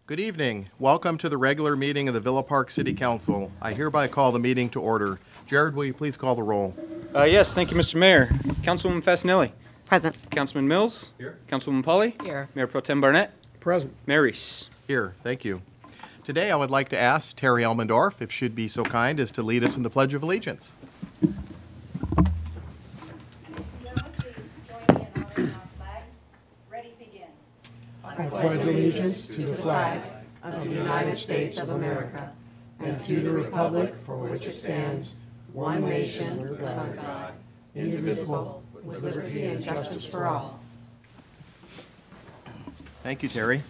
Good evening. Welcome to the regular meeting of the Villa Park City Council. I hereby call the meeting to order. Jared, will you please call the roll? Yes, thank you, Mr. Mayor. Councilwoman Fasenelli. Present. Councilman Mills. Here. Councilwoman Polly. Here. Mayor Pro Tem Barnett. Present. Mayor Reese. Here, thank you. Today I would like to ask Terry Elmendorf if she'd be so kind as to lead us in the Pledge of Allegiance. Please join me in honoring our flag. Ready, begin. I pledge allegiance to the flag of the United States of America and to the republic for which it stands, one nation, under God, indivisible, with liberty and justice for all. Thank you, Terry.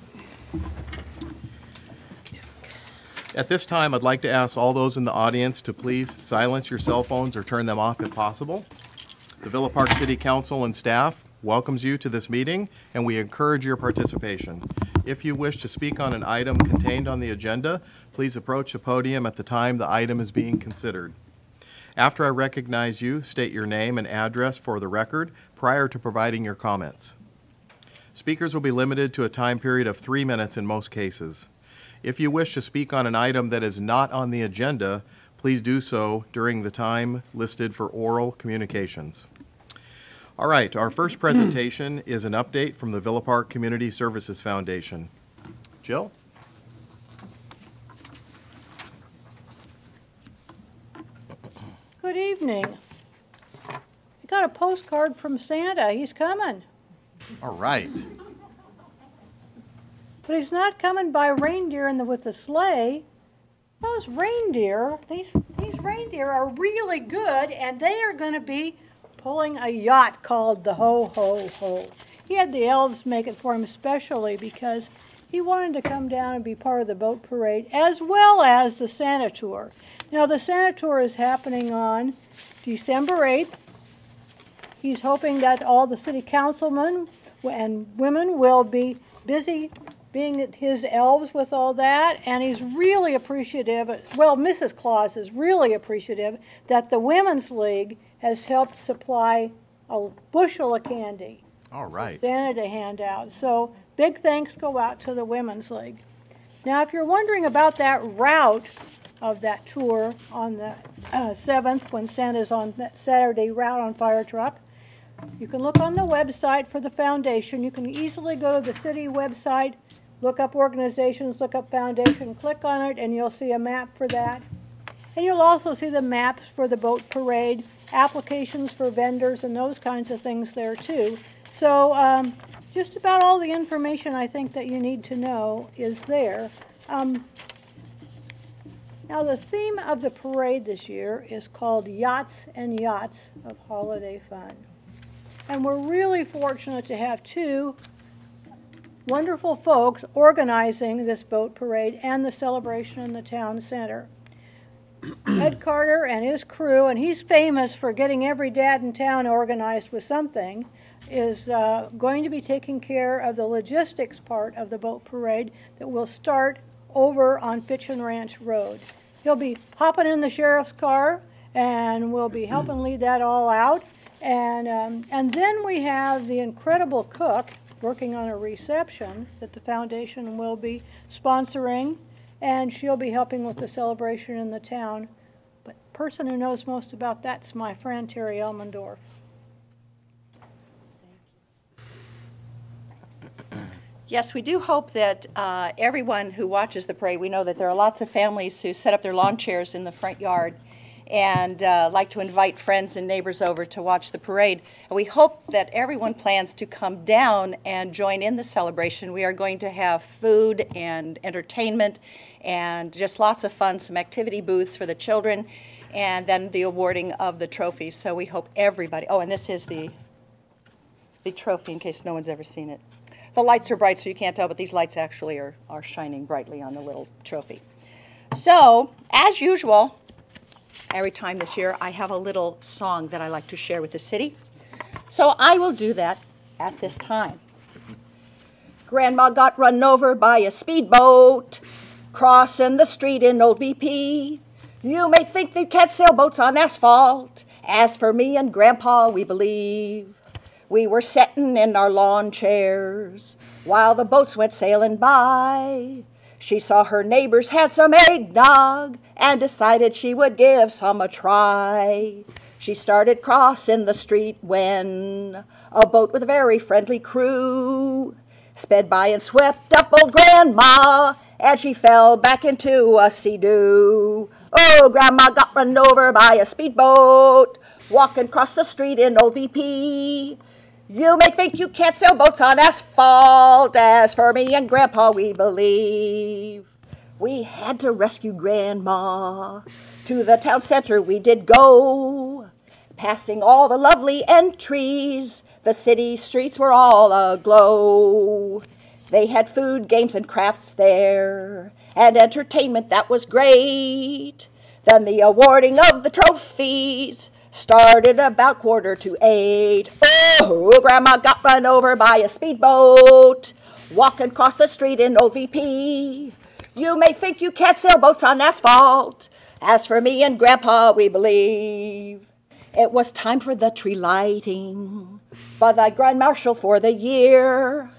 At this time, I'd like to ask all those in the audience to please silence your cell phones or turn them off if possible. The Villa Park City Council and staff welcomes you to this meeting, and we encourage your participation. If you wish to speak on an item contained on the agenda, please approach the podium at the time the item is being considered. After I recognize you, state your name and address for the record prior to providing your comments. Speakers will be limited to a time period of 3 minutes in most cases. If you wish to speak on an item that is not on the agenda, please do so during the time listed for oral communications. All right, our first presentation is an update from the Villa Park Community Services Foundation. Jill? Good evening. I got a postcard from Santa. He's coming. All right. But he's not coming by reindeer with the sleigh. Those reindeer, these reindeer are really good, and they are going to be pulling a yacht called the Ho Ho Ho. He had the elves make it for him especially because he wanted to come down and be part of the boat parade as well as the Santa Tour. Now the Santa Tour is happening on December 8th. He's hoping that all the city councilmen and women will be busy being his elves with all that, and he's really appreciative, well, Mrs. Claus is really appreciative that the Women's League has helped supply a bushel of candy. All right. For Santa to hand out. So big thanks go out to the Women's League. Now, if you're wondering about that route of that tour on the 7th, when Santa's on that Saturday route on fire truck, you can look on the website for the foundation. You can easily go to the city website, look up organizations, look up foundation, click on it, and you'll see a map for that. And you'll also see the maps for the boat parade, applications for vendors, and those kinds of things there too. So just about all the information I think that you need to know is there. Now the theme of the parade this year is called Yachts and Yachts of Holiday Fun. And we're really fortunate to have two wonderful folks organizing this boat parade and the celebration in the town center. Ed Carter and his crew, and he's famous for getting every dad in town organized with something, is going to be taking care of the logistics part of the boat parade that will start over on Fitch and Ranch Road. He'll be hopping in the sheriff's car, and we'll be helping lead that all out. And then we have the incredible cook working on a reception that the foundation will be sponsoring, and she'll be helping with the celebration in the town. But the person who knows most about that's my friend Terry Elmendorf. Yes, we do hope that everyone who watches the parade, we know that there are lots of families who set up their lawn chairs in the front yard and like to invite friends and neighbors over to watch the parade. And we hope that everyone plans to come down and join in the celebration. We are going to have food and entertainment and just lots of fun, some activity booths for the children, and then the awarding of the trophies. So we hope everybody, oh, and this is the trophy in case no one's ever seen it. The lights are bright so you can't tell, but these lights actually are shining brightly on the little trophy. So, as usual, every time this year, I have a little song that I like to share with the city. So I will do that at this time. Grandma got run over by a speedboat crossing the street in Old VP. You may think they can't sail boats on asphalt. As for me and Grandpa, we believe we were settin' in our lawn chairs while the boats went sailing by. She saw her neighbors had some eggnog and decided she would give some a try. She started crossing the street when a boat with a very friendly crew sped by and swept up old Grandma, and she fell back into a sea-doo. Oh, Grandma got run over by a speedboat walking across the street in Old VP. You may think you can't sail boats on asphalt. As for me and Grandpa, we believe we had to rescue Grandma. To the town center we did go, passing all the lovely entries. The city streets were all aglow. They had food, games, and crafts there, and entertainment that was great. Then the awarding of the trophies started about 7:45. Oh, Grandma got run over by a speedboat walking across the street in Old VP. You may think you can't sail boats on asphalt. As for me and Grandpa, we believe it was time for the tree lighting by the Grand Marshal for the year.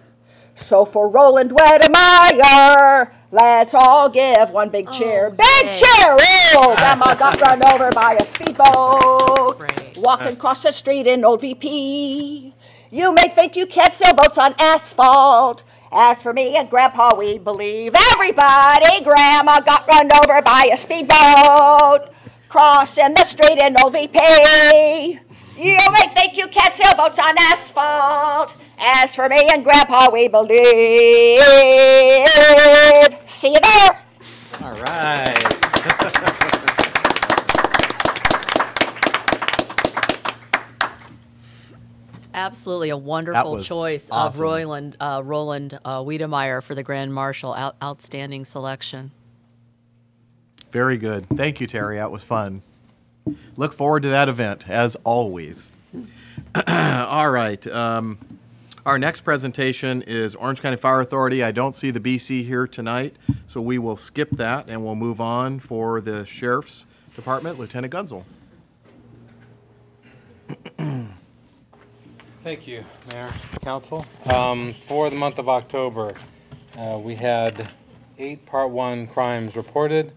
So for Roland Wedemeyer, let's all give one big cheer. Big cheer! Oh, Grandma got run over by a speedboat walking across the street in Old VP. You may think you can't sail boats on asphalt. As for me and Grandpa, we believe everybody. Grandma got run over by a speedboat crossing the street in Old VP. You may think you can't sail boats on asphalt. As for me and Grandpa, we believe. See you there. All right. Absolutely a wonderful was choice awesome. of Roland Wedemeyer for the Grand Marshal. Outstanding selection. Very good. Thank you, Terry. That was fun. Look forward to that event, as always. All right. Our next presentation is Orange County Fire Authority. I don't see the BC here tonight, so we will skip that and we'll move on for the Sheriff's Department. Lieutenant Gunzel. Thank you, Mayor, Council. For the month of October, we had 8 Part 1 crimes reported.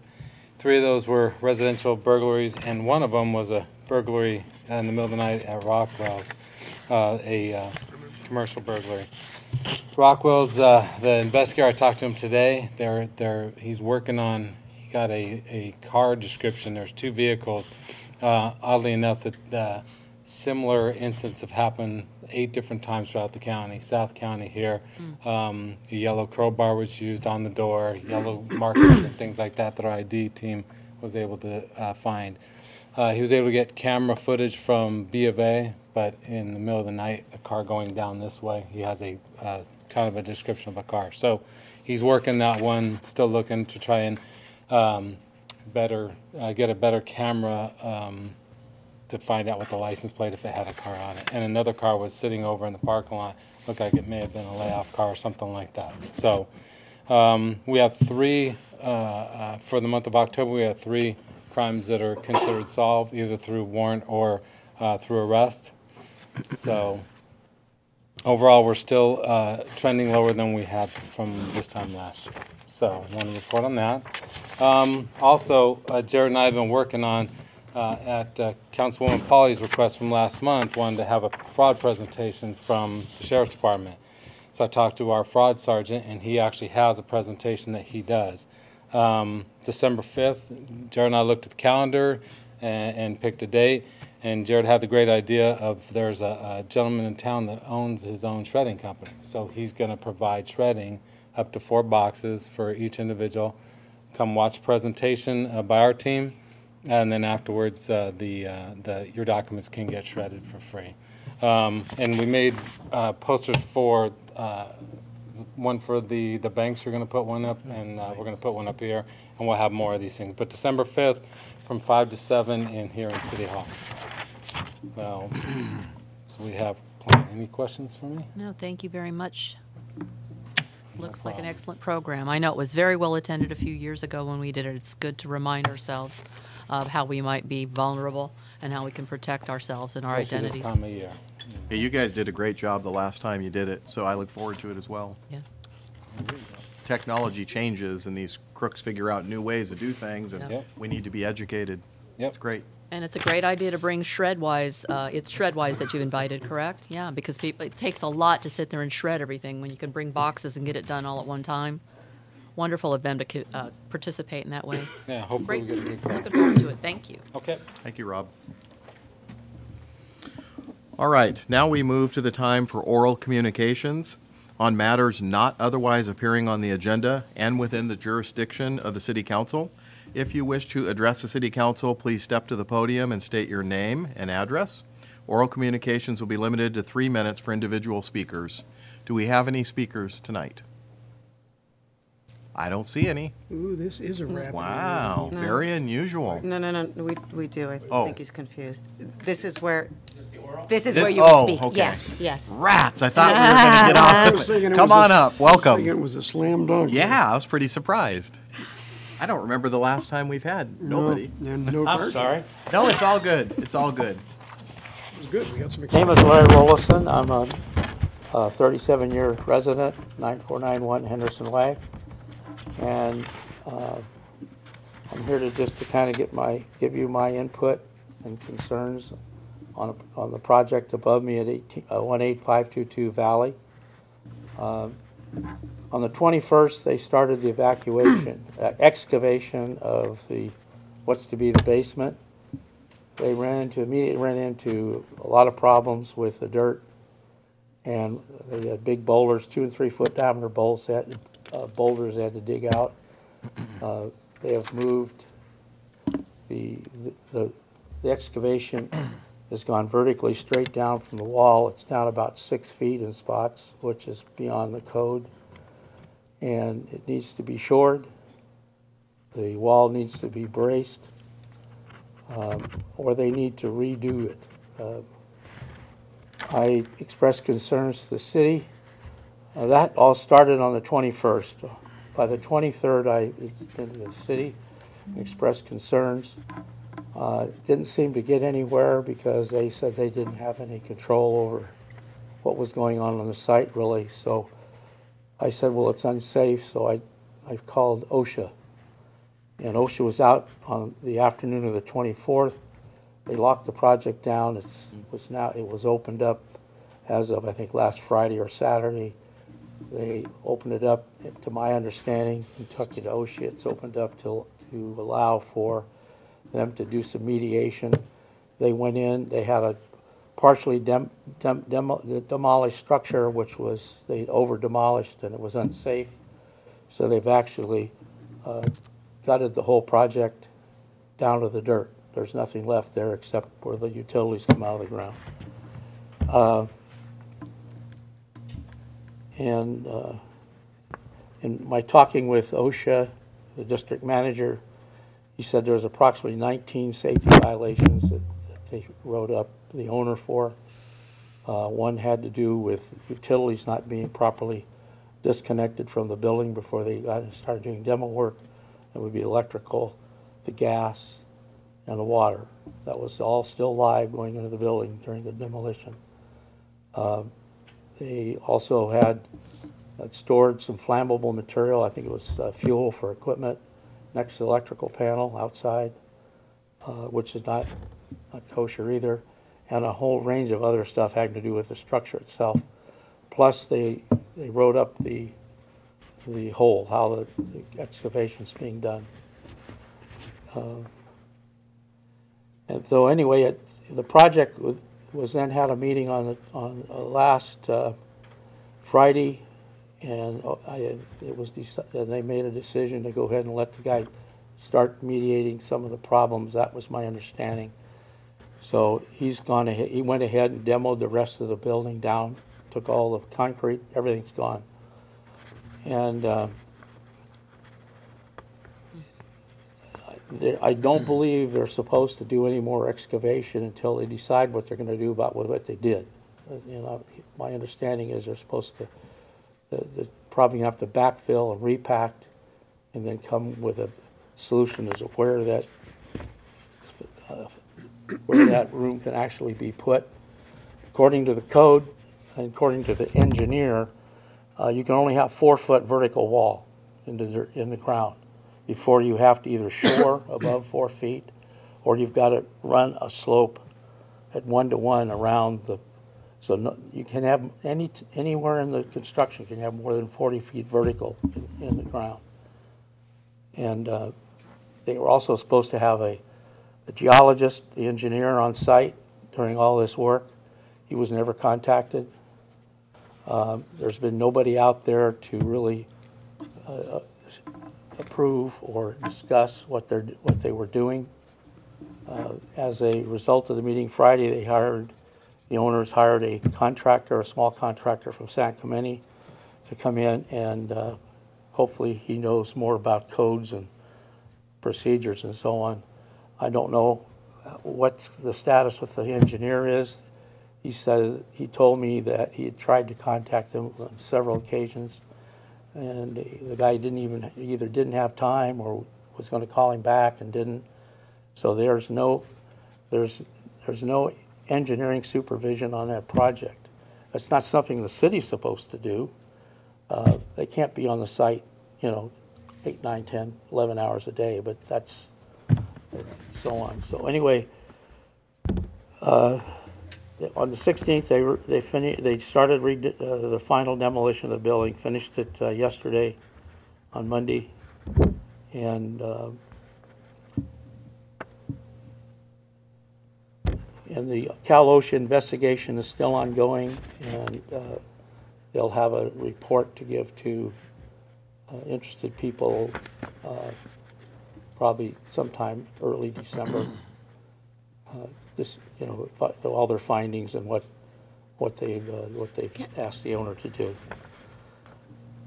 3 of those were residential burglaries, and one of them was a burglary in the middle of the night at Rockwell's, a commercial burglary. Rockwell's, the investigator, I talked to him today. He's working on, he got a car description. There's 2 vehicles. Oddly enough, that similar incidents have happened 8 different times throughout the county, South County here. A yellow crowbar was used on the door, yellow markers and things like that that our ID team was able to find. He was able to get camera footage from B of A, but in the middle of the night, a car going down this way. He has a kind of a description of a car. So he's working that one, still looking to try and get a better camera to find out what the license plate, if it had a car on it. And another car was sitting over in the parking lot. Looked like it may have been a layoff car or something like that. So we have 3, for the month of October, we have 3 crimes that are considered solved, either through warrant or through arrest. So overall, we're still trending lower than we had from this time last year. So I want to report on that. Also, Jared and I have been working on, at Councilwoman Polly's request from last month, wanted to have a fraud presentation from the Sheriff's Department. So I talked to our fraud sergeant, and he actually has a presentation that he does. December 5th, Jared and I looked at the calendar and picked a date, and Jared had the great idea of there's a gentleman in town that owns his own shredding company. So he's going to provide shredding up to 4 boxes for each individual. Come watch a presentation by our team, and then afterwards your documents can get shredded for free. And we made posters for one for the banks. You're going to put one up, and we're going to put one up here, and we'll have more of these things. But December 5th from 5 to 7 in here in City Hall. Well, so we have any questions for me? No, thank you very much. Looks like an excellent program. I know it was very well attended a few years ago when we did it. It's good to remind ourselves of how we might be vulnerable and how we can protect ourselves and our Especially identities. this time of year. Yeah, you guys did a great job the last time you did it, so I look forward to it as well. Yeah. technology changes and these crooks figure out new ways to do things, and Yep. we need to be educated. Yep. It's great. And it's a great idea to bring Shredwise. It's Shredwise that you invited, correct? Yeah, because it takes a lot to sit there and shred everything when you can bring boxes and get it done all at one time. Wonderful of them to participate in that way. Yeah, hopefully Great. we get a good car. Looking forward to it. Thank you. Okay. Thank you, Rob. All right, now we move to the time for oral communications on matters not otherwise appearing on the agenda and within the jurisdiction of the City Council. If you wish to address the City Council, please step to the podium and state your name and address. Oral communications will be limited to 3 minutes for individual speakers. Do we have any speakers tonight? I don't see any. Ooh, this is a rapid. Wow, No. very unusual. No, we do. I Oh. think he's confused. This is where you Oh, speak. okay. Yes. Rats, I thought we were going to get I off. was thinking it Come was on a- up, I was welcome. thinking it was a slam dunk. Yeah, I was pretty surprised. I don't remember the last time we've had nobody. No I'm card? sorry. No, it's all good. It's all good. It was good. We got some Name is Larry Rollison. I'm a 37-year resident, 9491 Henderson Way. And I'm here to just to kind of give you my input and concerns on the project above me at 18522 Valley. On the 21st, they started the excavation of what's to be the basement. They immediately ran into a lot of problems with the dirt, and they had big boulders, 2 and 3 foot diameter boulders they had to dig out. They have moved the excavation has gone vertically straight down from the wall. It's down about 6 feet in spots, which is beyond the code. And it needs to be shored. The wall needs to be braced, or they need to redo it. I expressed concerns to the city. That all started on the 21st. By the 23rd, I went to the city, expressed concerns. Didn't seem to get anywhere because they said they didn't have any control over what was going on the site, really. So I said, well, it's unsafe, so I called OSHA. And OSHA was out on the afternoon of the 24th. They locked the project down. It was opened up as of, I think, last Friday or Saturday. They opened it up, to my understanding, Kentucky to OSHA. It's opened up to allow for them to do some mediation. They went in. They had a partially demolished structure, which was they over demolished, and it was unsafe. So they've actually gutted the whole project down to the dirt. There's nothing left there except where the utilities come out of the ground. In my talking with OSHA, the district manager, he said there's approximately 19 safety violations that they wrote up the owner for. One had to do with utilities not being properly disconnected from the building before they started doing demo work. It would be electrical, the gas, and the water. That was all still live going into the building during the demolition. They also had stored some flammable material. I think it was fuel for equipment next to the electrical panel outside, which is not kosher either, and a whole range of other stuff having to do with the structure itself. Plus, they wrote up the hole, how the excavation's being done. And so anyway, the project was then had a meeting on last Friday, and they made a decision to go ahead and let the guy start mediating some of the problems. That was my understanding. So he went ahead and demoed the rest of the building down, took all the concrete, everything's gone. And I don't believe they're supposed to do any more excavation until they decide what they're going to do about what they did. My understanding is they're supposed to they're probably have to backfill and repact, and then come with a solution as to where that room can actually be put. According to the code, and according to the engineer, you can only have 4-foot vertical wall. in the ground before you have to either shore above 4 feet, or you've got to run a slope at 1-to-1 around the, so no, you can have anywhere in the construction can have more than 40 feet vertical in the ground. And they were also supposed to have a geologist, the engineer on site during all this work. He was never contacted. There's been nobody out there to really approve or discuss what they were doing. As a result of the meeting Friday, the owners hired a contractor, a small contractor from San Clemente, to come in, and hopefully he knows more about codes and procedures and so on. I don't know what the status with the engineer is. He told me that he had tried to contact them on several occasions, and the guy either didn't have time or was going to call him back and didn't. So there's no engineering supervision on that project. That's not something the city's supposed to do. They can't be on the site, 8, 9, 10, 11 hours a day, but that's so on. So anyway, on the 16th, they started the final demolition of the building, finished it yesterday on Monday, and the Cal OSHA investigation is still ongoing, and they'll have a report to give to interested people probably sometime early December. All their findings and what they've asked the owner to do.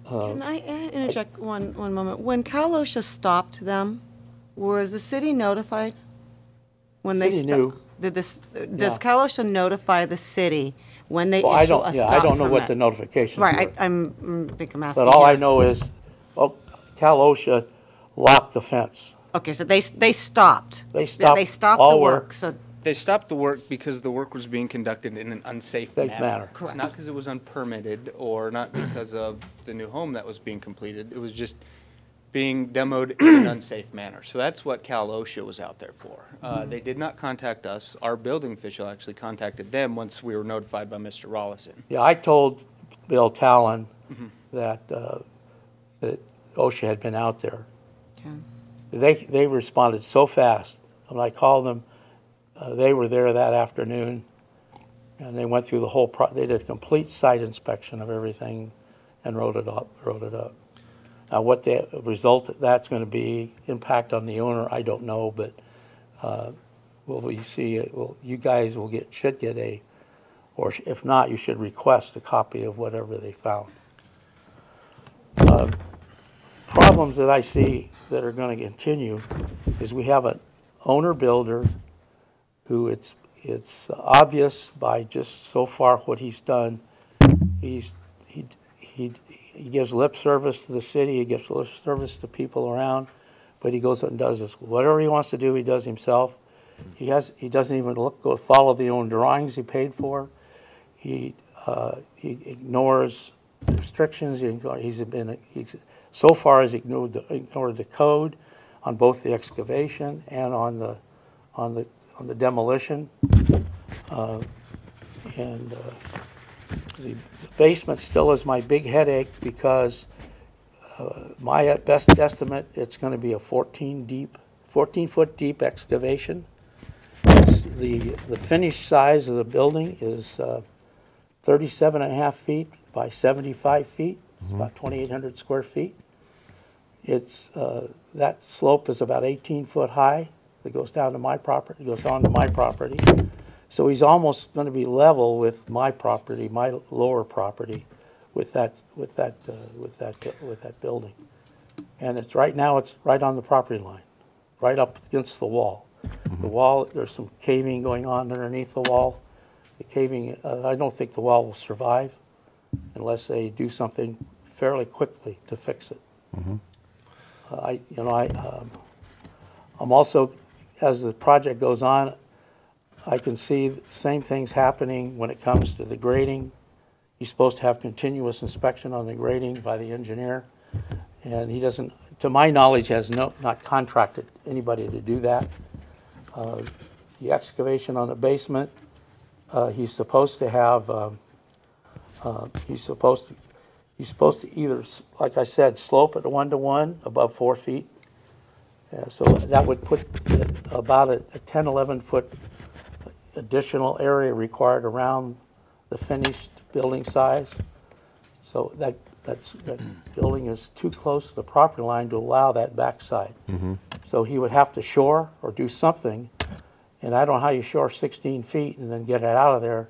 Can I interject one moment? When Cal OSHA stopped them, was the city notified when they stopped? Does Cal OSHA notify the city when they issue a stop permit? I don't know what the notifications were. Right, I think I'm asking. But all I know is, Cal OSHA locked the fence. Okay, so they stopped. They stopped the work. So They stopped the work because the work was being conducted in an unsafe manner. Correct. It's not because it was unpermitted or not because of the new home that was being completed. It was just being demoed in an unsafe manner. So that's what Cal OSHA was out there for. They did not contact us. Our building official actually contacted them once we were notified by Mr. Rollison. Yeah, I told Bill Talon that OSHA had been out there. Okay. They responded so fast. When I called them, they were there that afternoon, and they went through the whole they did a complete site inspection of everything and wrote it up. Now, what the result that's going to be, impact on the owner, I don't know, but we see it. Well, you guys should get a, or if not, you should request a copy of whatever they found. Problems that I see that are going to continue is we have an owner-builder who it's obvious by just so far what he's done. He gives lip service to the city, he gives lip service to people around, but he goes and does this. Whatever he wants to do, he does himself. He doesn't even go follow the own drawings he paid for. He ignores restrictions. So far has ignored the code on both the excavation and on the demolition. The basement still is my big headache because my best estimate, it's going to be a 14-foot deep excavation. The finished size of the building is 37.5 feet by 75 feet. It's about 2,800 square feet. That slope is about 18 foot high. It goes down to my property. It goes on to my property. So he's almost going to be level with my property, my lower property, with that building. And it's right now it's right on the property line, right up against the wall. The wall, there's some caving going on underneath the wall. The caving, I don't think the wall will survive unless they do something fairly quickly to fix it. I'm also, as the project goes on, I can see the same things happening when it comes to the grading. You're supposed to have continuous inspection on the grading by the engineer, And he doesn't, to my knowledge, has not contracted anybody to do that. The excavation on the basement, he's supposed to have, he's supposed to either, like I said, slope it 1-to-1 above 4 feet. So that would put about a 10, 11 foot additional area required around the finished building size. So that building is too close to the property line to allow that backside. So he would have to shore or do something, and I don't know how you shore 16 feet and then get it out of there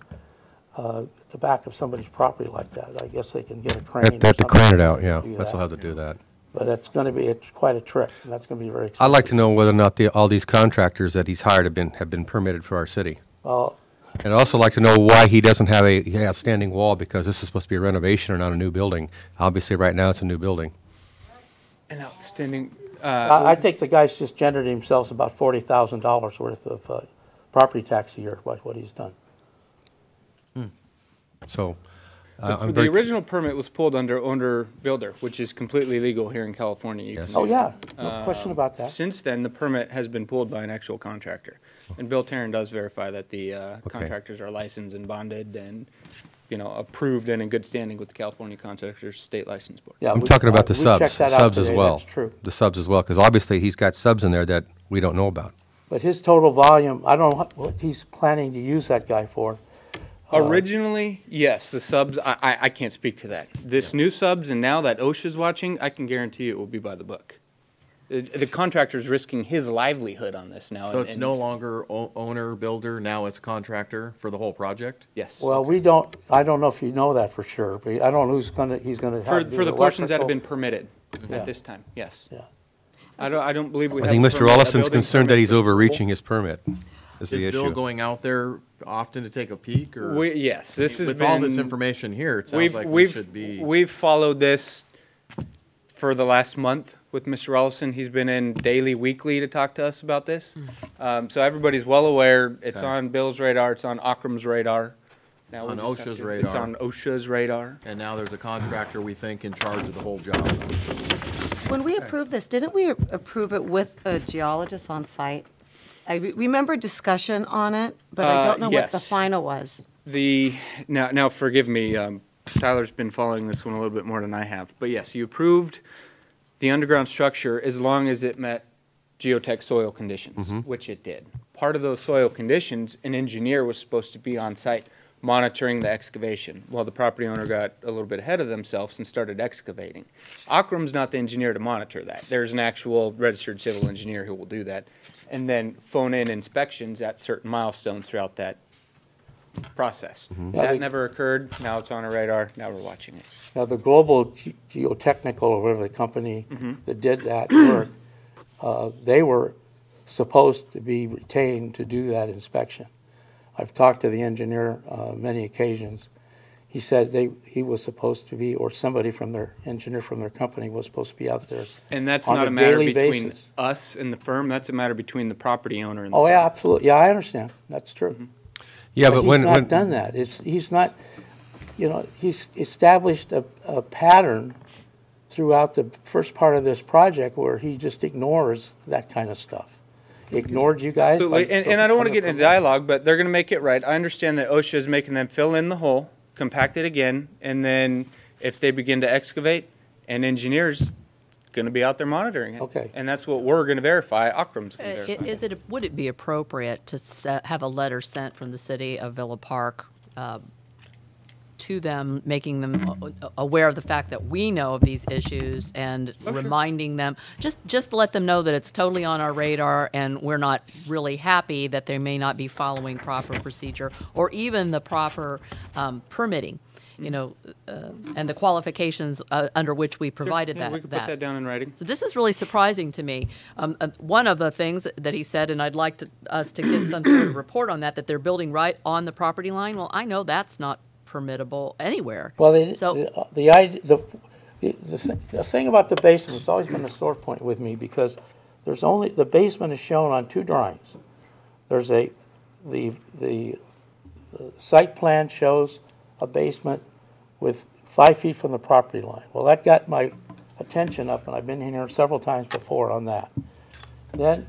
at the back of somebody's property like that. I guess they can get a crane. They have to crane it out, yeah. to do That's that. how to do that. But it's going to be quite a trick, and that's going to be very expensive. I'd like to know whether or not all these contractors that he's hired have been permitted for our city. Well, And I'd also like to know why he doesn't have a outstanding wall, because this is supposed to be a renovation and not a new building. Obviously, right now, it's a new building. An outstanding, I think the guy's just generated himself about $40,000 worth of property tax a year, what he's done. So, the I'm very, original permit was pulled under owner-builder, which is completely legal here in California. You Yes. can Oh, do yeah, that. no question about that. Since then, the permit has been pulled by an actual contractor. And Bill Tarrin does verify that the contractors are licensed and bonded and, approved and in good standing with the California Contractors State License Board. Yeah, I'm talking about the we checked subs, that out subs as today, well. That's true. The subs as well, because obviously he's got subs in there that we don't know about. But his total volume, I don't know what he's planning to use that guy for. Originally, yes, the subs, I can't speak to that. This new subs, and now that OSHA's watching, I can guarantee you it will be by the book. The contractor's risking his livelihood on this now. So it's no longer owner, builder, now it's contractor for the whole project? Yes. Well, I don't know if you know that for sure, but I don't know he's going to have. For the portions that have been electrical- permitted Yeah. at this time, yes. Yeah. I don't believe we I have. think a Mr. permit- a Ellison's building concerned that permit he's for- overreaching his permit, is the Is Bill issue. going out there often to take a peek, or? Yes, this has With been. all this information here, it sounds like we should be. We've followed this for the last month with Mr. Ellison. He's been in daily, weekly to talk to us about this. So everybody's well aware. It's Okay. on Bill's radar. It's on Akram's radar. Now we On just have OSHA's to- It's radar. on OSHA's radar. And now there's a contractor, we think, in charge of the whole job. When we approved this, didn't we approve it with a geologist on site? I remember discussion on it, but I don't know what the yes. final was. Now forgive me, Tyler's been following this one a little bit more than I have, but yes, you approved the underground structure as long as it met geotech soil conditions, which it did. Part of those soil conditions, an engineer was supposed to be on site monitoring the excavation. Well, the property owner got a little bit ahead of themselves and started excavating. Akram's not the engineer to monitor that. There's an actual registered civil engineer who will do that, and then phone in inspections at certain milestones throughout that process. That never occurred. Now it's on our radar. Now we're watching it. Now, the Global Geotechnical, or whatever the company that did that work, they were supposed to be retained to do that inspection. I've talked to the engineer many occasions. He said he was supposed to be, or somebody from their engineer from their company was supposed to be out there. And that's on not a matter daily between basis. us and the firm. That's a matter between the property owner and the Oh, firm. yeah, absolutely. Yeah, I understand. That's true. Yeah, but he's when, not done that. He's not, he's established a pattern throughout the first part of this project where he just ignores that kind of stuff. He ignored you guys. Absolutely. by- And I don't want to get into dialogue, but they're going to make it right. I understand that OSHA is making them fill in the hole, compact it again, and then if they begin to excavate, an engineer's going to be out there monitoring it. Okay. And that's what we're going to verify. Akram's going to verify. Would it be appropriate to have a letter sent from the city of Villa Park to them, making them aware of the fact that we know of these issues and reminding them, just to let them know that it's totally on our radar and we're not really happy that they may not be following proper procedure or even the proper permitting, and the qualifications under which we provided Yeah, that. we can put that down in writing. So this is really surprising to me. One of the things that he said, and I'd like us to get some sort of report on that they're building right on the property line. Well, I know that's not permittable anywhere. Well, So- the thing about the basement, it's always been a sore point with me because the basement is shown on two drawings. There's the site plan shows a basement with 5 feet from the property line. Well, that got my attention up, and I've been here several times before on that. Then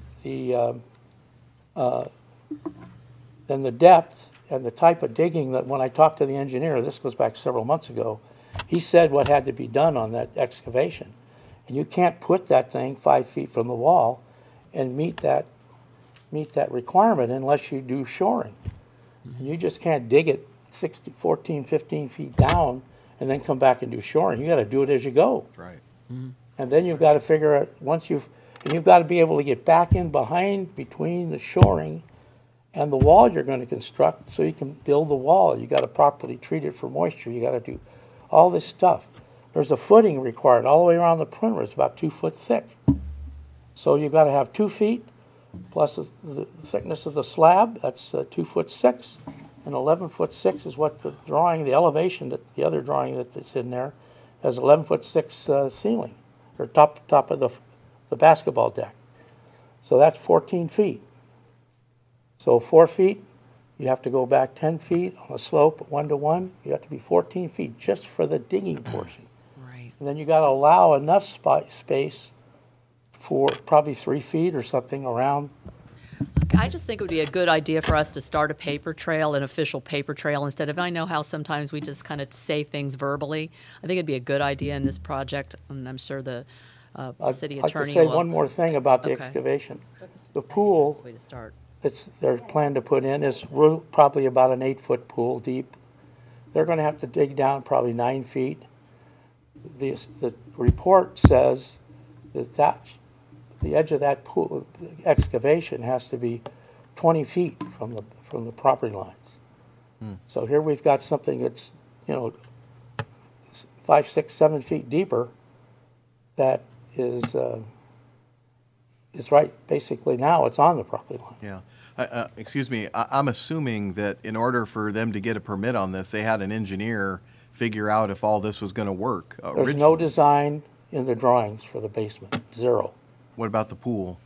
the depth and the type of digging that when I talked to the engineer, this goes back several months ago, he said what had to be done on that excavation. And you can't put that thing 5 feet from the wall and meet that requirement unless you do shoring. And you just can't dig it 14, 15 feet down and then come back and do shoring. You got to do it as you go. Right. And then you've got to figure out, you've got to be able to get back in behind between the shoring and the wall you're going to construct so you can build the wall. You got to properly treat it for moisture. You got to do all this stuff. There's a footing required all the way around the perimeter. It's about 2 foot thick. So you've got to have 2 feet plus the thickness of the slab. That's 2'6", and 11'6" is what the drawing, the elevation, the other drawing that's in there, has 11'6" ceiling, or top of the basketball deck. So that's 14 feet. So 4 feet, you have to go back 10 feet on a slope 1 to 1. You have to be 14 feet just for the digging portion. Right. And then you got to allow enough space for probably 3 feet or something around. I just think it would be a good idea for us to start a paper trail, an official paper trail, instead of, I know how sometimes we just kind of say things verbally. I think it'd be a good idea in this project, and I'm sure the city attorney will. I'd like to say one more thing about the Okay. excavation. The pool Way to start. they're planning to put in is probably about an 8-foot pool deep. They're going to have to dig down probably 9 feet. The report says that the edge of that pool excavation has to be 20 feet from the property lines. So here we've got something that's 5, 6, 7 feet deeper. That is right. Basically, now it's on the property line. Yeah. Excuse me, I'm assuming that in order for them to get a permit on this, they had an engineer figure out if all this was going to work. There's no design in the drawings for the basement. Zero. What about the pool?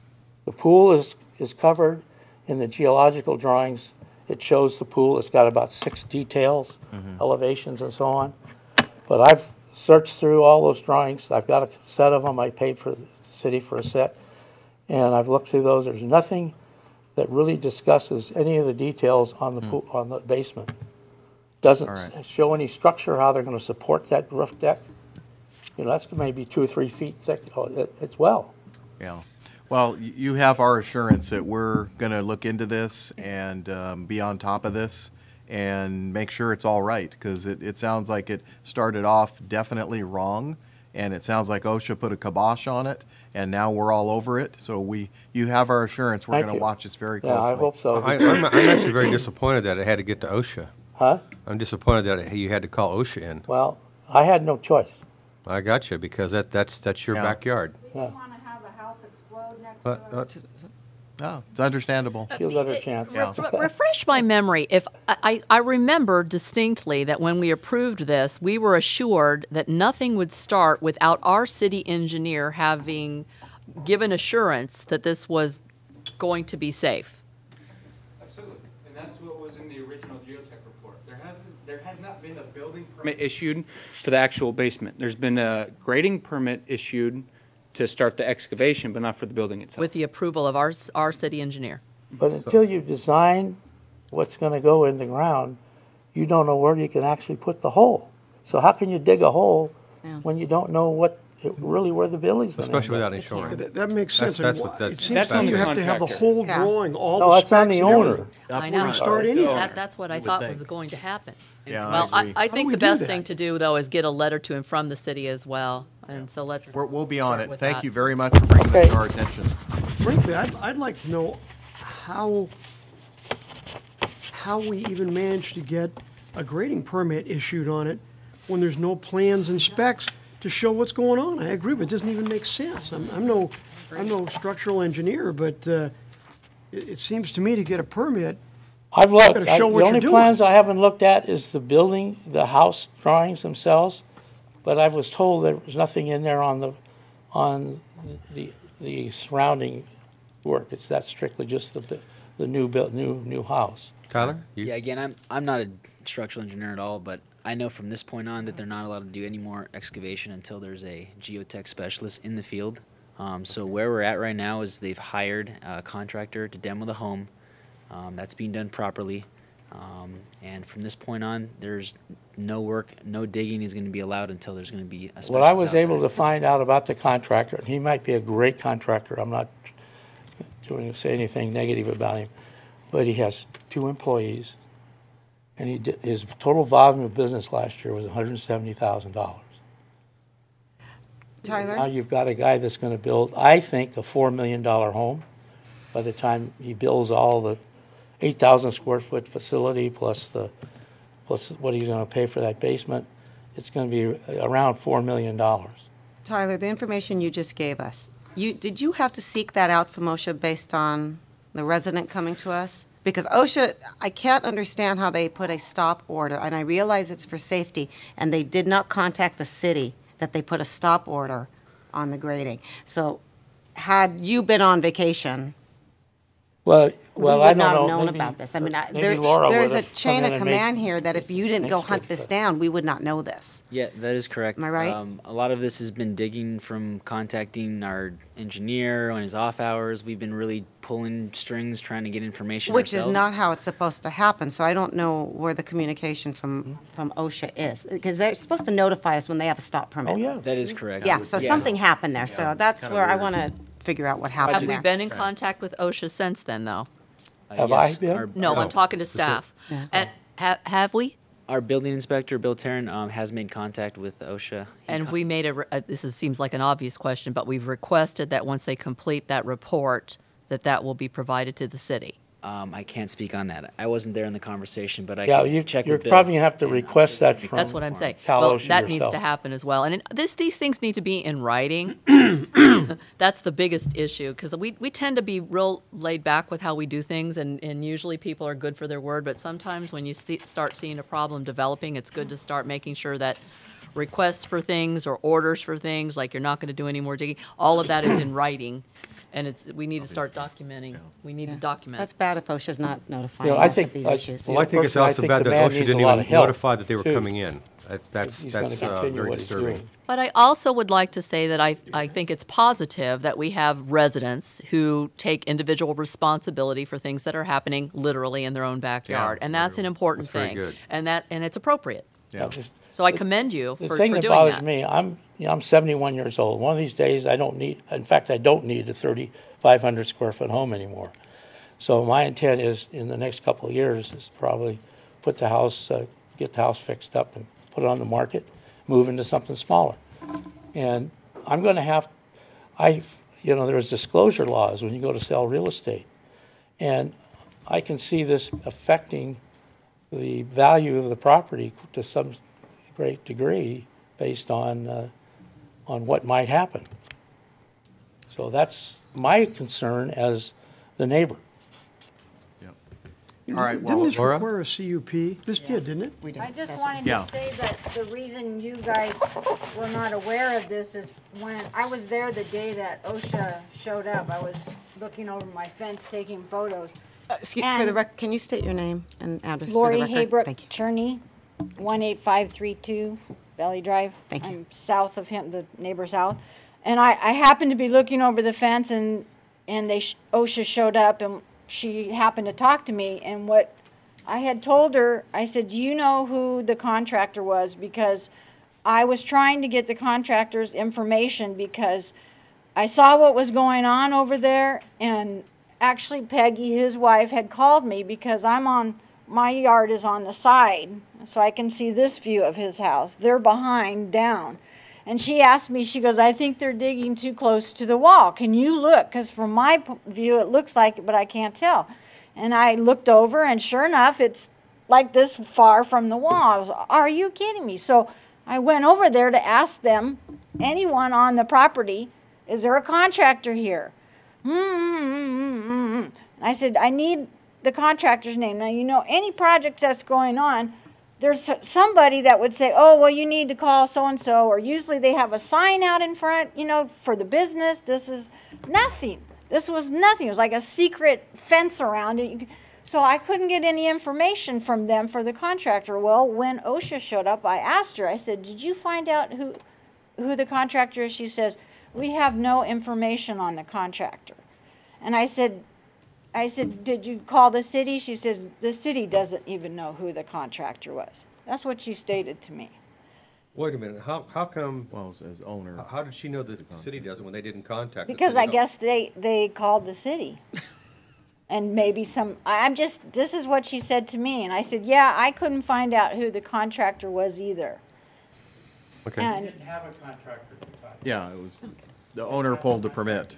The pool is covered in the geological drawings. It shows the pool. It's got about 6 details, elevations and so on. But I've searched through all those drawings. I've got a set of them. I paid for the city for a set. And I've looked through those. There's nothing that really discusses any of the details on the pool, on the basement. Doesn't show any structure, how they're going to support that roof deck. That's maybe 2 or 3 feet thick. It's well. Yeah. Well, you have our assurance that we're going to look into this and be on top of this and make sure it's all right, because it sounds like it started off definitely wrong, and it sounds like OSHA put a kibosh on it, and now we're all over it. So you have our assurance we're going to watch this very closely. Yeah, I hope so. I'm actually very disappointed that it had to get to OSHA. Huh? I'm disappointed that you had to call OSHA in. Well, I had no choice. I got you, because that's your backyard. We don't want to have a house explode next But, to us. Oh, it's understandable. She'll let her chance. Refresh my memory. If I remember distinctly that when we approved this, we were assured that nothing would start without our city engineer having given assurance that this was going to be safe. Absolutely, and that's what was in the original geotech report. There has not been a building permit issued for the actual basement. There's been a grading permit issued to start the excavation, but not for the building itself. With the approval of our city engineer. But until you design what's going to go in the ground, you don't know where you can actually put the hole. So how can you dig a hole when you don't know where the building's going to Especially without any shoring. That makes sense. That's And what- it that's- seems that's to on me the you have to have the contractor. whole Yeah. drawing, all No, the that's on specs the and owner. everything. I Before know. you start anything. That's what I would thought think. was going to happen. Yeah, Well, I agree. I do think we the do best that? thing to do, though, is get a letter to him from the city as well. And so let's. We'll be on start it. with Thank that. you very much for bringing this to our attention. Frankly, I'd like to know how we even managed to get a grading permit issued on it when there's no plans and specs to show what's going on. I agree, but it doesn't even make sense. I'm no structural engineer, but it seems to me to get a permit, I've looked. Gotta show The what only you're doing. plans I haven't looked at is the building, the house drawings themselves. But I was told there was nothing in there on the surrounding work. That's strictly just the new house. Tyler? Yeah, again, I'm not a structural engineer at all, but I know from this point on that they're not allowed to do any more excavation until there's a geotech specialist in the field. So where we're at right now is they've hired a contractor to demo the home. That's being done properly. And from this point on, there's no work, no digging is going to be allowed until there's going to be a specialist Well, I was out there. able to find out about the contractor, and he might be a great contractor. I'm not doing say anything negative about him, but he has 2 employees, and his total volume of business last year was $170,000. Tyler? Now you've got a guy that's going to build, I think, a $4 million home by the time he builds all the 8,000 square foot facility plus what he's going to pay for that basement. It's going to be around $4 million. Tyler, the information you just gave us, did you have to seek that out from OSHA based on the resident coming to us? Because OSHA, I can't understand how they put a stop order, and I realize it's for safety, and they did not contact the city that they put a stop order on the grading. So had you been on vacation, Well, we I would don't not know. have known Maybe- about this. I mean, maybe Laura there's a would've come chain in of and made command here that if you didn't go next hunt week, this but- down, we would not know this. Yeah, that is correct. Am I right? A lot of this has been digging from contacting our engineer on his off hours. We've been really pulling strings, trying to get information Which is ourselves. not how it's supposed to happen, so I don't know where the communication from OSHA is. Because they're supposed to notify us when they have a stop permit. Oh, yeah. That is correct. Yeah, so something happened there, so that's kinda where I weird. want to figure out what Have happened we there. been in contact with OSHA since then, though? Have I Yes, been? No, I'm talking to staff. And have we? Our building inspector, Bill Tarrant, has made contact with OSHA. And we made seems like an obvious question, but we've requested that once they complete that report, that will be provided to the city. I can't speak on that. I wasn't there in the conversation, but I Yeah, can check you're with Bill. probably going to have to and request that from. That's what I'm saying. Cal Well, OSHA that needs yourself. to happen as well. And these things need to be in writing. That's the biggest issue, because we tend to be real laid back with how we do things, and usually people are good for their word, but sometimes when you start seeing a problem developing, it's good to start making sure that requests for things or orders for things, like you're not going to do any more digging, all of that is in writing, and we need to start documenting. We need to document. That's bad if OSHA's not notifying You know, I us think, of these like, issues. Well, I think it's Personally, I also think bad the that man OSHA needs didn't a lot even of help, notify that they were too. coming in. That's He's gonna continue very what he's disturbing. doing. But I also would like to say that I think it's positive that we have residents who take individual responsibility for things that are happening literally in their own backyard. And that's an important that's very thing. good. And it's appropriate. Yeah. So I commend you The for thing doing that bothers that. me, I'm 71 years old. One of these days, I don't need a 3,500 square foot home anymore. So my intent is, in the next couple of years, is probably put the house, get the house fixed up and put it on the market, move into something smaller. And I'm going to have, there's disclosure laws when you go to sell real estate. And I can see this affecting the value of the property to some great degree based on what might happen. So that's my concern as the neighbor. All right, Didn't well, this Laura? require a CUP? This did, didn't it? We did. I just That's wanted Yeah. to say that the reason you guys were not aware of this is when I was there the day that OSHA showed up, I was looking over my fence taking photos. Excuse, for the can you state your name and address for Lori the record? Haybrook Thank you. Cherney, 18532 Valley Drive. Thank you. I'm south of him, the neighbor south. And I happened to be looking over the fence and OSHA showed up and she happened to talk to me. And what I had told her, I said, do you know who the contractor was? Because I was trying to get the contractor's information because I saw what was going on over there, and actually Peggy, his wife, had called me because my yard is on the side, so I can see this view of his house. They're behind down. And she asked me, she goes, I think they're digging too close to the wall. Can you look? Because from my view, it looks like it, but I can't tell. And I looked over, and sure enough, it's like this far from the wall. I was, are you kidding me? So I went over there to ask them, anyone on the property, is there a contractor here? I said, I need the contractor's name. Now, you know, any project that's going on, there's somebody that would say, oh, well, you need to call so-and-so, or usually they have a sign out in front, you know, for the business. This is nothing. This was nothing. It was like a secret fence around it. So I couldn't get any information from them for the contractor. Well, when OSHA showed up, I asked her, I said, did you find out who the contractor is? She says, we have no information on the contractor. And I said, did you call the city? She says, the city doesn't even know who the contractor was. That's what she stated to me. Wait a minute, how come, Well, as owner. how did she know the city doesn't when they didn't contact the Because city? I guess they called the city. And maybe this is what she said to me. And I said, yeah, I couldn't find out who the contractor was either. Okay. And Didn't have a contractor at the time. Yeah, it was, the owner pulled the permit.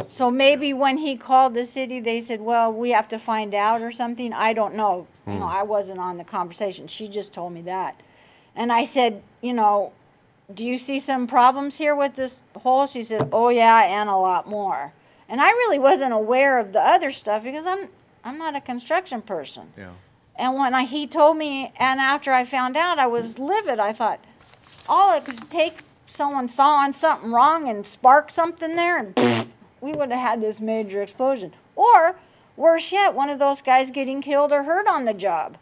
so maybe when he called the city, they said, well, we have to find out or something. I don't know. You know, I wasn't on the conversation. She just told me that. And I said, you know, do you see some problems here with this hole? She said, oh yeah, and a lot more. And I really wasn't aware of the other stuff because I'm not a construction person. Yeah. And when he told me, and after I found out, I was livid. I thought, all it could take, someone saw on something wrong and spark something there, and we would have had this major explosion. Or, worse yet, one of those guys getting killed or hurt on the job.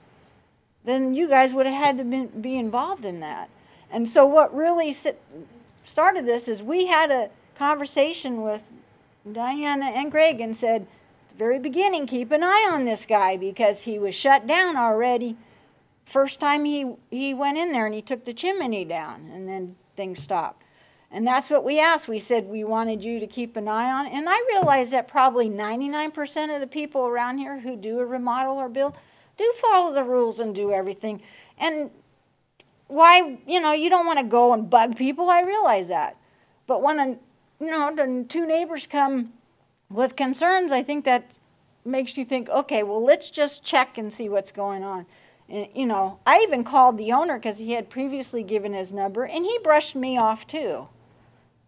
Then you guys would have had to be involved in that. And so what really started this is we had a conversation with Diana and Greg and said, at the very beginning, keep an eye on this guy because he was shut down already. First time he went in there and he took the chimney down, and then things stopped. And that's what we asked. We said we wanted you to keep an eye on it. And I realize that probably 99% of the people around here who do a remodel or build do follow the rules and do everything. And why, you know, you don't want to go and bug people. I realize that. But when, the two neighbors come with concerns, I think that makes you think, okay, well, let's just check and see what's going on. And, you know, I even called the owner because he had previously given his number, and he brushed me off too.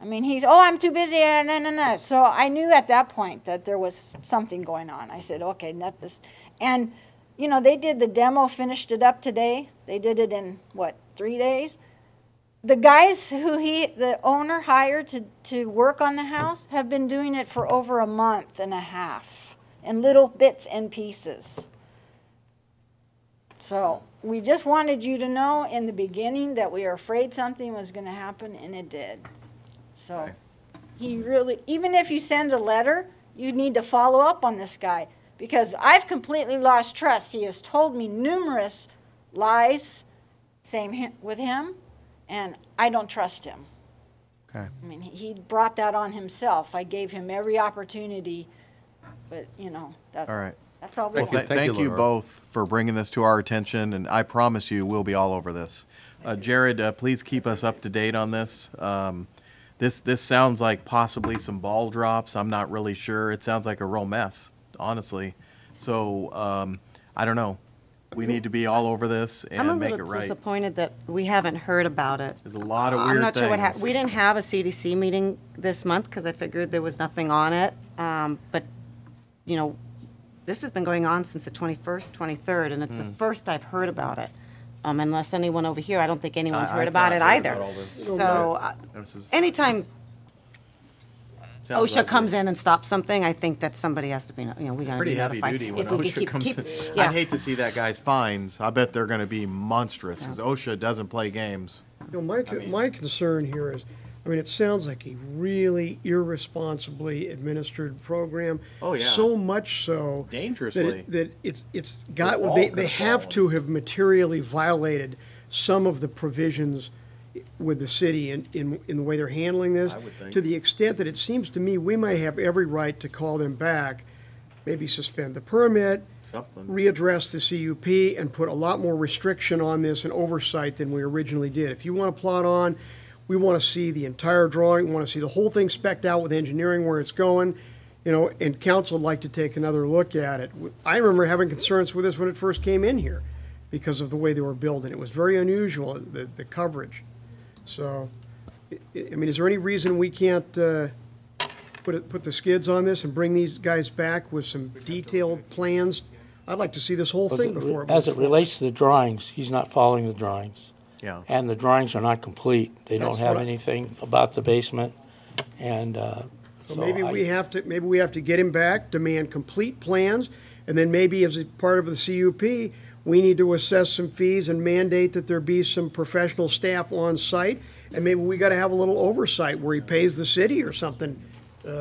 I mean, I'm too busy, no. So I knew at that point that there was something going on. I said, okay, not this. And, you know, they did the demo, finished it up today. They did it in, 3 days? The guys who the owner hired to work on the house have been doing it for over a month and a half in little bits and pieces. So we just wanted you to know in the beginning that we were afraid something was going to happen, and it did. So Okay. he really, even if you send a letter, you need to follow up on this guy because I've completely lost trust. He has told me numerous lies, same with him, and I don't trust him. Okay. I mean, he brought that on himself. I gave him every opportunity, but, you know, that's All right. That's all we Well, have. thank you Laura. both for bringing this to our attention, and I promise you, we'll be all over this. Jared, please keep us up to date on this. This sounds like possibly some ball drops. I'm not really sure. It sounds like a real mess, honestly. So, I don't know. We need to be all over this I'm a and make it little right. disappointed that we haven't heard about it. There's a lot of I'm weird not sure what things. happened. We didn't have a CDC meeting this month because I figured there was nothing on it. But, you know, this has been going on since the 21st, 23rd, and it's the first I've heard about it. Unless anyone over here, I don't think anyone's heard about it either. So This is- anytime sounds OSHA ugly. comes in and stops something, I think that somebody has to be, we gotta Pretty be heavy notified. duty when If we can OSHA comes keep- in. yeah. I'd hate to see that guy's fines. I bet they're going to be monstrous because OSHA doesn't play games. My concern here is, it sounds like a really irresponsibly administered program. Oh, yeah. So much so. Dangerously. That it's got, The wall they could've have fallen. to have materially violated some of the provisions with the city in the way they're handling this. I would think. To the extent that it seems to me, we may have every right to call them back, maybe suspend the permit, Something. readdress the CUP, and put a lot more restriction on this and oversight than we originally did. If you want to plot on, we want to see the entire drawing, we want to see the whole thing spec'd out with engineering where it's going, and council would like to take another look at it. I remember having concerns with this when it first came in here because of the way they were building. It was very unusual, the coverage. So, is there any reason we can't put the skids on this and bring these guys back with some detailed plans? I'd like to see this whole thing before it As moves it forward. relates to the drawings, he's not following the drawings. Yeah. And the drawings are not complete. They don't That's have what I- anything about the basement, and So maybe we have to get him back, demand complete plans, And then maybe as a part of the CUP, we need to assess some fees and mandate that there be some professional staff on site. And maybe we got to have a little oversight where he pays the city or something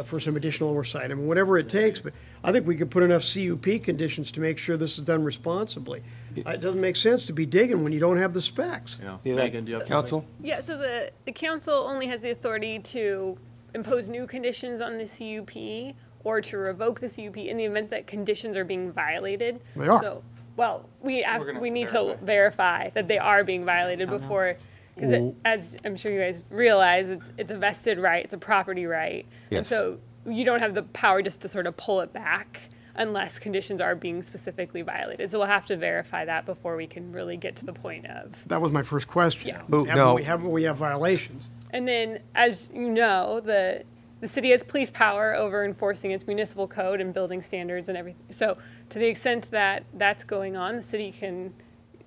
for some additional oversight. I mean, whatever it takes, but I think we could put enough CUP conditions to make sure this is done responsibly. It doesn't make sense to be digging when you don't have the specs. Yeah. Yeah. Megan, do you have Council? Yeah, so the council only has the authority to impose new conditions on the CUP or to revoke the CUP in the event that conditions are being violated. They are. So, well, we gonna need verify. to verify that they are being violated before, because as I'm sure you guys realize, it's a vested right, it's a property right. And Yes. so you don't have the power just to sort of pull it back unless conditions are being specifically violated. So we'll have to verify that before we can really get to the point of. That was my first question. Yeah. Oh, Haven't no. we have violations? And then, as you know, the city has police power over enforcing its municipal code and building standards and everything. So to the extent that that's going on, the city can,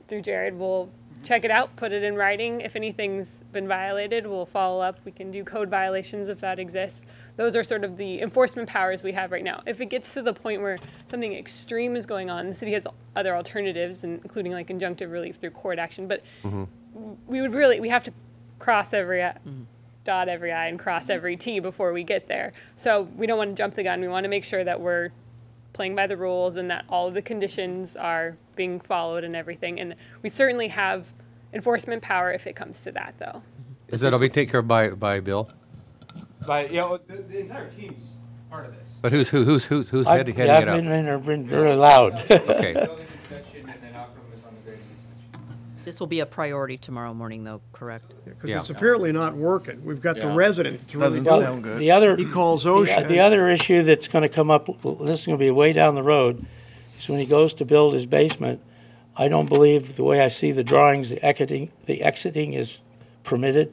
through Jared, will check it out, put it in writing. If anything's been violated, we'll follow up. We can do code violations if that exists. Those are sort of the enforcement powers we have right now. If it gets to the point where something extreme is going on, the city has other alternatives, including like injunctive relief through court action. But we have to cross every dot every I and cross every T before we get there. So we don't want to jump the gun. We want to make sure that we're playing by the rules and that all of the conditions are being followed and everything. And we certainly have enforcement power if it comes to that, though. Is that all be taken care of by Bill? But, the entire team's part of this. But who's heading I've it up? been very loud. Okay. Building inspection and then outcome is on the grading inspection. This will be a priority tomorrow morning, though, correct? Because Yeah. it's apparently not working. We've got the Yeah. resident that's really Doesn't doing it. sound good. The other, He calls the OSHA. other issue that's gonna come up, this is gonna be way down the road, is when he goes to build his basement, I don't believe, the way I see the drawings, the exiting is permitted.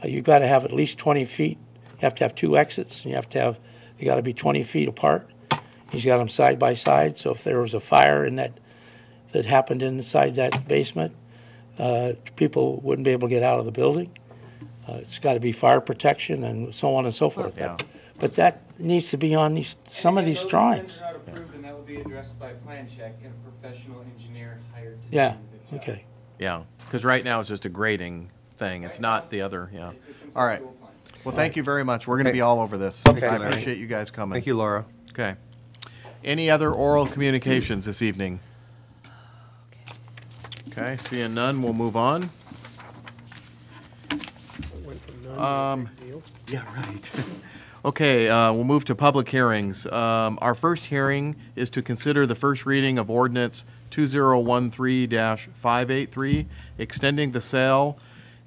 You've gotta have at least 20 feet. You have to have 2 exits, and they gotta be 20 feet apart. He's got them side by side, so if there was a fire that happened inside that basement, people wouldn't be able to get out of the building. It's gotta be fire protection and so on and so forth. Yeah. But that needs to be on some of these drawings. Those plans are not approved, and that will be addressed by plan check and a professional engineer hired to Yeah, do the job. okay. Yeah, because right now it's just a grading thing. It's not the other, yeah. It's a All right. conceptual plan. Well, thank you very much. We're going to Okay. be all over this. Okay, I Larry. appreciate you guys coming. Thank you, Laura. Okay. Any other oral communications this evening? Okay, seeing none, we'll move on. Went from none to a big deal. Yeah, right. Okay, we'll move to public hearings. Our first hearing is to consider the first reading of ordinance 2013-583, extending the sale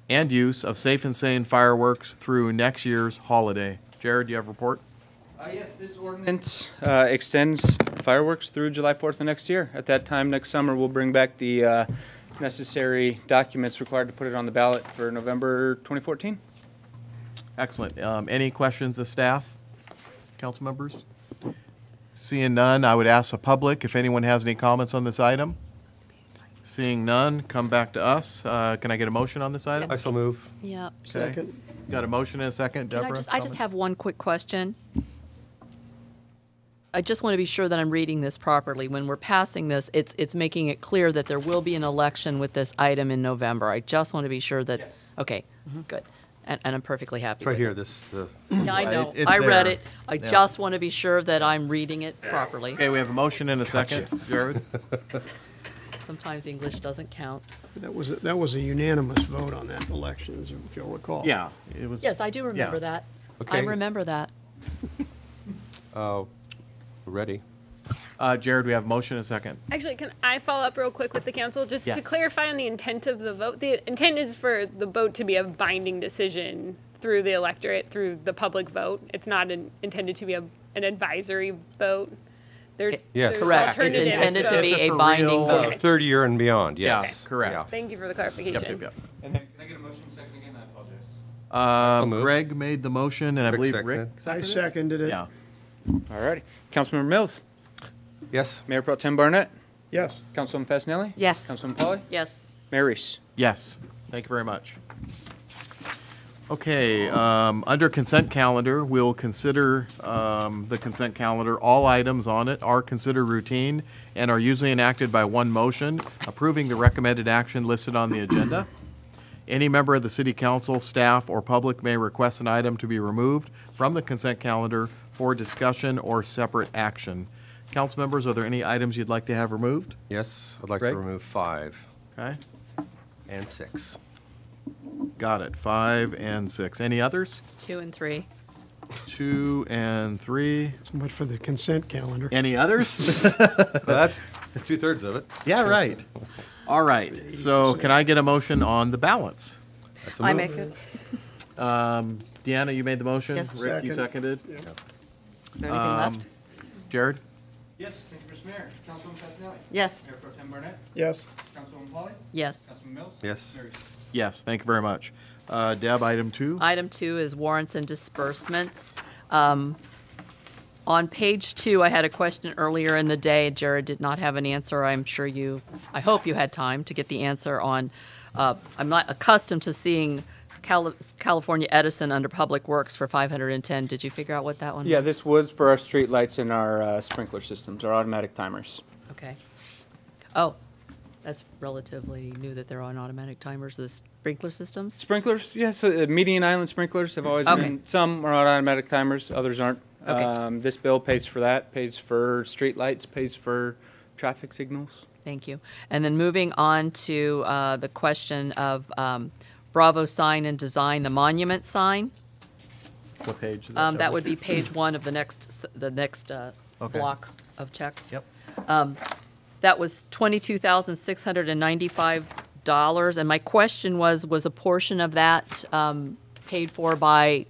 and use of Safe and Sane fireworks through next year's holiday. Jared, do you have a report? Yes, this ordinance extends fireworks through July 4th of next year. At that time, next summer, we'll bring back the necessary documents required to put it on the ballot for November 2014. Excellent. Any questions of staff, council members? Seeing none, I would ask the public if anyone has any comments on this item. Seeing none, come back to us. Can I get a motion on this item? I shall move. Yeah. Okay. Second. Got a motion and a second, Can Deborah? I just comments? have one quick question. I just want to be sure that I'm reading this properly. When we're passing this, it's making it clear that there will be an election with this item in November. I just want to be sure that. Yes. Okay, good. And I'm perfectly happy It's right with here, it. the Yeah, I know. It's I read there. it. I Yeah. just want to be sure that I'm reading it properly. Okay, we have a motion and a second. Jared? Sometimes English doesn't count. That was a unanimous vote on that election, if you'll recall. Yeah, it was. Yes, I do remember Yeah. that. Okay. I remember that. We're ready. Jared, we have a motion and a second. Actually, can I follow up real quick with the council, just to Yes. clarify on the intent of the vote? The intent is for the vote to be a binding decision through the electorate, through the public vote. It's not intended to be an advisory vote. There's Yes. Correct. It's alternatives, intended to so- be It's a a for binding real- vote. Third year and beyond, yes. Yes, correct. Yeah. Thank you for the Yep, clarification. yep, yep. And then, can I get a motion second again? I apologize. moved. Greg made the motion, and I Rick believe seconded. Rick I seconded it? seconded it. Yeah. All righty. Councilmember Mills, Yes? Mayor Pro Tem Barnett, Yes. Councilwoman Fasenelli? Yes. Councilwoman Polly? Yes. Mayor Reese? Yes, thank you very much. Okay, under consent calendar, we'll consider the consent calendar. All items on it are considered routine and are usually enacted by one motion, approving the recommended action listed on the agenda. Any member of the city council, staff, or public may request an item to be removed from the consent calendar for discussion or separate action. Council members, are there any items you'd like to have removed? Yes, I'd like Greg? to remove 5 Okay, and 6. got it. 5 and 6. Any others? 2 and 3. 2 and 3. So much for the consent calendar. Any others? That's 2/3 of it. Yeah, right. All right, so can I get a motion on the balance? I make it. Deanna, you made the motion? Yes. Rick, you Second. seconded? Is there anything left? Jared? Yes, thank you, Mr. Mayor. Councilwoman Castanelli. Yes. Mayor Pro Tem Barnett. Yes. Councilwoman Polly. Yes. Councilman Mills. Yes. Mayor Easton. Yes, thank you very much. Deb, item 2? Item 2 is warrants and disbursements. On page 2, I had a question earlier in the day. Jared did not have an answer. I hope you had time to get the answer on, I'm not accustomed to seeing California Edison under Public Works for 510. Did you figure out what that one was? Yeah, this was for our street lights and our sprinkler systems, our automatic timers. Okay. Oh, that's relatively new that they're on automatic timers, the sprinkler systems? Sprinklers, yes, median island sprinklers have always Okay. been, some are on automatic timers, others aren't. Okay. This bill pays for that, pays for street lights, pays for traffic signals. Thank you. And then moving on to the question of Bravo Sign and Design, the monument sign. What page? is That would be page 1 of the next Okay. block of checks. Yep. That was $22,695, and my question was a portion of that paid for by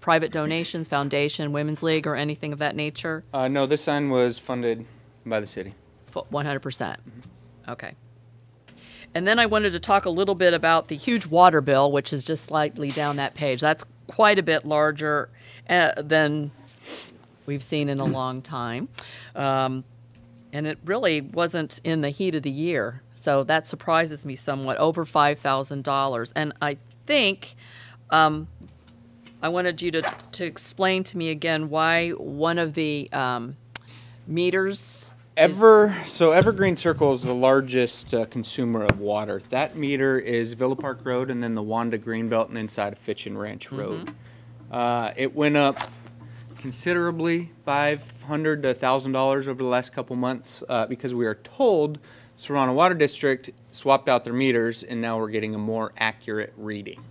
private donations, foundation, Women's League, or anything of that nature? No, this sign was funded by the city. 100%. Okay. And then I wanted to talk a little bit about the huge water bill, which is just slightly down that page. That's quite a bit larger than we've seen in a long time. And it really wasn't in the heat of the year. So that surprises me somewhat, over $5,000. And I think I wanted you to explain to me again why one of the meters. So Evergreen Circle is the largest consumer of water. That meter is Villa Park Road and then the Wanda Greenbelt and inside of Fitch and Ranch Road. It went up considerably, $500 to $1,000 over the last couple months because we are told Serrano Water District swapped out their meters and now we're getting a more accurate reading.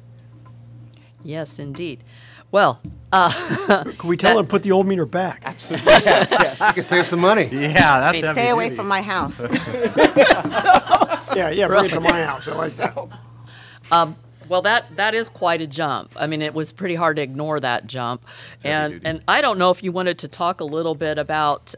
Yes, indeed. Well, Could we tell them to put the old meter back? Absolutely. You can save some money. Yeah, that's heavy Stay away duty. from my house. Yeah, bring it to my house. I like that. well, that is quite a jump. I mean, it was pretty hard to ignore that jump. heavy duty. And I don't know if you wanted to talk a little bit about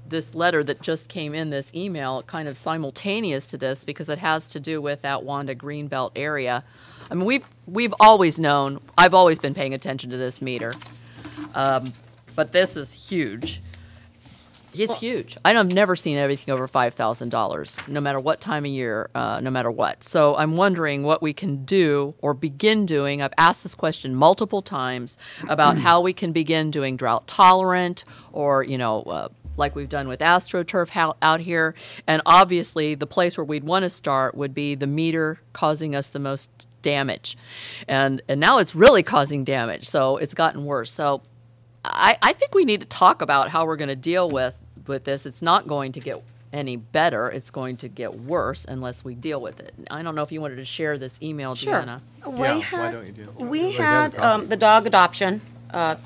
this letter that just came in, this email, kind of simultaneous to this, because it has to do with that Wanda Greenbelt area. I mean, we've always known, I've always been paying attention to this meter, but this is huge. It's huge. I've never seen everything over $5,000, no matter what time of year, no matter what. So I'm wondering what we can do or begin doing. I've asked this question multiple times about how we can begin doing drought tolerant or, like we've done with AstroTurf out here. And obviously, the place where we'd want to start would be the meter causing us the most damage. And now it's really causing damage, so it's gotten worse. So I think we need to talk about how we're going to deal with this. It's not going to get any better. It's going to get worse unless we deal with it. I don't know if you wanted to share this email, Sure. Deanna. why don't you do it? We had the dog adoption a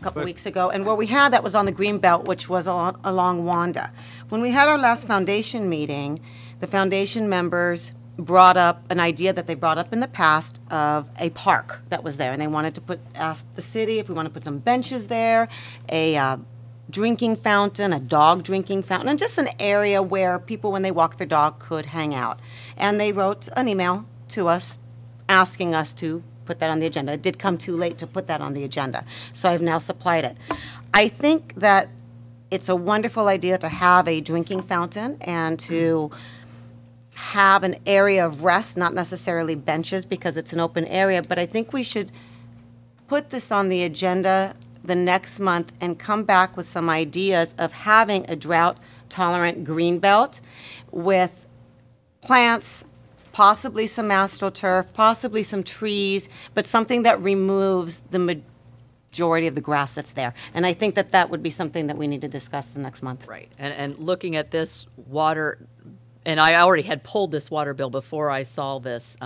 couple weeks ago, and where we had that was on the Greenbelt, which was along Wanda. When we had our last foundation meeting, the foundation members brought up an idea that they brought up in the past of a park that was there, and they wanted to ask the city if we want to put some benches there, a drinking fountain, a dog drinking fountain, and just an area where people, when they walk their dog, could hang out. And they wrote an email to us asking us to put that on the agenda. It did come too late to put that on the agenda, so I've now supplied it. I think that it's a wonderful idea to have a drinking fountain and to have an area of rest, not necessarily benches because it's an open area, but I think we should put this on the agenda the next month and come back with some ideas of having a drought-tolerant green belt with plants, possibly some astroturf, possibly some trees, but something that removes the majority of the grass that's there. And I think that that would be something that we need to discuss the next month. Right, and looking at this water, and I already had pulled this water bill before I saw this,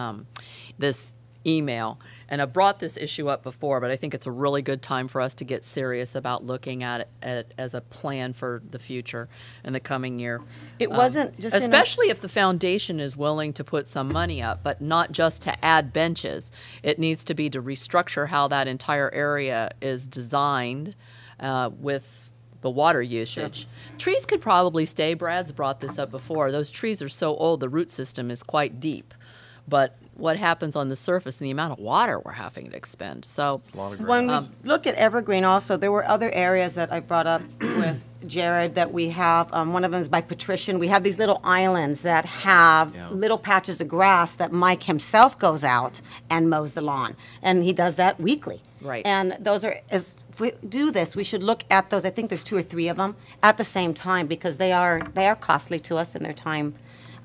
this email, and I've brought this issue up before, but I think it's a really good time for us to get serious about looking at it as a plan for the future in the coming year. It wasn't just especially if the foundation is willing to put some money up, but not just to add benches. It needs to be to restructure how that entire area is designed with the water usage. Sure. Trees could probably stay. Brad's brought this up before. Those trees are so old, the root system is quite deep. But what happens on the surface and the amount of water we're having to expend. So when we look at Evergreen also, there were other areas that I brought up with Jared that we have. One of them is by Patrician. We have these little islands that have little patches of grass that Mike himself goes out and mows the lawn. And he does that weekly. Right. And those are, if we do this, we should look at those. I think there's 2 or 3 of them at the same time because they are costly to us in their time.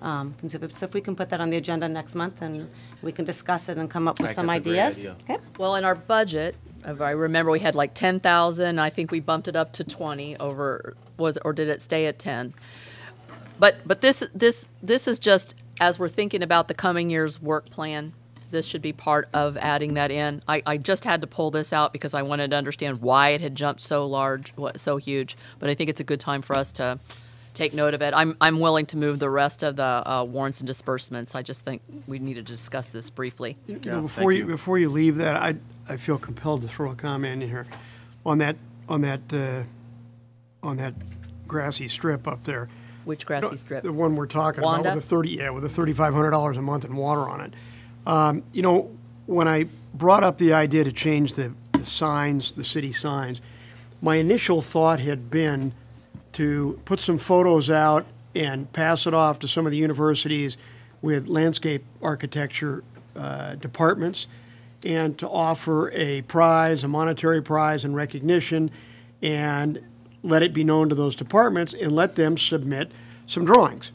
So if we can put that on the agenda next month and we can discuss it and come up with some ideas. Okay. Well, in our budget, if I remember, we had like 10,000. I think we bumped it up to 20 over, or did it stay at 10? But this is just as we're thinking about the coming year's work plan. This should be part of adding that in. I just had to pull this out because I wanted to understand why it had jumped so large, so huge. But I think it's a good time for us to take note of it. I'm willing to move the rest of the warrants and disbursements. I just think we need to discuss this briefly. Before you leave that, I feel compelled to throw a comment in here on that grassy strip up there. Which grassy strip? The one we're talking Wanda? about with the $3,500 a month in water on it. When I brought up the idea to change the signs, the city signs, my initial thought had been to put some photos out and pass it off to some of the universities with landscape architecture departments and to offer a prize, a monetary prize and recognition, and let it be known to those departments and let them submit some drawings.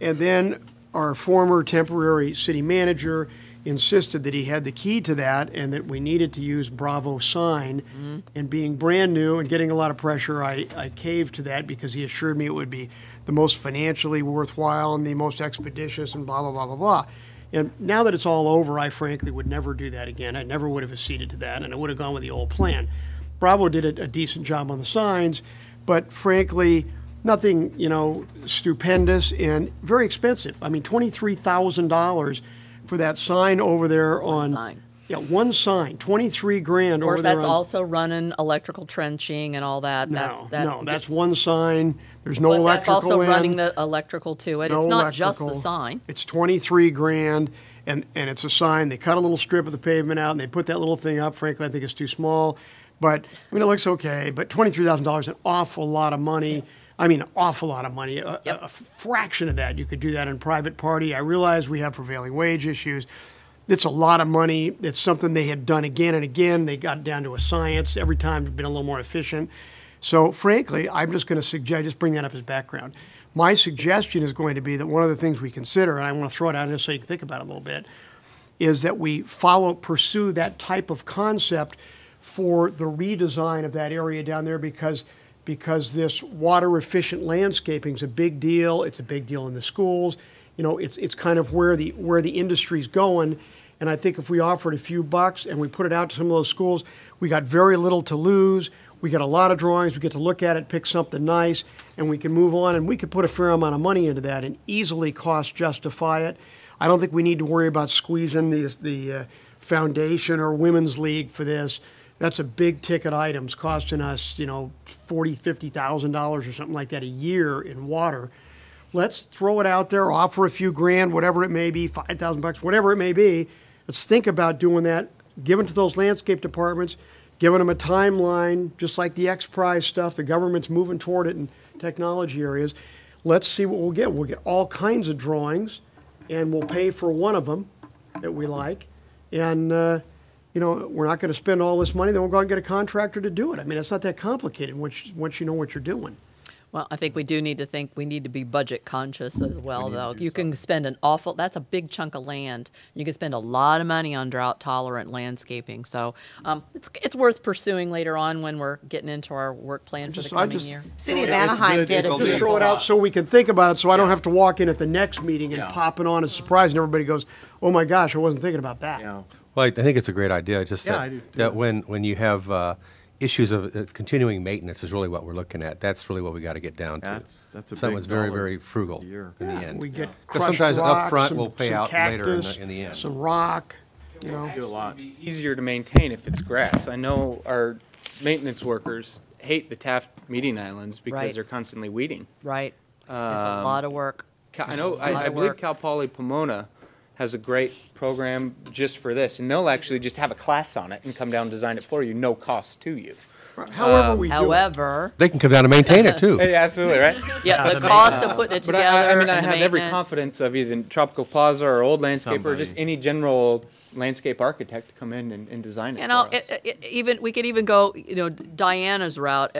And then our former temporary city manager insisted that he had the key to that and that we needed to use Bravo sign. And being brand new and getting a lot of pressure, I caved to that because he assured me it would be the most financially worthwhile and the most expeditious and blah, blah, blah, blah, blah. And now that it's all over, I frankly would never do that again. I never would have acceded to that, and I would have gone with the old plan. Bravo did a decent job on the signs, but frankly, nothing, stupendous and very expensive. I mean, $23,000 for that sign over there on. One sign, 23 grand over there. Of course, that's also running electrical trenching and all that. No, that's one sign. There's no electrical That's also in. running the electrical to it. No it's not electrical. just the sign. It's 23 grand, and it's a sign. They cut a little strip of the pavement out, and they put that little thing up. Frankly, I think it's too small. But, it looks okay. But $23,000 is an awful lot of money. I mean, an awful lot of money. A fraction of that, you could do that in private party. I realize we have prevailing wage issues. It's a lot of money. It's something they had done again and again. They got down to a science. Every time it's been a little more efficient. So frankly, I'm just going to suggest, just bring that up as background. My suggestion is going to be that one of the things we consider, and I want to throw it out just so you can think about it a little bit, is that we pursue that type of concept for the redesign of that area down there because this water efficient landscaping is a big deal. It's a big deal in the schools. It's kind of where the industry's going. And I think if we offered a few bucks and we put it out to some of those schools, we got very little to lose. We get a lot of drawings. We get to look at it, pick something nice, and we can move on. And we could put a fair amount of money into that and easily cost justify it. I don't think we need to worry about squeezing the foundation or women's league for this. That's a big ticket item. It's costing us, $40,000, $50,000 or something like that a year in water. Let's throw it out there, offer a few grand, whatever it may be, $5,000, whatever it may be. Let's think about doing that, giving to those landscape departments, giving them a timeline, just like the X Prize stuff. The government's moving toward it in technology areas. Let's see what we'll get. We'll get all kinds of drawings. and we'll pay for one of them that we like. And, you know, we're not going to spend all this money, then we'll go out and get a contractor to do it. I mean, it's not that complicated once you know what you're doing. Well, I think we do need to think, we need to be budget conscious as well, though. You can spend that's a big chunk of land. You can spend a lot of money on drought tolerant landscaping. So it's worth pursuing later on when we're getting into our work plan for the coming year. City of Anaheim did a Just throw it out so we can think about it, so I don't have to walk in at the next meeting and pop it on as a surprise, and everybody goes, oh my gosh, I wasn't thinking about that. Yeah. Well, I think it's a great idea, just Yeah, that, I do too. that when you have issues of continuing maintenance is really what we're looking at. That's really what we got to get down to. That's a Something big that's very, dollar very frugal a year. in the end. We get 'Cause crushed sometimes rock, upfront some- we'll pay some out later cactus, in the end. some rock, you know. Do a lot. Easier to maintain if it's grass. I know our maintenance workers hate the Taft meeting islands because Right. they're constantly weeding. Right. It's a lot of work. I know, It's a lot I of believe work. Cal Poly Pomona has a great program just for this, and they'll actually just have a class on it and come down and design it for you, no cost to you. However we do it. However, They can come down and maintain it, too. Hey, absolutely, right? yeah, the cost of putting it But together I mean, I and the have every maintenance. confidence of either Tropical Plaza or Old Landscape or just Somebody. any general landscape architect to come in and design it And for us. even we could even go, Diana's route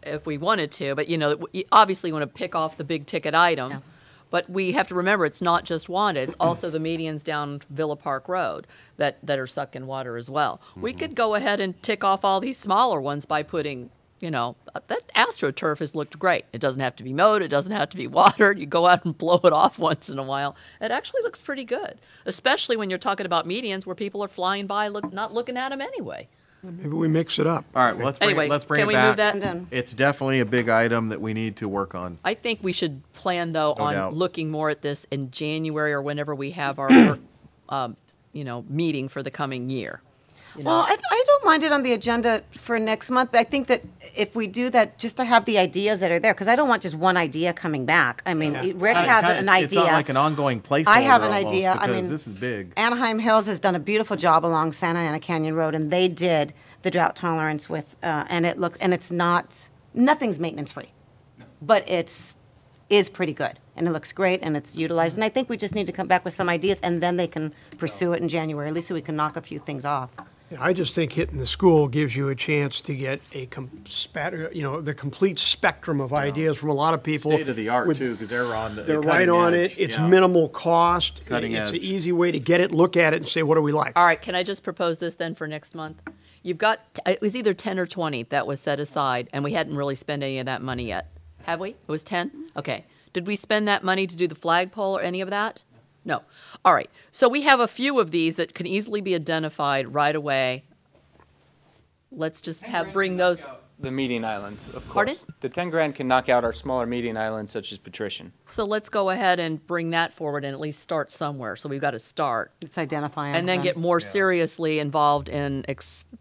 if we wanted to. But we obviously want to pick off the big ticket item. But we have to remember it's not just Wanda; it's also the medians down Villa Park Road that are sucking water as well. We could go ahead and tick off all these smaller ones by putting. That AstroTurf has looked great. It doesn't have to be mowed. It doesn't have to be watered. You go out and blow it off once in a while. It actually looks pretty good, especially when you're talking about medians where people are flying by, not looking at them anyway. Maybe we mix it up. All right, well, let's bring Anyway, it can back. we move that? Done. It's definitely a big item that we need to work on. I think we should plan, though, No on doubt. looking more at this in January or whenever we have our, meeting for the coming year. Well, I don't mind it on the agenda for next month, but I think that if we do that, just to have the ideas that are there, because I don't want just one idea coming back. I mean, Rick has an idea. It's not like an ongoing placeholder I have an almost, idea. I because mean, this is big. Anaheim Hills has done a beautiful job along Santa Ana Canyon Road, and they did the drought tolerance with, and it's nothing's maintenance free, but is pretty good, and it looks great, and it's utilized. And I think we just need to come back with some ideas, and then they can pursue it in January. At least so we can knock a few things off. I just think hitting the school gives you a chance to get the complete spectrum of ideas from a lot of people. State of the art, with- too, because they're on the They're cutting right on edge. it. It's Yeah. minimal cost. Cutting It's an edge. easy way to get it, look at it, and say, what do we like? All right, can I just propose this then for next month? You've got, it was either 10 or 20 that was set aside, and we hadn't really spent any of that money yet. Have we? It was 10? Okay. Did we spend that money to do the flagpole or any of that? No. All right. So we have a few of these that can easily be identified right away. Let's just bring those. The meeting islands, of course. Pardon? The 10 grand can knock out our smaller meeting islands such as Patrician. So let's go ahead and bring that forward and at least start somewhere. So we've got to start. It's identifying. And then them. get more seriously involved in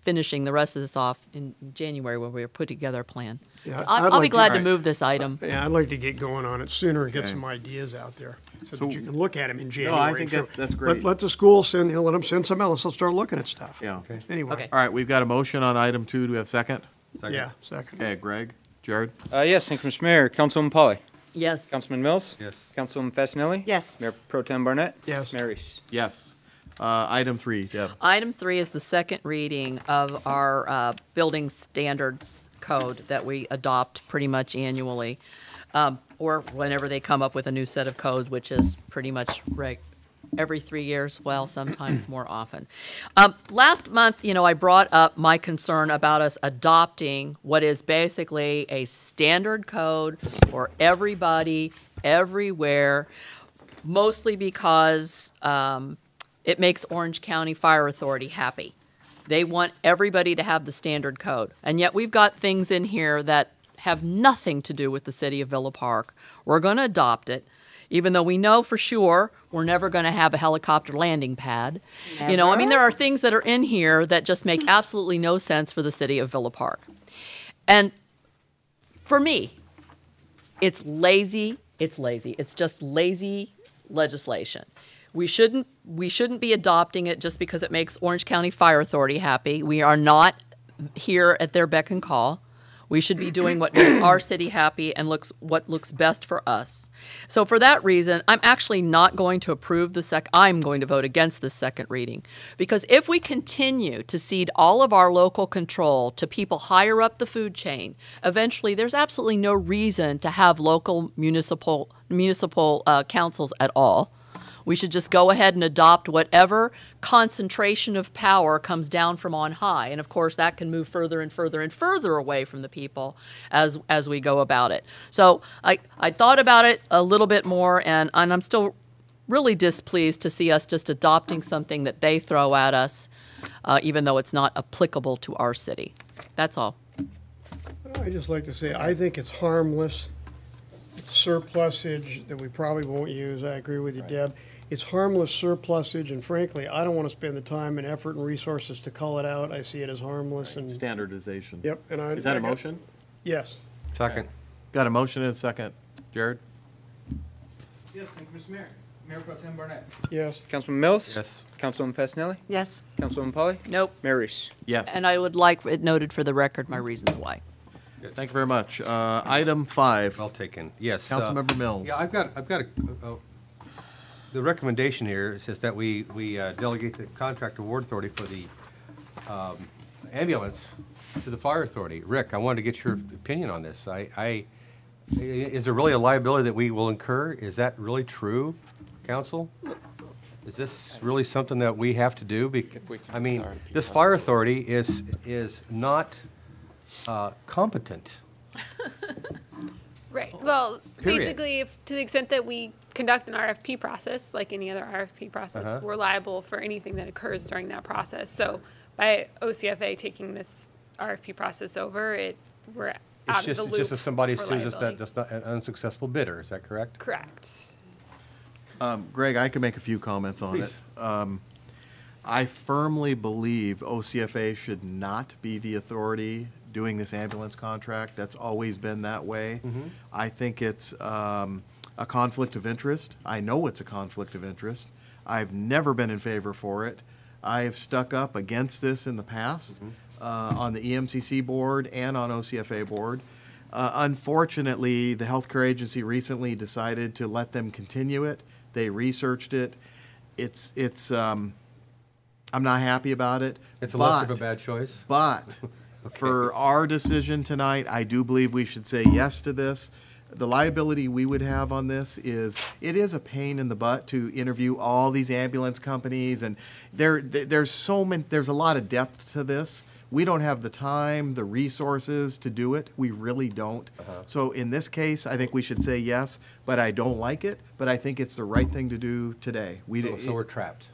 finishing the rest of this off in January when we put together a plan. Yeah, I'll I'd be like glad to Right. move this item. Yeah, I'd like to get going on it sooner and get Okay. some ideas out there so So- that you can look at them in January. No, I think that's great. Let the school let them send some else. They'll start looking at stuff. Yeah. Okay. Anyway. Okay. All right, we've got a motion on item 2. Do we have a second? Yeah, second. Okay, Greg, Jared? Yes, thank you, Mr. Mayor. Councilman Polly. Yes. Councilman Mills? Yes. Councilman Fasenelli? Yes. Mayor Pro Tem Barnett? Yes. Mayor Reese? Yes. Item 3, Deb. Item 3 is the second reading of our building standards code that we adopt pretty much annually, or whenever they come up with a new set of code, which is pretty much every 3 years, well, sometimes more often. Last month, I brought up my concern about us adopting what is basically a standard code for everybody, everywhere, mostly because it makes Orange County Fire Authority happy. They want everybody to have the standard code. And yet we've got things in here that have nothing to do with the city of Villa Park. We're going to adopt it, even though we know for sure we're never going to have a helicopter landing pad. There are things that are in here that just make absolutely no sense for the city of Villa Park. And for me, it's lazy. It's lazy. It's just lazy legislation. We shouldn't be adopting it just because it makes Orange County Fire Authority happy. We are not here at their beck and call. We should be doing what makes our city happy and what looks best for us. So for that reason, I'm actually not going to approve I'm going to vote against the second reading. Because if we continue to cede all of our local control to people higher up the food chain, eventually there's absolutely no reason to have local municipal councils at all. We should just go ahead and adopt whatever concentration of power comes down from on high. And of course, that can move further and further and further away from the people as we go about it. So I thought about it a little bit more, and I'm still really displeased to see us just adopting something that they throw at us, even though it's not applicable to our city. That's all. I'd just like to say, I think it's harmless. It's surplusage that we probably won't use. I agree with you, Deb. It's harmless surplusage, and frankly, I don't want to spend the time and effort and resources to cull it out. I see it as harmless and. Standardization. Yep, and Is that a motion? Yes. Second. Got a motion and a second. Jared? Yes, thank you, Mr. Mayor. Mayor Pro Tem Barnett. Yes. Councilman Mills? Yes. Councilman Fasenelli? Yes. Councilman Polly? Nope. Mayor Reese? Yes. And I would like it noted for the record my reasons why. Thank you very much. Item 5. Well taken. Yes. Councilmember Mills. Yeah, I've got the recommendation here says that we delegate the contract award authority for the ambulance to the fire authority. Rick, I wanted to get your opinion on this. Is there really a liability that we will incur? Is that really true, council? Is this really something that we have to do? I mean, this fire authority is not competent. Right. Well, Period. basically, to the extent that we conduct an RFP process, like any other RFP process, we're liable for anything that occurs during that process. So by OCFA taking this RFP process over, we're out of the loop. It's just if somebody for sues us liability. that's not an unsuccessful bidder, is that correct? Correct. Greg, I can make a few comments on Please. it. I firmly believe OCFA should not be the authority doing this ambulance contract. That's always been that way. I think it's a conflict of interest. I know it's a conflict of interest. I've never been in favor for it. I've stuck up against this in the past on the EMCC board and on OCFA board. Unfortunately, the healthcare agency recently decided to let them continue it. They researched it. I'm not happy about it. It's a less of a bad choice. But for our decision tonight, I do believe we should say yes to this. The liability we would have on this is, it is a pain in the butt to interview all these ambulance companies, and there's a lot of depth to this. We don't have the time, the resources to do it. We really don't. So in this case, I think we should say yes, but I don't like it, but I think it's the right thing to do today. So we're trapped.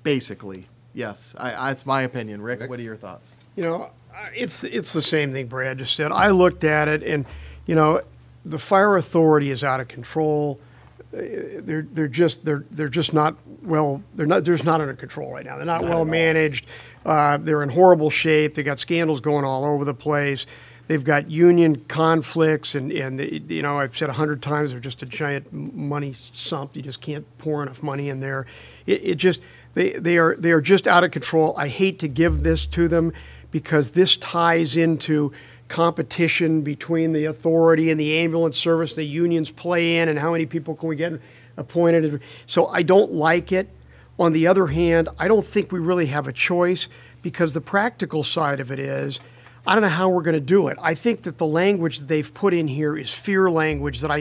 Basically, yes. That's my opinion. Rick, what are your thoughts? You know, it's the same thing Brad just said. I looked at it, and, you know, the fire authority is out of control. They're just not well. They're just not under control right now. They're not well managed. They're in horrible shape. They got scandals going all over the place. They've got union conflicts, and you know, I've said 100 times, they're just a giant money sump. You just can't pour enough money in there. They are just out of control. I hate to give this to them because this ties into competition between the authority and the ambulance service. The unions play in, and how many people can we get appointed. So I don't like it. On the other hand, I don't think we really have a choice, because the practical side of it is, I don't know how we're going to do it. I think that the language that they've put in here is fear language that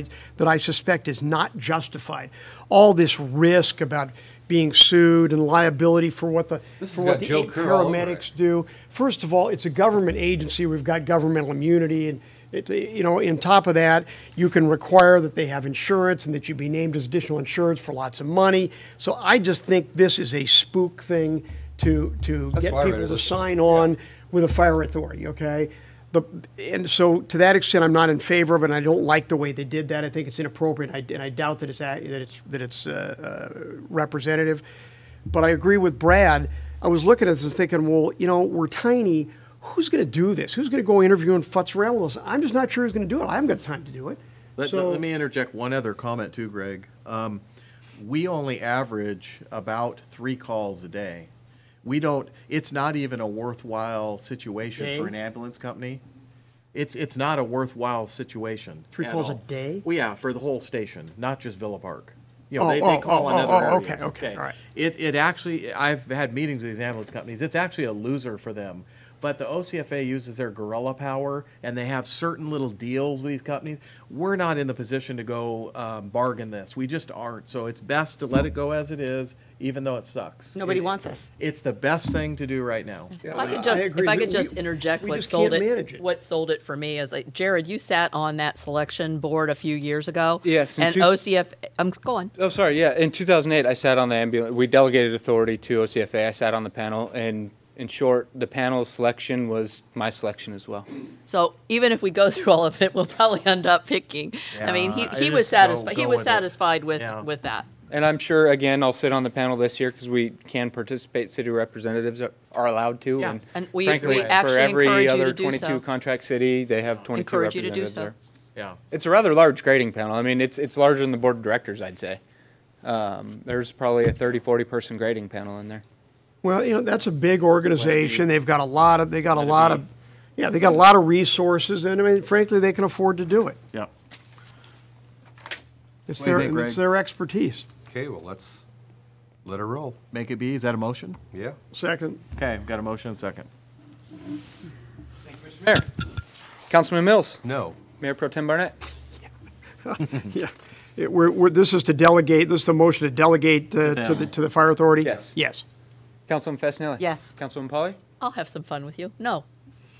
I suspect is not justified. All this risk about being sued and liability for what the paramedics do. First of all, it's a government agency. We've got governmental immunity, and you know, on top of that, you can require that they have insurance and that you be named as additional insurance for lots of money. So I just think this is a spook thing to get people to sign on with a fire authority, okay? And so to that extent, I'm not in favor of it, and I don't like the way they did that. I think it's inappropriate, and I doubt that it's representative. But I agree with Brad. I was looking at this and thinking, well, you know, we're tiny. Who's going to do this? Who's going to go interview and futz around with us? I'm just not sure who's going to do it. I haven't got time to do it. Let me interject one other comment too, Greg. We only average about 3 calls a day. It's not even a worthwhile situation for an ambulance company. it's not a worthwhile situation. 3 at calls a all. day? Well, yeah, for the whole station, not just Villa Park. You know, Oh, they oh, call oh, in oh, other oh, areas. okay, all right. It actually, I've had meetings with these ambulance companies. It's actually a loser for them. But the OCFA uses their guerrilla power, and they have certain little deals with these companies. We're not in the position to go bargain this. We just aren't. So it's best to let it go as it is, even though it sucks. Nobody wants us. It's the best thing to do right now. If I could just interject we what just sold can't it, manage it. what sold it for me is like, Jared, you sat on that selection board a few years ago. Yes, in And two- OCF, go on. Oh, sorry. Yeah, in 2008, I sat on the ambulance. We delegated authority to OCFA. I sat on the panel, and in short, the panel's selection was my selection as well. So even if we go through all of it, we'll probably end up picking. I mean, Yeah, he I was just satisfied. go He was with it. satisfied with Yeah. that. And I'm sure, again, I'll sit on the panel this year because we can participate. City representatives are allowed to. Yeah. And we frankly, actually for encourage every you other to do 22 so. contract city, they have 22 Encourage you to do representatives so. there. Yeah. It's a rather large grading panel. I mean, it's larger than the board of directors, I'd say. There's probably a 30, 40 person grading panel in there. Well, you know, that's a big organization. They've got a lot of, yeah, they got a lot of resources, and I mean, frankly, they can afford to do it. Yeah. It's What do you their, think, Greg? it's their expertise. Okay, well, let's let her roll. Make it be. Is that a motion? Yeah. Second. Okay, I've got a motion and second. Thank you, Mr. Mayor. Councilman Mills. No. Mayor Pro Tem Barnett. Yeah. This is to delegate, this is the motion to delegate to the fire authority? Yes. Yes. Councilman Fasenelli. Yes. Councilman Polly. I'll have some fun with you. No.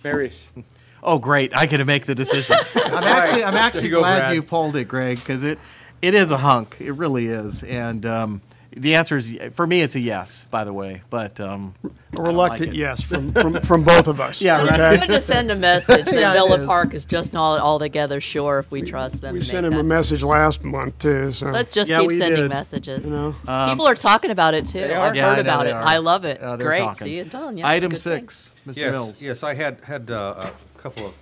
Mayor Reese. Oh, great. I get to make the decision. I'm actually go, glad Brad. you pulled it, Greg, because it is a hunk. It really is. And the answer is, for me, it's a yes, by the way. But A reluctant like it. yes from both of us. Yeah, But right. it's good to send a message that Yeah, it Villa is. Park is just not altogether sure if we trust them We to sent make him a that. message last month, too, so. Let's just Yeah, keep we sending did. messages. You know? People are talking about it too. are. I've Yeah, I heard know about they it. are. I love it. They're Great. talking. See, I'm telling you. it's a Item good thing. 6, Mr. Yes, Mills. yes, I had a couple of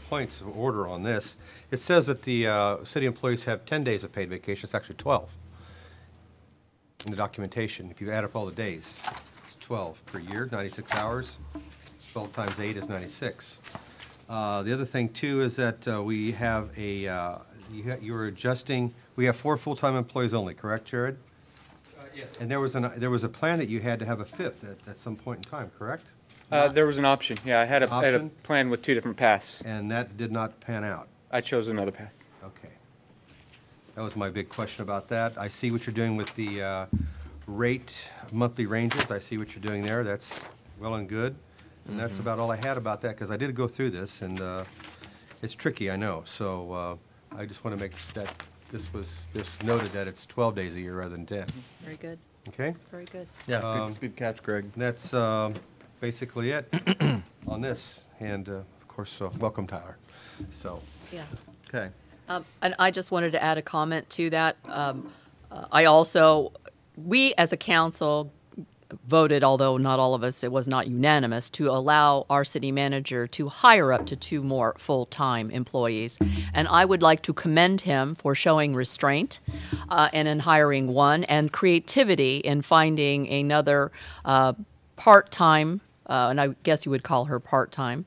points of order on this. It says that the city employees have 10 days of paid vacation. It's actually 12 in the documentation. If you add up all the days, it's 12 per year, 96 hours. 12 times 8 is 96. The other thing, too, is that we have you're adjusting, we have 4 full-time employees only, correct, Jared? Yes. And there was a plan that you had to have a fifth at some point in time, correct? There was an option. Yeah, I had a Option? plan with 2 different paths. And that did not pan out. I chose another path. Okay. That was my big question about that. I see what you're doing with the rate, monthly ranges. I see what you're doing there. That's well and good. And that's about all I had about that, because I did go through this, and it's tricky, I know. So I just want to make that this noted that it's 12 days a year rather than 10. Very good. Okay? Very good. Yeah, good catch, Greg. And that's basically it on this. And, of course, welcome, Tyler. So, Yeah. Okay. And I just wanted to add a comment to that. We as a council voted, although not all of us, it was not unanimous, to allow our city manager to hire up to 2 more full-time employees. And I would like to commend him for showing restraint and in hiring one, and creativity in finding another part-time, and I guess you would call her part-time,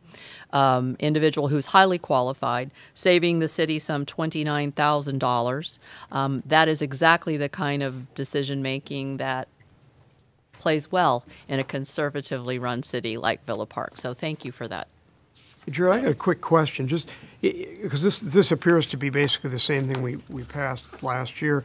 individual who's highly qualified, saving the city some $29,000. That is exactly the kind of decision-making that plays well in a conservatively run city like Villa Park. So thank you for that. Drew, I got a quick question, just because this appears to be basically the same thing we passed last year.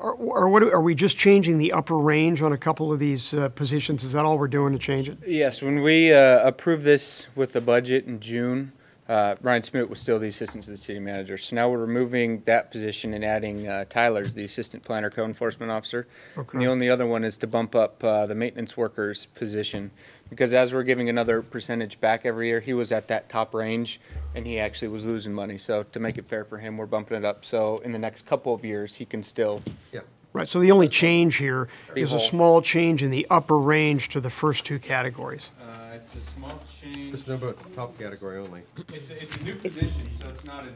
Are we just changing the upper range on a couple of these positions? Is that all we're doing to change it? Yes, when we approved this with the budget in June, Ryan Smoot was still the assistant to the city manager. So now we're removing that position and adding Tyler as the assistant planner code enforcement officer. Okay. And the only other one is to bump up the maintenance worker's position. Because as we're giving another percentage back every year, he was at that top range and he actually was losing money. So to make it fair for him, we're bumping it up. So in the next couple of years, he can still. yeah. Right, so the only change here is a whole. small change in the upper range to the first 2 categories. It's a small change. Just know about the top category only. It's a new position, so it's not an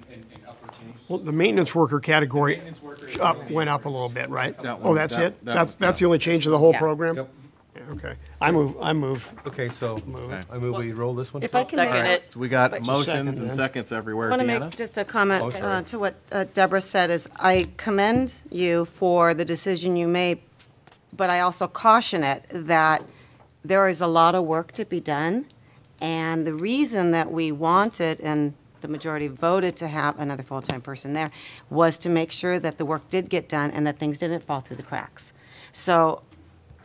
upper change. Well, the maintenance worker category Maintenance worker is went up a little bit, right? That Oh, one- that's that- it? that- That's the only change of the whole Yeah. program? Yep. Okay. I move. Okay, so Move. I move we roll this one? If I can make Second it. So we got Second, motions and then. seconds everywhere. I want to Deanna? make just a comment Oh, sorry. to what Deborah said is I commend you for the decision you made, but I also caution it that there is a lot of work to be done. And the reason that we wanted and the majority voted to have another full-time person there was to make sure that the work did get done and that things didn't fall through the cracks. So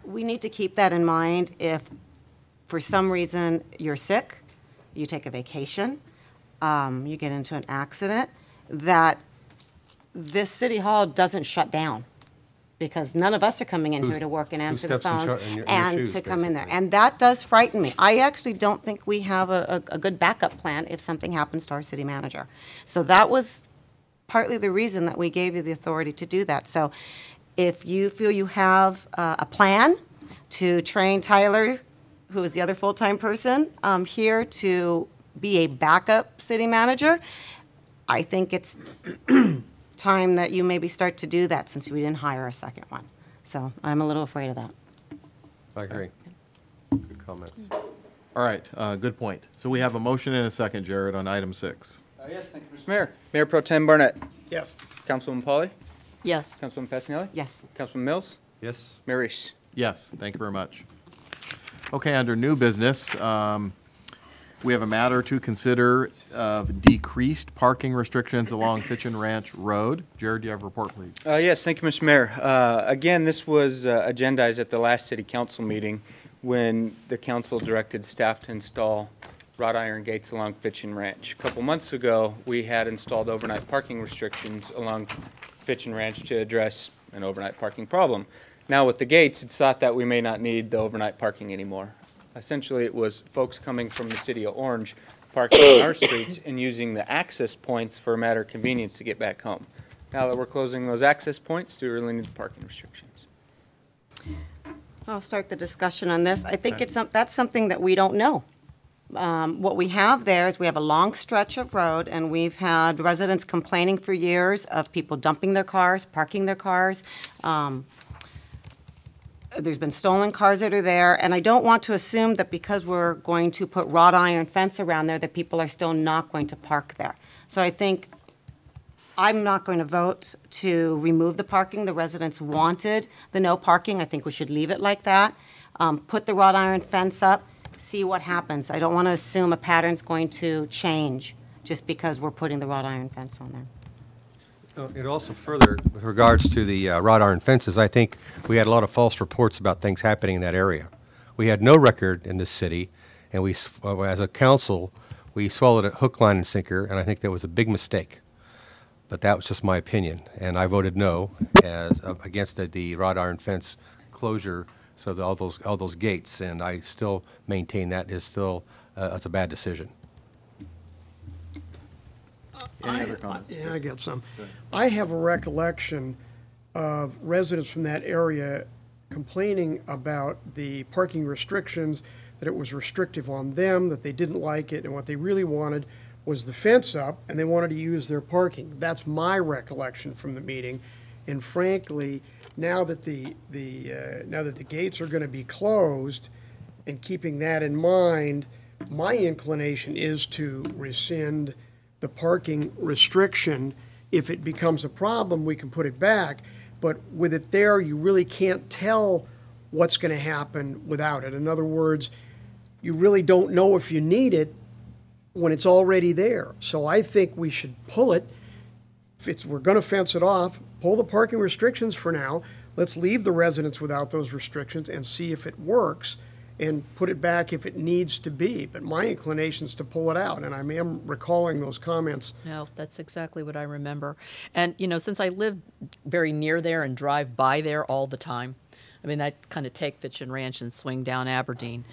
we need to keep that in mind. If for some reason you're sick, you take a vacation, you get into an accident, that this city hall doesn't shut down. Because none of us are coming in here to work and answer the steps in phones in your and shoes, to come in there. basically? And that does frighten me. I actually don't think we have a good backup plan if something happens to our city manager. So that was partly the reason that we gave you the authority to do that. So if you feel you have a plan to train Tyler, who is the other full-time person, here to be a backup city manager, I think it's time that you maybe start to do that since we didn't hire a second one. So I'm a little afraid of that. I agree. Good comments. All right, good point. So we have a motion and a second, Jared, on item 6. Yes, thank you, Mr. Mayor. Mayor Pro Tem Barnett. Yes. Councilwoman Polly. Yes. Councilwoman Passanelli. Yes. Councilman Mills. Yes? Mayor Reese. Yes, thank you very much. Okay, under new business, we have a matter to consider of decreased parking restrictions along Fitchin Ranch Road. Jared, do you have a report, please? Yes, thank you, Mr. Mayor. Again, this was agendized at the last city council meeting when the council directed staff to install wrought iron gates along Fitchin Ranch. A couple months ago, we had installed overnight parking restrictions along Fitchin Ranch to address an overnight parking problem. Now with the gates, it's thought that we may not need the overnight parking anymore. Essentially, it was folks coming from the city of Orange parking on our streets and using the access points for a matter of convenience to get back home. Now that we're closing those access points, do we really need the parking restrictions? I'll start the discussion on this. I think that's something that we don't know. What we have there is we have a long stretch of road, and we've had residents complaining for years of people dumping their cars, parking their cars. There's been stolen cars that are there, and I don't want to assume that because we're going to put wrought iron fence around there, that people are still not going to park there. So I think I'm not going to vote to remove the parking. The residents wanted the no parking. I think we should leave it like that. Put the wrought iron fence up, see what happens. I don't want to assume a pattern's going to change just because we're putting the wrought iron fence on there. It also further, with regards to the wrought iron fences, I think we had a lot of false reports about things happening in that area. We had no record in this city, and we, as a council, we swallowed it hook, line, and sinker, and I think that was a big mistake. But that was just my opinion, and I voted no as against the wrought iron fence closure, so all those gates, and I still maintain that is still it's a bad decision. Any other comments? Yeah, I got some. I have a recollection of residents from that area complaining about the parking restrictions, that it was restrictive on them, that they didn't like it, and what they really wanted was the fence up, and they wanted to use their parking. That's my recollection from the meeting. And frankly, now that the gates are going to be closed, and keeping that in mind, my inclination is to rescind the parking restriction. If it becomes a problem, we can put it back. But with it there, you really can't tell what's going to happen without it. In other words, you really don't know if you need it when it's already there. So I think we should pull it. If we're going to fence it off, pull the parking restrictions for now. Let's leave the residents without those restrictions and see if it works, and put it back if it needs to be. But my inclination is to pull it out, and I am recalling those comments. No, that's exactly what I remember. And, you know, since I live very near there and drive by there all the time, I mean, I kind of take Fitchin Ranch and swing down Aberdeen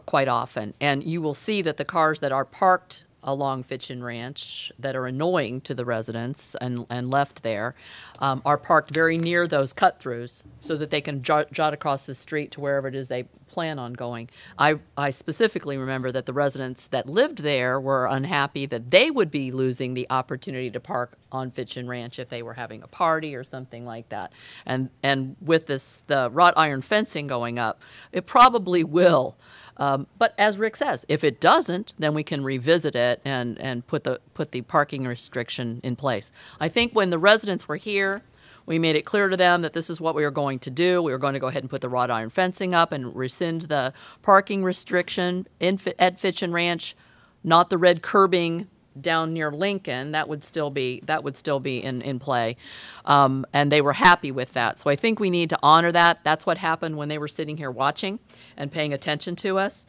quite often. And you will see that the cars that are parked along Fitchin Ranch that are annoying to the residents and left there are parked very near those cut-throughs so that they can jot across the street to wherever it is they plan on going. I specifically remember that the residents that lived there were unhappy that they would be losing the opportunity to park on Fitchin Ranch if they were having a party or something like that. And with the wrought iron fencing going up, it probably will. But as Rick says, if it doesn't, then we can revisit it and put the parking restriction in place. I think when the residents were here, we made it clear to them that this is what we were going to do. We were going to go ahead and put the wrought iron fencing up and rescind the parking restriction at Fitchin Ranch, not the red curbing down near Lincoln. That would still be in play, and they were happy with that. So I think we need to honor that. That's what happened when they were sitting here watching and paying attention to us.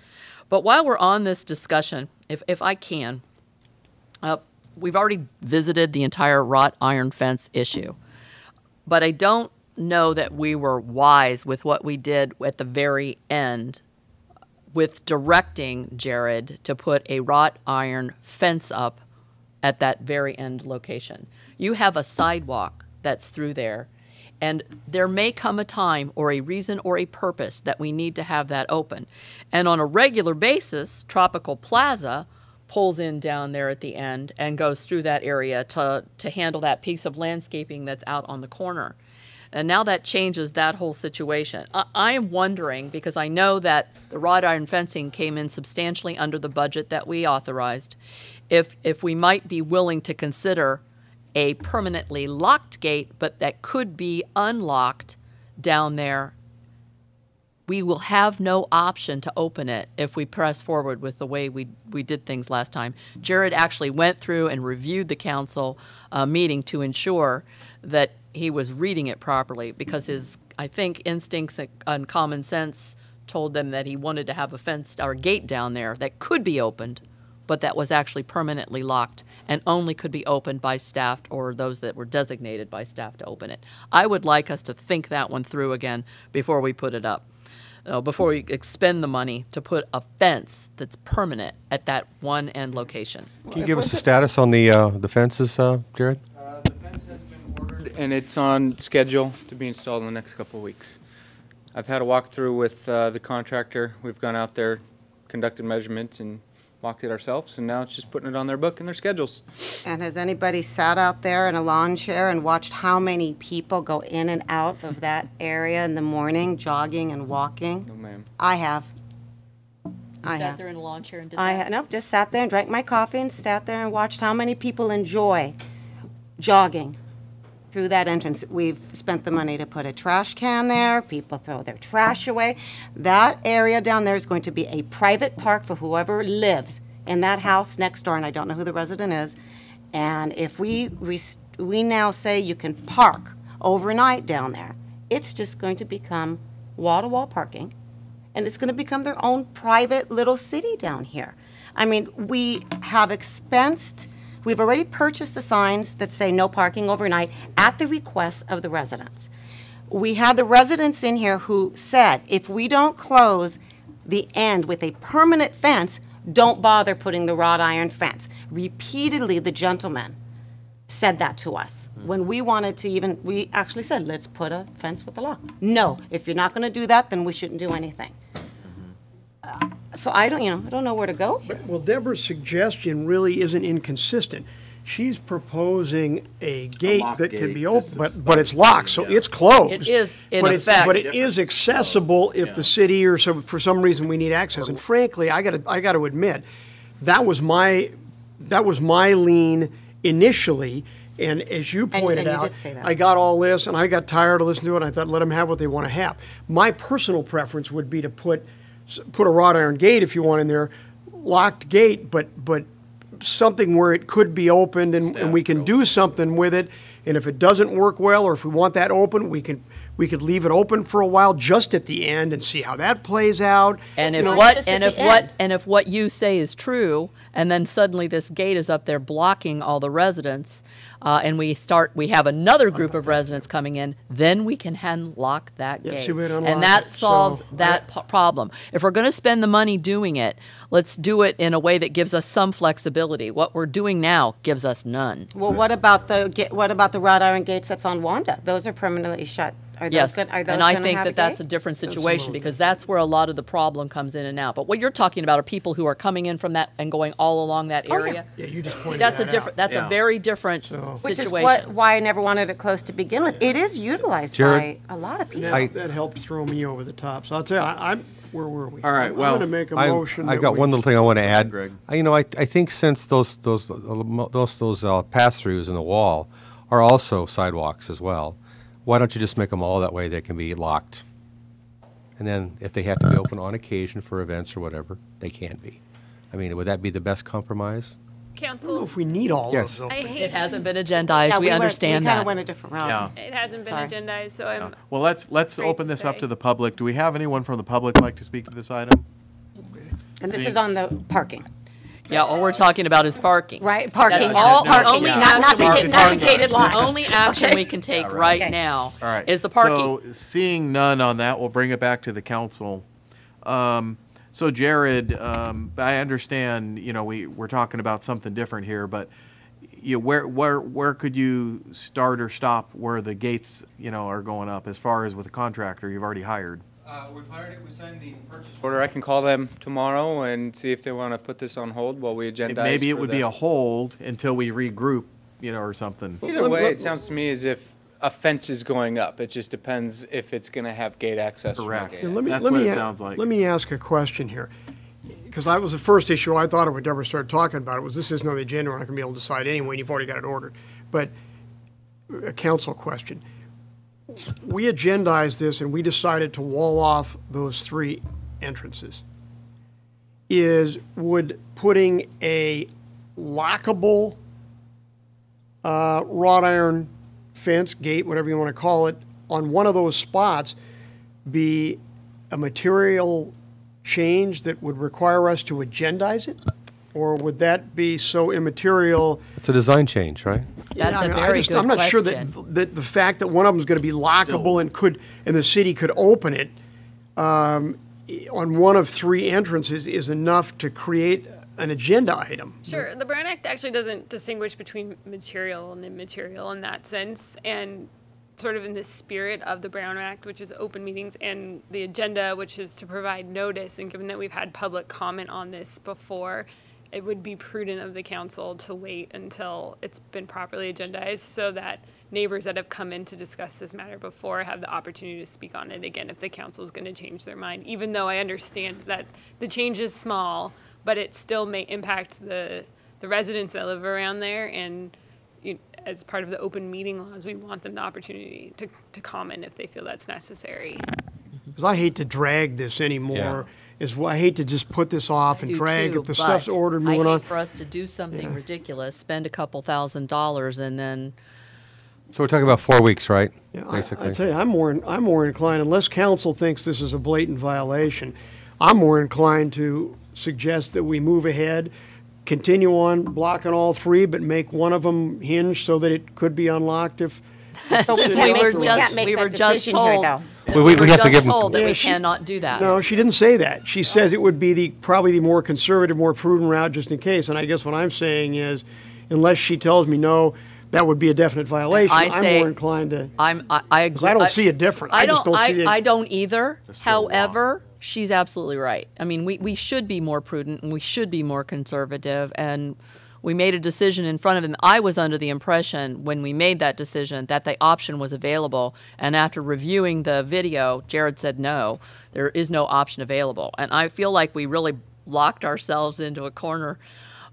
But while we're on this discussion, if I can, we've already visited the entire wrought iron fence issue, but I don't know that we were wise with what we did at the very end with directing Jared to put a wrought iron fence up at that very end location. You have a sidewalk that's through there, and there may come a time or a reason or a purpose that we need to have that open. And on a regular basis, Tropical Plaza pulls in down there at the end and goes through that area to handle that piece of landscaping that's out on the corner. And now that changes that whole situation. I am wondering, because I know that the wrought iron fencing came in substantially under the budget that we authorized, if we might be willing to consider a permanently locked gate, but that could be unlocked down there. We will have no option to open it if we press forward with the way we did things last time. Jared actually went through and reviewed the council meeting to ensure that he was reading it properly, because his, I think, instincts and common sense told them that he wanted to have a fenced or gate down there that could be opened, but that was actually permanently locked and only could be opened by staff or those that were designated by staff to open it. I would like us to think that one through again before we put it up, before we expend the money to put a fence that's permanent at that one end location. Can you give us a status on the fences, Jared? The fence has been ordered, and it's on schedule to be installed in the next couple of weeks. I've had a walkthrough with the contractor. We've gone out there, conducted measurements, and walked it ourselves, and now it's just putting it on their book and their schedules. And has anybody sat out there in a lawn chair and watched how many people go in and out of that area in the morning, jogging and walking? No, ma'am. I have. You sat there in a lawn chair and did I that? no, just sat there and drank my coffee and sat there and watched how many people enjoy jogging through that entrance. We've spent the money to put a trash can there. People throw their trash away. That area down there is going to be a private park for whoever lives in that house next door, and I don't know who the resident is. And if we now say you can park overnight down there, it's just going to become wall-to-wall parking, and it's going to become their own private little city down here. I mean, we have expensed. We've already purchased the signs that say no parking overnight at the request of the residents. We had the residents in here who said, if we don't close the end with a permanent fence, don't bother putting the wrought iron fence. Repeatedly, the gentleman said that to us. When we wanted to we actually said, let's put a fence with a lock. No, if you're not going to do that, then we shouldn't do anything. So I don't know where to go here. Well, Deborah's suggestion really isn't inconsistent. She's proposing a gate that can be open, but it's locked, so it's closed. It is, in effect. But it is accessible if the city or for some reason we need access. And frankly, I got to admit, that was my lean initially. And as you pointed you out, did say that. I got all this, and I got tired of listening to it, and I thought, let them have what they want to have. My personal preference would be to put a wrought iron gate, if you want, in there, locked gate, but something where it could be opened and we can do something with it. And if it doesn't work well, or if we want that open, we can We could leave it open for a while just at the end and see how that plays out. And You if know, what you say is true, and then suddenly this gate is up there blocking all the residents, and we have another group of residents coming in, then we can unlock that Yeah, gate. see, we'd unlock And that it. solves So, that problem. If we're going to spend the money doing it, let's do it in a way that gives us some flexibility. What we're doing now gives us none. Well, what about the wrought iron gates that's on Wanda? Those are permanently shut. Are those Yes, good? Are those and I gonna think have that a that's gate? a different situation, because that's where a lot of the problem comes in and out. But what you're talking about are people who are coming in from that and going all along that Oh, yeah. area. Yeah, you just See, pointed that's a that different. out. That's a very different Which is situation. why I never wanted it closed to begin with. It is utilized Jared? by a lot of people. That helped throw me over the top. So I'll tell you, where were we? All right, I'm well, going to make a motion. I've that got we- one little thing I want to add. Greg. I think since those pass-throughs in the wall are also sidewalks as well, why don't you just make them all that way they can be locked? And then if they have to be open on occasion for events or whatever, they can be. I mean, would that be the best compromise? I don't know Council, if we need all Yes. of those. I hate. It hasn't been agendized. Yeah, we understand We kind that. of went a different route. Yeah. It hasn't been Sorry. agendized, so I'm. Well, let's Great open to this up say. to the public. Do we have anyone from the public like to speak to this item? And this is on the parking, Yeah, all we're talking about is parking. right? Parking. That's all. no, Only yeah. action Not we the can gate- not the take. gated lots. Only action Okay. we can take right Okay. now All right. is the parking. So seeing none on that, we'll bring it back to the council. So Jared, I understand, we're talking about something different here, but where could you start or stop where the gates, are going up as far as with a contractor you've already hired? We've hired it, we signed the purchase Order, I can call them tomorrow and see if they want to put this on hold while we agendize. Maybe it for would the- be a hold until we regroup, or something. Either way, it sounds to me as if a fence is going up. It just depends if it's going to have gate access. or no Correct. gate Yeah, That's what it sounds like. Let me ask a question here. Because that was the first issue I thought of when Deborah started talking about it, was this isn't on the agenda, we're not going to be able to decide anyway, and you've already got it ordered. But a council question. We agendized this and we decided to wall off those 3 entrances. Would putting a lockable wrought iron fence, gate, whatever you want to call it, on one of those spots be a material change that would require us to agendize it? Or would that be so immaterial? It's a design change, right? That's I a mean, very good I'm not sure question. that the fact that one of them is going to be lockable and the city could open it on one of 3 entrances is enough to create an agenda item. Sure, the Brown Act actually doesn't distinguish between material and immaterial in that sense, and sort of in the spirit of the Brown Act, which is open meetings, and the agenda, which is to provide notice, and given that we've had public comment on this before, it would be prudent of the council to wait until it's been properly agendized so that neighbors that have come in to discuss this matter before have the opportunity to speak on it again if the council is going to change their mind, even though I understand that the change is small, but it still may impact the residents that live around there, and as part of the open meeting laws, we want them the opportunity to comment if they feel that's necessary. Because I hate to drag this anymore. I hate to just put this off and do drag too, if the stuff's but ordered, I moving on. hate for us to do something ridiculous, spend a couple $1,000s, and then So we're talking about 4 weeks, right? Yeah, Basically. I tell you, I'm more inclined, unless council thinks this is a blatant violation, I'm more inclined to suggest that we move ahead, continue on blocking all 3, but make one of them hinge so that it could be unlocked if. But we City can't were make, we just- can't make we that were just decision here, told. though. We have to just give them. told that Yeah, we she- cannot do that. No, she didn't say that. She says it would be probably the more conservative, more prudent route just in case. And I guess what I'm saying is, unless she tells me no, that would be a definite violation. I I'm say- more inclined to, I agree. because I don't see it different. I just don't see it. I don't either. still wrong. However, she's absolutely right. I mean, we should be more prudent and we should be more conservative. And we made a decision in front of them. I was under the impression when we made that decision that the option was available. And after reviewing the video, Jared said no, there is no option available. And I feel like we really locked ourselves into a corner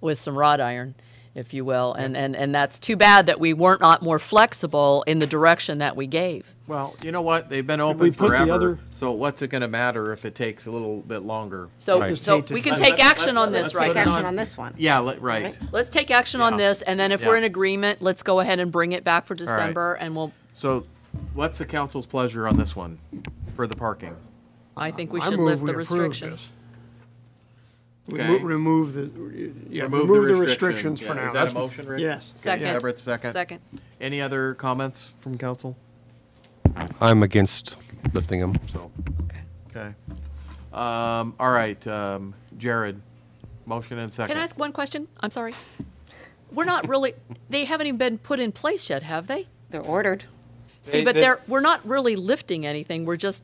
with some wrought iron, if you will. And that's too bad that we weren't not more flexible in the direction that we gave. Well, you know what? They've been we open put the forever, other- so what's it gonna matter if it takes a little bit longer? So, Right. so Just we hate can to- take Let's- action on this let's right put it now. Action on- on this one. Yeah, right. Right. Let's take action on Yeah. this, and then if Yeah. we're in agreement, let's go ahead and bring it back for December, and we'll, So What's the council's pleasure on this one for the parking? I think we I should move lift we the approve restriction. this. Okay. Remove the, remove the restrictions for Yeah. now. Is that a That's- motion, Rick? Yes. Second. Everett, second. Second. Any other comments from council? I'm against lifting them, so. Okay. All right, Jared, motion and second. Can I ask one question? I'm sorry. We're not really, they haven't even been put in place yet, have they? They're ordered. See, but we're not really lifting anything. We're just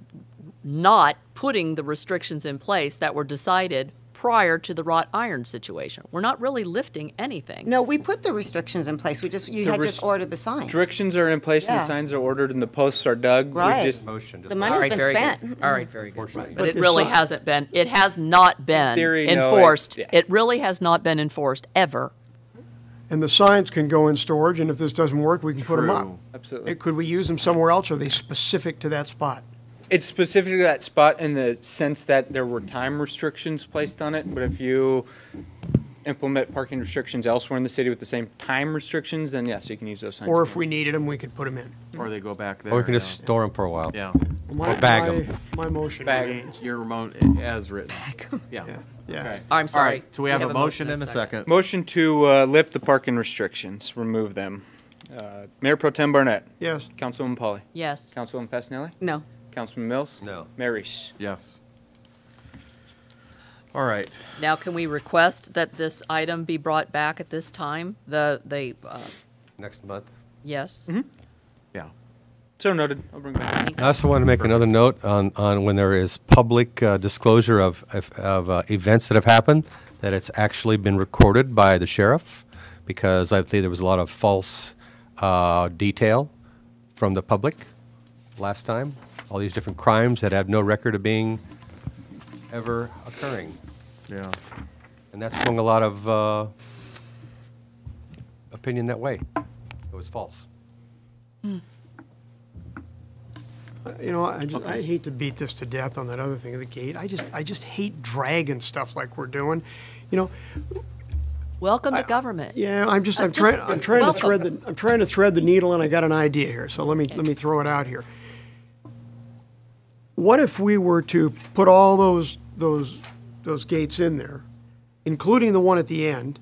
not putting the restrictions in place that were decided prior to the wrought iron situation. We're not really lifting anything. No, we put the restrictions in place. You had just ordered the signs. Restrictions are in place and the Yeah. signs are ordered and the posts are dug. We've Right. just- Motion. The All money's right, been very spent. good. All right, very good. But But it the really sign- hasn't been, it has not been theory, no, enforced. yeah. It really has not been enforced ever. And the signs can go in storage, and if this doesn't work, we can put them up. True. Absolutely. Could we use them somewhere else, or are they specific to that spot? It's specific to that spot in the sense that there were time restrictions placed on it, but if you implement parking restrictions elsewhere in the city with the same time restrictions, then yes, you can use those signs. Or if we needed them, we could put them in. Or they go back there. Or we can yeah. just store them for a while. Yeah. My, Or bag 'em. My motion Bag 'em. remains. Your remote as written. Yeah. Yeah. Okay. I'm sorry. All right, so we have a motion and a second. Motion to lift the parking restrictions, remove them. Mayor Pro Tem Barnett. Yes. Councilwoman Polly. Yes. Councilwoman Fasenelli. No. Councilman Mills. No. Mayor Reese. Yes. All right. Now, can we request that this item be brought back at this time? Next month. Yes? Yeah. So noted. I'll bring it back. I also want to make another note on when there is public disclosure of events that have happened, that it's actually been recorded by the sheriff, because I think there was a lot of false detail from the public last time. All these different crimes that have no record of being ever occurring. Yeah. And that swung a lot of opinion that way. It was false. You know, I hate to beat this to death on that other thing of the gate. I just hate dragging stuff like we're doing. You know, Welcome to government. yeah, I'm trying to welcome. thread the needle, and I got an idea here. So let me throw it out here. What if we were to put all those gates in there, including the one at the end,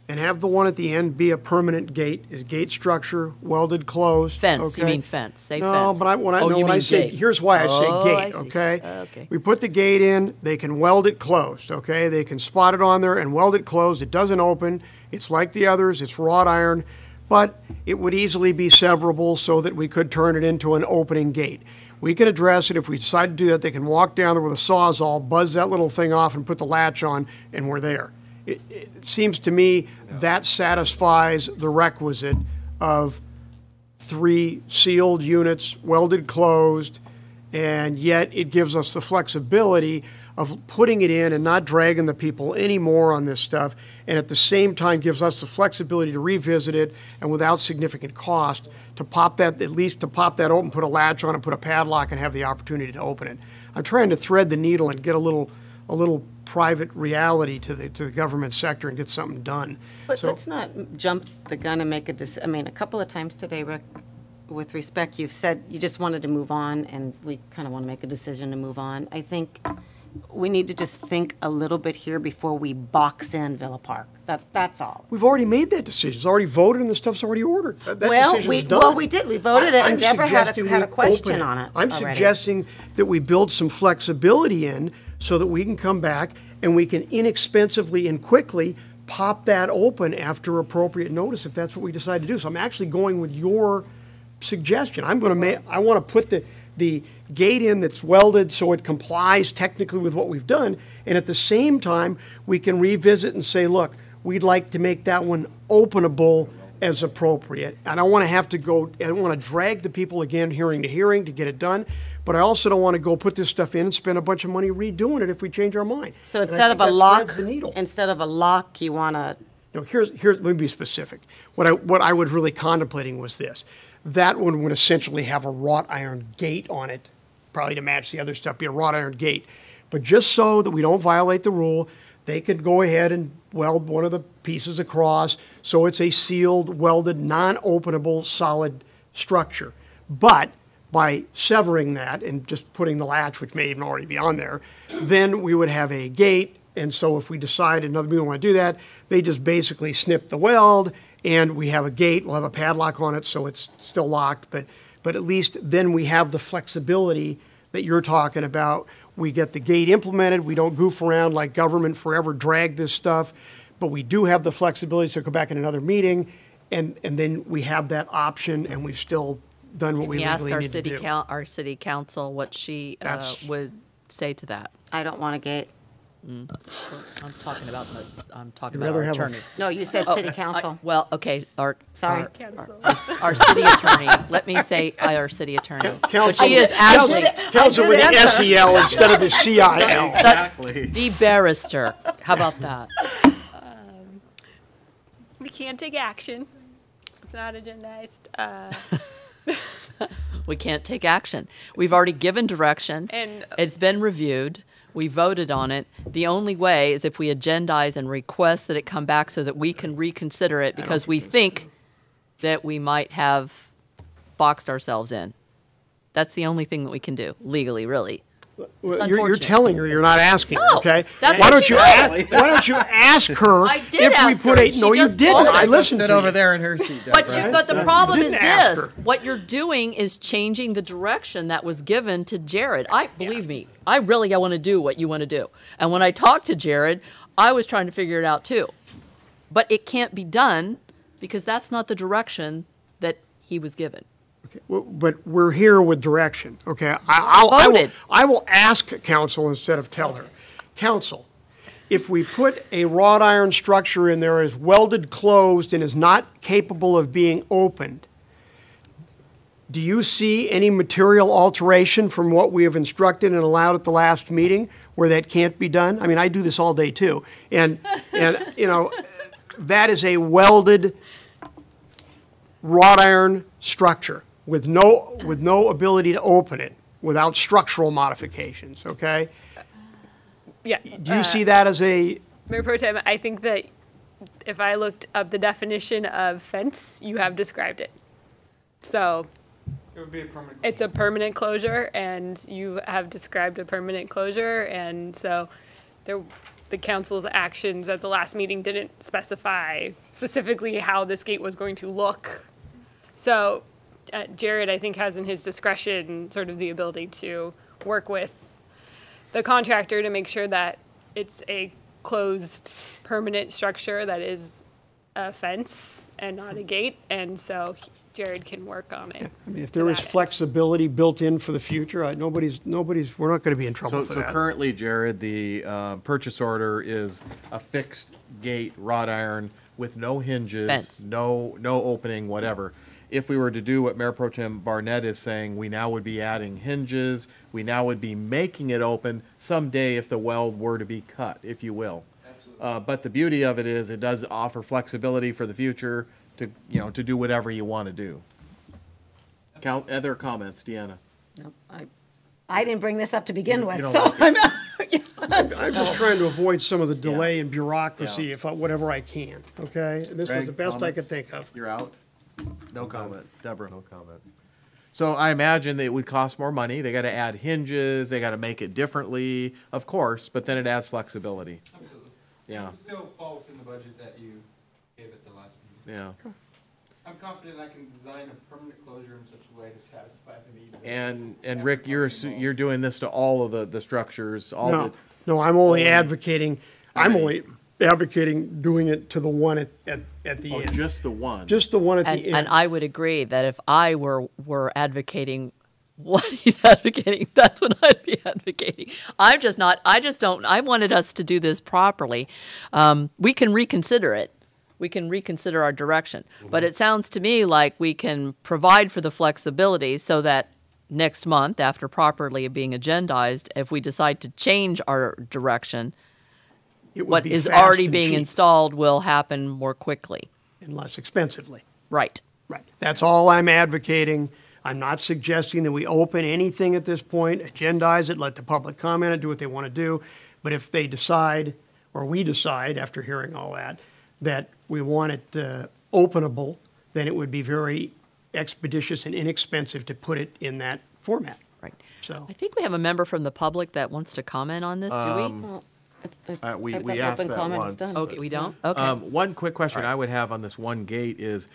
and have the one at the end be a permanent gate, a gate structure, welded closed? Fence, you okay? mean fence, say No, fence. but when Oh, you I mean say, gate. here's why I say Oh, gate, I see. okay? Okay. We put the gate in, they can weld it closed, okay? They can spot it on there and weld it closed. It doesn't open. It's like the others, it's wrought iron, but it would easily be severable so that we could turn it into an opening gate. We can address it. If we decide to do that, they can walk down there with a Sawzall, buzz that little thing off and put the latch on, and we're there. It seems to me that satisfies the requisite of 3 sealed units, welded closed, and yet it gives us the flexibility of putting it in and not dragging the people anymore on this stuff, and at the same time gives us the flexibility to revisit it and without significant cost to pop that, at least to pop that open, put a latch on it, put a padlock, and have the opportunity to open it. I'm trying to thread the needle and get a little private reality to the government sector and get something done. But So- let's not jump the gun and make a decision. I mean, a couple of times today, Rick, with respect, you've said you just wanted to move on, and we kind of want to make a decision to move on. I think we need to just think a little bit here before we box in Villa Park. That's all. We've already made that decision. It's already voted and the stuff's already ordered. That decision is done. Well, we did. We voted it, I'm and Deborah had suggesting a we question open on it I'm already. suggesting that we build some flexibility in so that we can come back and we can inexpensively and quickly pop that open after appropriate notice if that's what we decide to do. So I'm actually going with your suggestion. I want to put the gate in that's welded so it complies technically with what we've done, and at the same time, we can revisit and say, look, we'd like to make that one openable as appropriate. I don't want to have to go, I don't want to drag the people again hearing to hearing to get it done, but I also don't want to go put this stuff in and spend a bunch of money redoing it if we change our mind. So And I instead think of a that lock, threads the needle. you want to. No, here's let me be specific. What I was really contemplating was this. That one would essentially have a wrought iron gate on it, probably to match the other stuff, be a wrought iron gate. But just so that we don't violate the rule, they could go ahead and weld one of the pieces across so it's a sealed, welded, non-openable, solid structure. But by severing that and just putting the latch, which may even already be on there, then we would have a gate. And so if we decide another people want to do that, they just basically snip the weld and we have a gate. We'll have a padlock on it so it's still locked. But at least then we have the flexibility that you're talking about. We get the gate implemented. We don't goof around like government forever drag this stuff. But we do have the flexibility to go back in another meeting. And then we have that option and we've still done what we We ask legally our need to do. our city council what she would say to that. I don't want a gate. I'm talking about You'd rather our have a- attorney. No, you said city council. Well, okay, Sorry. our city attorney. Let me say our city attorney. But Council, she is actually council with the SEL instead of the CIL. Exactly. the barrister. How about that? We can't take action. It's not agendized. We can't take action. We've already given direction. And- It's been reviewed. We voted on it. The only way is if we agendize and request that it come back so that we can reconsider it because we think that we might have boxed ourselves in. That's the only thing that we can do legally, really. Well, you're unfortunate. telling her, you're not asking, No, okay? that's Why what don't she you told ask? me. Why don't you ask her I did if we ask put her. a? She No, you just didn't. told I me. listened Sit to over you. there in her seat, But, Deborah. but the problem is didn't ask this. her. What you're doing is changing the direction that was given to Jared. Believe me, I really want to do what you want to do. And when I talked to Jared, I was trying to figure it out too. But it can't be done because that's not the direction that he was given. Well, but we're here with direction, okay? Voted. I will ask council instead of tell her. Council, if we put a wrought iron structure in there is welded closed and is not capable of being opened, do you see any material alteration from what we have instructed and allowed at the last meeting where that can't be done? I mean, I do this all day too. And you know, that is a welded wrought iron structure with no ability to open it without structural modifications, okay? Yeah. Do you see that as a, Mayor Pro Tem, I think that if I looked up the definition of fence, you have described it. So It would be a permanent. it's a permanent closure, and you have described a permanent closure, and so the council's actions at the last meeting didn't specify specifically how this gate was going to look. So Jared, I think, has in his discretion sort of the ability to work with the contractor to make sure that it's a closed, permanent structure that is a fence and not a gate, and so Jared can work on it. I mean, if there is flexibility built in for the future, we're not going to be in trouble for So that. currently, Jared, the purchase order is a fixed gate, wrought iron, with no hinges, Fence. no opening, whatever. If we were to do what Mayor Pro Tem Barnett is saying, we now would be adding hinges, we now would be making it open someday if the weld were to be cut, if you will. But the beauty of it is it does offer flexibility for the future to, to do whatever you want to do. Other comments, Deanna? No, I didn't bring this up to begin You with, don't so like I'm. I'm just trying to avoid some of the delay and bureaucracy whatever I can, okay? And this was the Greg, best I could comments? think of. You're out? No comment. Deborah? No comment. So I imagine that it would cost more money. They got to add hinges, they got to make it differently, of course, but then it adds flexibility. Absolutely. Yeah. It still falls within the budget that you gave at the last meeting. Yeah. I'm confident I can design a permanent closure in such a way to satisfy the needs. of And Rick, you're doing this to all of the structures, all No, the. no, I'm only advocating, I'm Right. only advocating doing it to the one at the Oh, end. just the one. Just the one at And, the end. and I would agree that if I were advocating what he's advocating, that's what I'd be advocating. I wanted us to do this properly. We can reconsider it. We can reconsider our direction. But it sounds to me like we can provide for the flexibility so that next month, after properly being agendized, if we decide to change our direction, It would what be is fast already and being cheap installed will happen more quickly. and less expensively. Right. Right. That's all I'm advocating. I'm not suggesting that we open anything at this point, agendize it, let the public comment and do what they want to do. But if they decide, or we decide after hearing all that we want it openable, then it would be very expeditious and inexpensive to put it in that format. Right. So, I think we have a member from the public that wants to comment on this, do Well, We I've we got asked open that comment, it's once. done. we? Okay, we don't? Okay. One quick question I would have on this one gate is,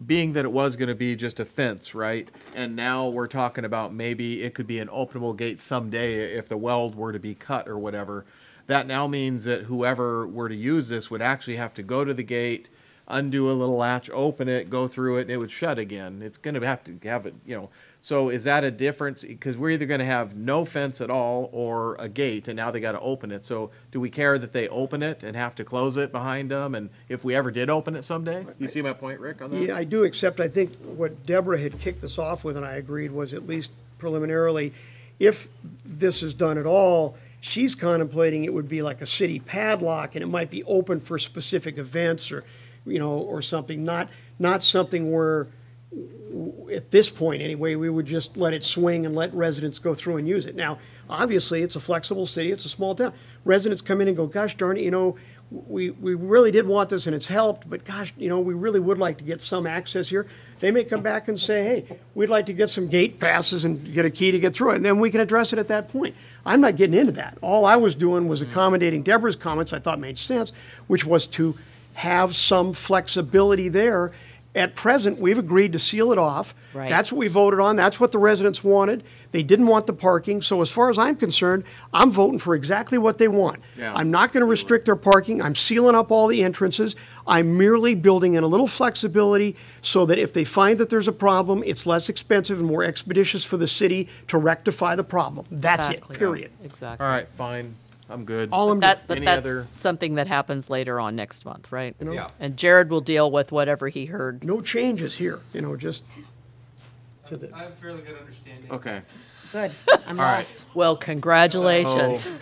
being that it was going to be just a fence, right? And now we're talking about maybe it could be an openable gate someday if the weld were to be cut or whatever. That now means that whoever were to use this would actually have to go to the gate, undo a little latch, open it, go through it, and it would shut again. It's going to have it, you know. So is that a difference? Because we're either going to have no fence at all or a gate, and now they got to open it. So do we care that they open it and have to close it behind them? And if we ever did open it someday? You see my point, Rick, on that? yeah, I do, except I think what Deborah had kicked this off with, and I agreed, was at least preliminarily, if this is done at all, she's contemplating it would be like a city padlock, and it might be open for specific events or, you know, or something, not something where, at this point anyway, we would just let it swing and let residents go through and use it. Now, obviously, it's a flexible city, it's a small town. Residents come in and go, gosh darn it, you know, we really did want this and it's helped, but gosh, you know, we really would like to get some access here. They may come back and say, hey, we'd like to get some gate passes and get a key to get through it, and then we can address it at that point. I'm not getting into that. All I was doing was accommodating Deborah's comments I thought made sense, which was to have some flexibility there. At present, we've agreed to seal it off. Right. That's what we voted on. That's what the residents wanted. They didn't want the parking. So as far as I'm concerned, I'm voting for exactly what they want. Yeah. I'm not going to restrict their parking. I'm sealing up all the entrances. I'm merely building in a little flexibility so that if they find that there's a problem, it's less expensive and more expeditious for the city to rectify the problem. That's Exactly. it, period. Exactly. All right, fine. I'm good. All I'm But Any that's other- something that happens later on next month, right? Yeah. And Jared will deal with whatever he heard. no changes here, you know, just to the. I have a fairly good understanding. Okay. Good, I'm All right. lost. Well, congratulations.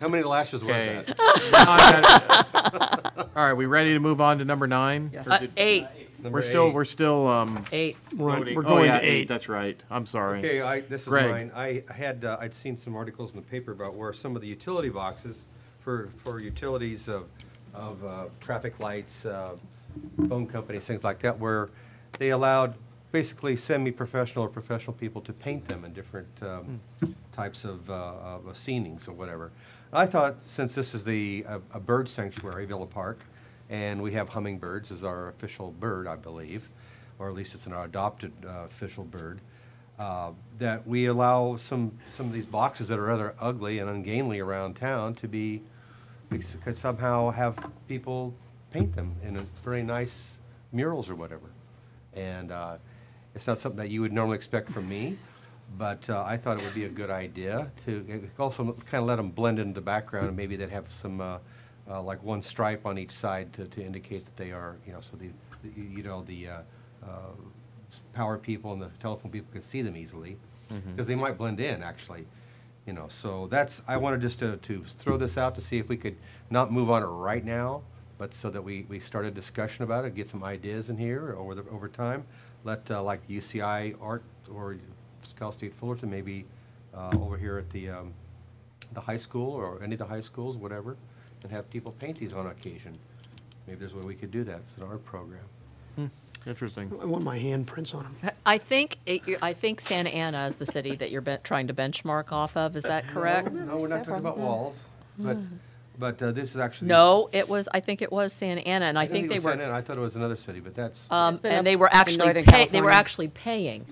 How many lashes was Okay. that? All right, we ready to move on to number 9? Yes. Or did- 8, Number We're still, 8. we're still, 8. voting. We're Oh, going yeah, to 8. That's right. I'm sorry. Okay, this is Greg. mine. I had, I'd seen some articles in the paper about where some of the utility boxes for utilities of traffic lights, phone companies, things like that, where they allowed basically semi-professional or professional people to paint them in different types of scenings or whatever. I thought, since this is a bird sanctuary, Villa Park, and we have hummingbirds as our official bird, I believe, or at least it's an adopted official bird, that we allow some of these boxes that are rather ugly and ungainly around town to be, could somehow have people paint them in a very nice murals or whatever. And it's not something that you would normally expect from me, but I thought it would be a good idea to also kind of let them blend into the background, and maybe they'd have some, like one stripe on each side to indicate that they are, you know, so the power people and the telephone people can see them easily, because they might blend in, actually, you know. So that's, I wanted just to throw this out to see if we could not move on it right now, but so that we start a discussion about it, get some ideas in here over time. Let like UCI Art or Cal State Fullerton maybe over here at the high school or any of the high schools, whatever, and have people paint these on occasion. Maybe there's a way we could do that. It's an art program. Interesting. I want my handprints on them. I think Santa Ana is the city that you're trying to benchmark off of. Is that correct? No, we're not talking about walls, but this is actually. No, I think it was Santa Ana, and I think it they was were. Santa Ana. I thought it was another city, but that's. And been they up were in actually Northern they were California. actually paying.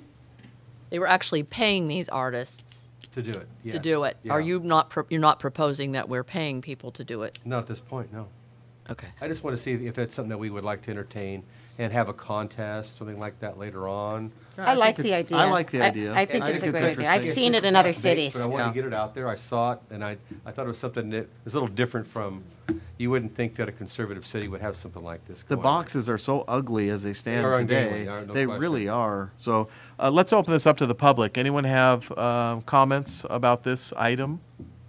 They were actually paying these artists to do it. Yes. to do it. Yeah. Are you not? You're not proposing that we're paying people to do it? Not at this point, no. Okay. I just want to see if it's something that we would like to entertain and have a contest, something like that later on. I like the idea. I like the idea. I think I it's think a it's great idea. I've interesting. seen it in other cities. But I want Yeah. to get it out there. I saw it, and I thought it was something that was a little different from, you wouldn't think that a conservative city would have something like this The going on. boxes are so ugly as they stand They are today. ungainly, no They question. really are. So let's open this up to the public. Anyone have comments about this item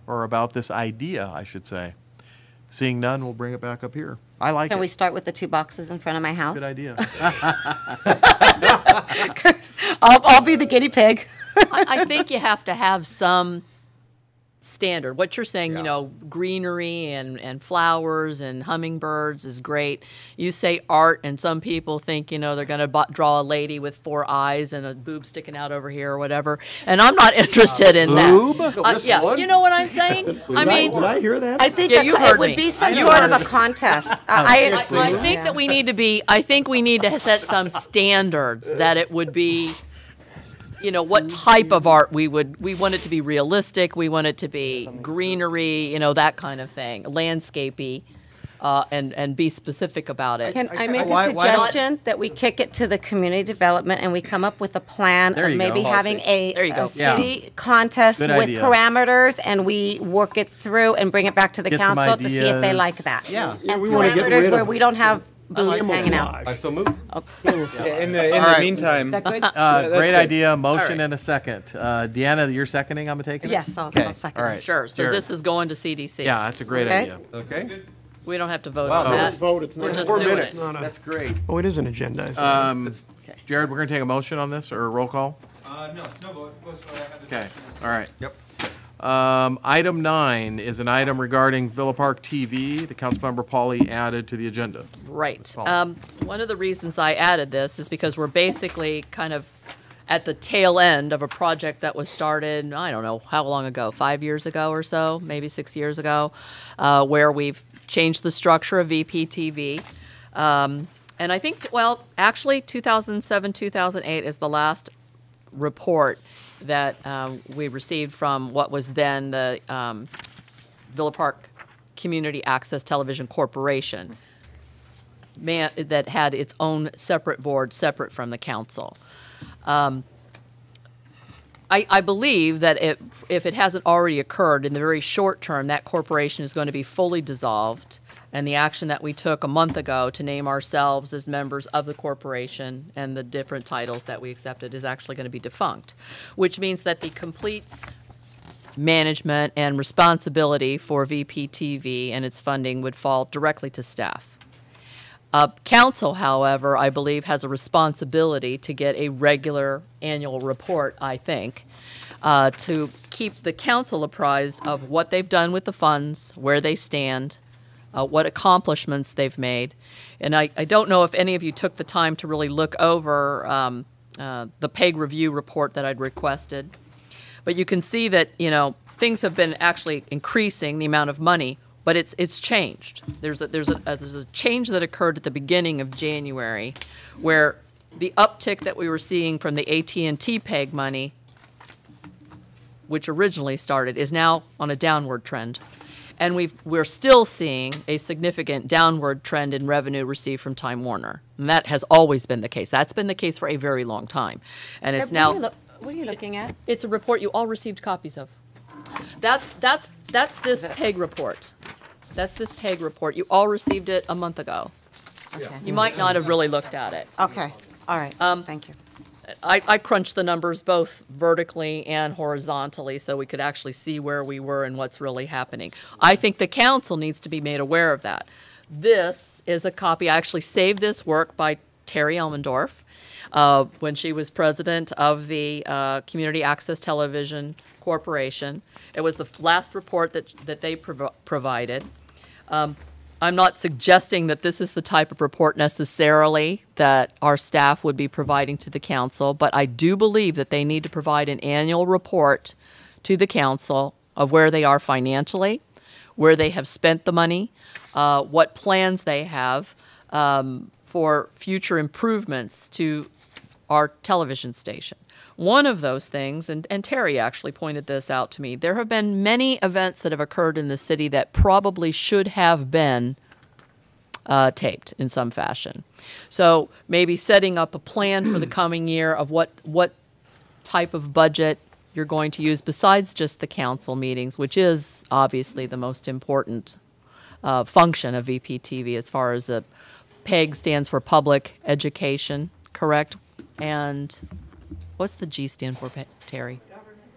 or about this idea, I should say? Seeing none, we'll bring it back up here. I like Can it. we start with the 2 boxes in front of my house? Good idea. I'll be the guinea pig. I think you have to have some standard. What you're saying, you know, greenery and flowers and hummingbirds is great. You say art, and some people think, you know, they're going to draw a lady with 4 eyes and a boob sticking out over here or whatever. And I'm not interested in Boob? that. Yeah, you know what I'm saying? I mean, did I hear that? I think Yeah, you it heard would me. be some sort of a contest. I think that we need to be, I think we need to set some standards that it would be, you know, what type of art we want it to be realistic, we want it to be greenery, you know, that kind of thing, landscapey, and be specific about it. Can I make Why- a why not- suggestion that we kick it to the community development and we come up with a plan There of you maybe go. having There you go. a city contest Good with idea. parameters, and we work it through and bring it back to the Get some council to see if they ideas. like that. Yeah. And we wanna get rid parameters of where we don't have boobs Camel hanging out. fly. I so move. In the All right. meantime, Is that good? that's Great good. idea. Motion right. and a second. Deanna, you're seconding. I'm taking it. Yes, I'll Okay. second All it. right. Sure, so Jared. this is going to CDC. Yeah, that's a great Okay. idea. Okay, We don't have to vote Wow, on no, that. let's vote. It's We're not- just 4 doing minutes. it. That's great. Oh, it is an agenda. Jared, we're going to take a motion on this or a roll call? No vote. First vote, I have the Okay. motion. All right. Yep. Item 9 is an item regarding Villa Park TV. The Councilmember Pauly added to the agenda. Right. Follow. One of the reasons I added this is because we're basically kind of at the tail end of a project that was started, I don't know, how long ago, 5 years ago or so, maybe 6 years ago, where we've changed the structure of VPTV. And I think, well, actually, 2007, 2008 is the last report that we received from what was then the Villa Park Community Access Television Corporation, that had its own separate board, separate from the council. I believe that if it hasn't already occurred in the very short term, that corporation is going to be fully dissolved. And the action that we took a month ago to name ourselves as members of the corporation and the different titles that we accepted is actually going to be defunct, which means that the complete management and responsibility for VPTV and its funding would fall directly to staff. Council, however, I believe, has a responsibility to get a regular annual report, I think, to keep the council apprised of what they've done with the funds, where they stand, what accomplishments they've made. And I don't know if any of you took the time to really look over the PEG review report that I'd requested. But you can see that, you know, things have been actually increasing the amount of money, but it's changed. There's a change that occurred at the beginning of January where the uptick that we were seeing from the AT&T PEG money, which originally started, is now on a downward trend. And we're still seeing a significant downward trend in revenue received from Time Warner. And that has always been the case. That's been the case for a very long time. And it's now, What are you looking at? it's a report you all received copies of. That's this PEG report. That's this PEG report. You all received it a month ago. Okay. You might not have really looked at it. Okay, all right, thank you. I crunched the numbers both vertically and horizontally so we could actually see where we were and what's really happening. I think the council needs to be made aware of that. This is a copy. I actually saved this work by Terry Elmendorf when she was president of the Community Access Television Corporation. It was the last report that they provided. I'm not suggesting that this is the type of report necessarily that our staff would be providing to the council, but I do believe that they need to provide an annual report to the council of where they are financially, where they have spent the money, what plans they have for future improvements to our television station. One of those things, and Terry actually pointed this out to me, there have been many events that have occurred in the city that probably should have been taped in some fashion. So maybe setting up a plan for the coming year of what type of budget you're going to use besides just the council meetings, which is obviously the most important function of VPTV as far as the PEG stands for public education, correct? And what's the G stand for, Terry?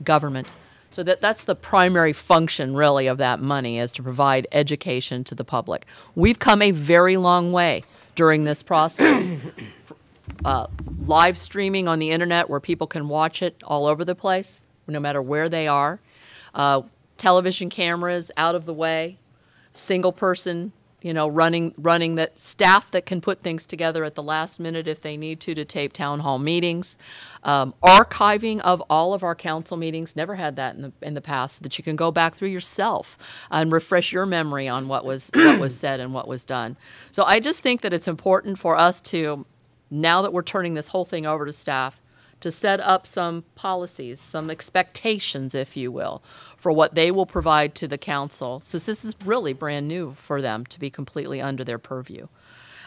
Government. So that's the primary function, really, of that money, is to provide education to the public. We've come a very long way during this process. Live streaming on the internet where people can watch it all over the place, no matter where they are. television cameras out of the way, single person, running that staff that can put things together at the last minute if they need to tape town hall meetings, archiving of all of our council meetings. Never had that in the past, so that you can go back through yourself and refresh your memory on what was said and what was done. So I just think that it's important for us to, now that we're turning this whole thing over to staff, to set up some policies, some expectations, if you will, for what they will provide to the council, since this is really brand new for them to be completely under their purview.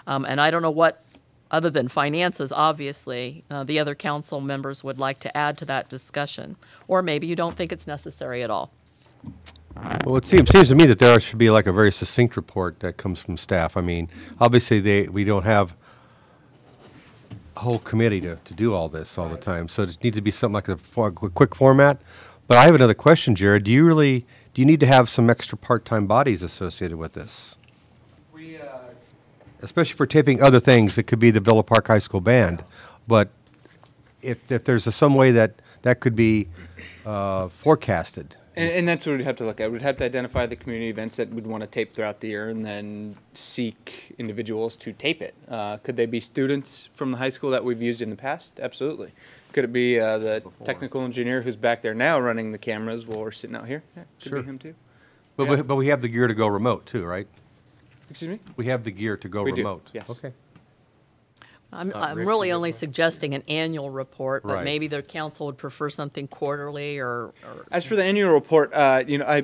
And I don't know what, other than finances, obviously, the other council members would like to add to that discussion. Or maybe you don't think it's necessary at all. Well, it seems to me that there should be like a very succinct report that comes from staff. I mean, obviously, we don't have a whole committee to do all this all the time, so it needs to be something like a quick format. But I have another question, Jared. Do you need to have some extra part-time bodies associated with this? Especially for taping other things, it could be the Villa Park High School Band. But if there's some way that could be forecasted. And that's what we'd have to look at. We'd have to identify the community events that we'd want to tape throughout the year and then seek individuals to tape it. Could they be students from the high school that we've used in the past? Absolutely. Could it be the technical engineer who's back there now running the cameras while we're sitting out here? Yeah, could Sure. be him too. But we have the gear to go remote too, right? Excuse me? We have the gear to go We do, remote. yes. Okay. I'm Rick, really you only suggesting an annual report, but Right. maybe the council would prefer something quarterly or As for the annual report,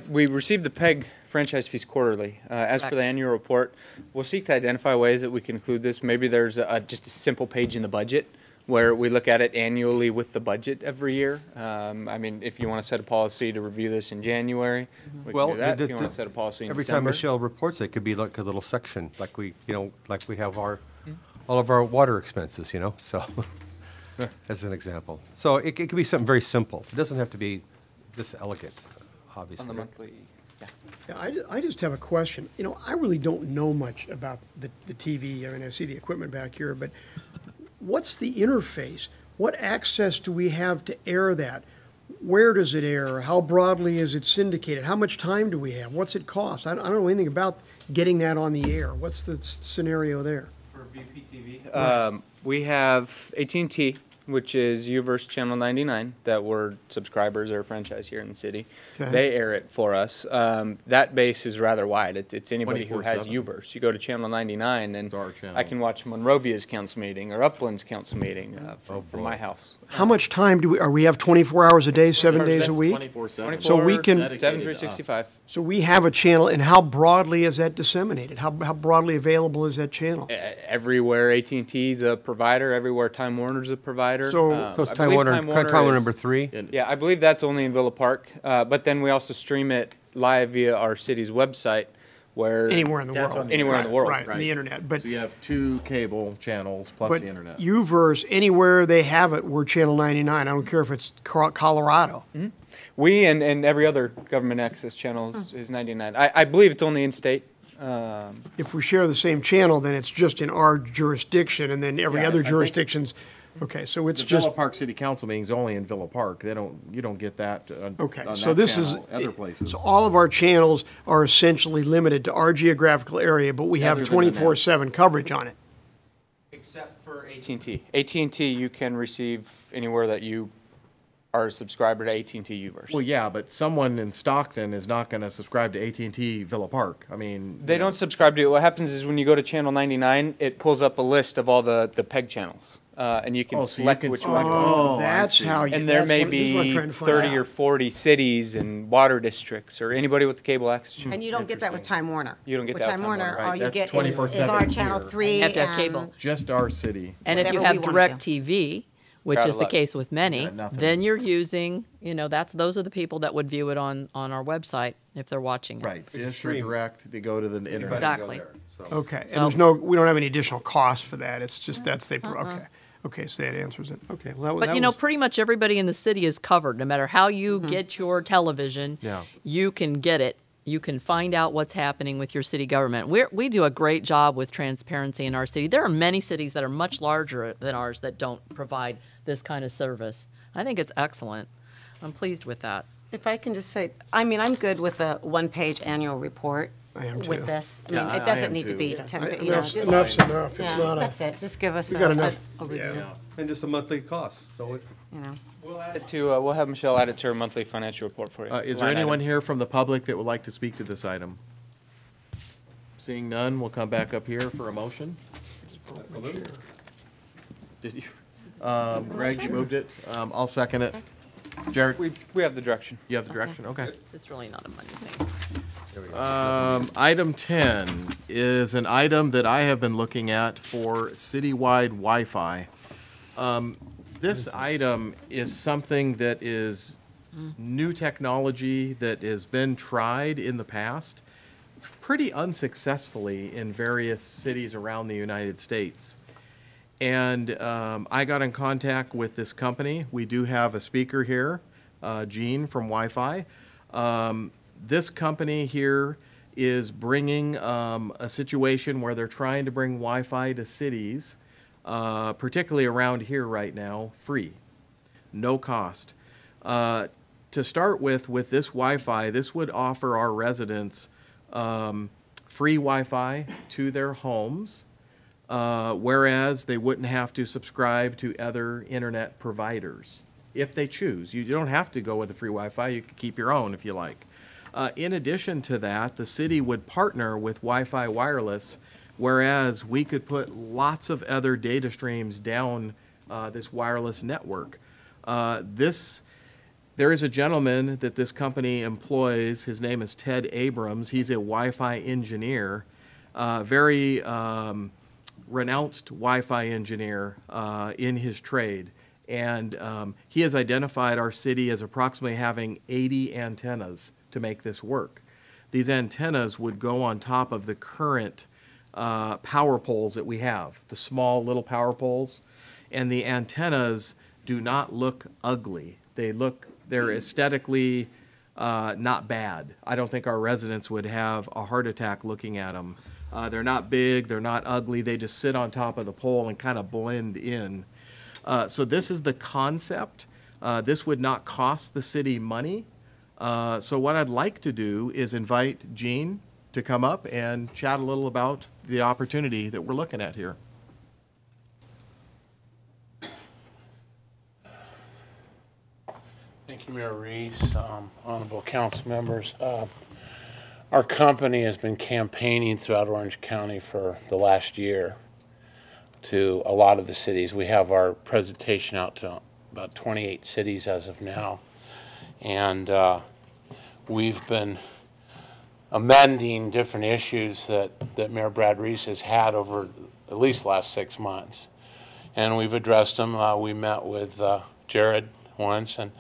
we received the PEG franchise fees quarterly. As for Correct. the annual report, we'll seek to identify ways that we can include this. Maybe there's just a simple page in the budget where we look at it annually with the budget every year. I mean, if you want to set a policy to review this in January, we can do that. If you want to set a policy in every time December. Michelle reports, it could be like a little section, like we have all of our water expenses, so, as an example. So it could be something very simple. It doesn't have to be this elegant, obviously. On the monthly, yeah. Yeah, I just have a question. I really don't know much about the TV. I mean, I see the equipment back here, but what's the interface? What access do we have to air that? Where does it air? How broadly is it syndicated? How much time do we have? What's it cost? I don't know anything about getting that on the air. What's the scenario there? For VPTV? We have AT&T, which is UVerse Channel 99, that we're subscribers or franchise here in the city. Okay. They air it for us. That base is rather wide. It's anybody who has 24/7. UVerse. You go to Channel 99 and our channel. I can watch Monrovia's council meeting or Upland's council meeting from my house. How much time do we have 24 hours a day, 7 days a week? 24/7. So we can, 7/365. so we have a channel, and how broadly is that disseminated? How broadly available is that channel? Everywhere AT&T's a provider, everywhere Time Warner's a provider. So- So it's I Time believe Warner, Time Warner Time Warner is- number 3? Yeah, I believe that's only in Villa Park, but then we also stream it live via our city's website, where Anywhere in the That's world. on the anywhere in the world. Right, on the internet. But So you have 2 cable channels plus But the internet. UVerse, anywhere they have it, we're Channel 99. I don't care if it's Colorado. We and every other government access channel is 99. I believe it's only in state. If we share the same channel, then it's just in our jurisdiction, and then every Yeah, other I think- jurisdiction's, okay, so it's The just, Villa Park City Council meeting's only in Villa Park. You don't get that okay. on So that this is, channel other places. so all of our channels are essentially limited to our geographical area, but we have Other than the net. 24/7 coverage on it. Except for AT&T. AT&T you can receive anywhere that you are a subscriber to AT&T UVerse. Well, yeah, but someone in Stockton is not going to subscribe to AT&T Villa Park. I mean, They don't subscribe to it. What happens is when you go to channel 99, it pulls up a list of all the PEG channels. And you can Oh, so you select can which select- one. Oh, I that's see. how you. And there may this is what I'm be trying to find 30 out. or 40 cities and water districts or anybody with the cable access. And you don't get that with Time Warner. You don't get With that Time with Time Warner, Warner, right. all you That's get is 24/7 our Channel here. 3. You have to have and- cable. just our city. And if you Whatever have we wanna do. DirecTV, which Got is a the lot. case with many, Yeah, nothing. then you're using, those are the people that would view it on our website if they're watching it. Right. Dish or direct, they go to the internet. Exactly. Okay, and So- there's no, we don't have any additional cost for that. It's just, okay. Okay, so that answers it. Okay, well, that But was. pretty much everybody in the city is covered. No matter how you get your television, Yeah. you can get it. You can find out what's happening with your city government. We do a great job with transparency in our city. There are many cities that are much larger than ours that don't provide this kind of service. I think it's excellent. I'm pleased with that. If I can just say, I mean, I'm good with a one-page annual report I am with too. this. I Yeah, mean, I it doesn't am need to too. be Yeah. 10, you know, Enough's just. enough. It's Yeah, not a. that's it. Just give us We a got enough. review, And just a monthly cost, so it, you know. We'll add it to, we'll have Michelle add it to her monthly financial report for you. Is there Line anyone item. here from the public that would like to speak to this item? Seeing none, we'll come back up here for a motion. Did you? Greg, you moved it. I'll second it. Jared, We have the direction. you have the direction? Okay. It's really not a money thing. Item 10 is an item that I have been looking at for citywide Wi-Fi. This item is something that is new technology that has been tried in the past pretty unsuccessfully in various cities around the United States. And I got in contact with this company. We do have a speaker here, Gene from Wi-Fi. This company here is bringing a situation where they're trying to bring Wi-Fi to cities, particularly around here right now, free, no cost. To start with this Wi-Fi, this would offer our residents free Wi-Fi to their homes, whereas they wouldn't have to subscribe to other internet providers if they choose. You don't have to go with the free Wi-Fi. You can keep your own if you like. In addition to that, the city would partner with Wi-Fi Wireless, whereas we could put lots of other data streams down this wireless network. There is a gentleman that this company employs. His name is Ted Abrams. He's a Wi-Fi engineer, very renounced Wi-Fi engineer in his trade. And he has identified our city as approximately having 80 antennas to make this work. These antennas would go on top of the current power poles that we have, the small little power poles. And the antennas do not look ugly. They're aesthetically not bad. I don't think our residents would have a heart attack looking at them. They're not big, they're not ugly, they just sit on top of the pole and kind of blend in. So this is the concept. This would not cost the city money. So what I'd like to do is invite Gene to come up and chat a little about the opportunity that we're looking at here. Thank you, Mayor Reese, honorable council members. Our company has been campaigning throughout Orange County for the last year to a lot of the cities. We have our presentation out to about 28 cities as of now. And we've been amending different issues that Mayor Brad Reese has had over at least the last 6 months. And we've addressed them. We met with Jared once, and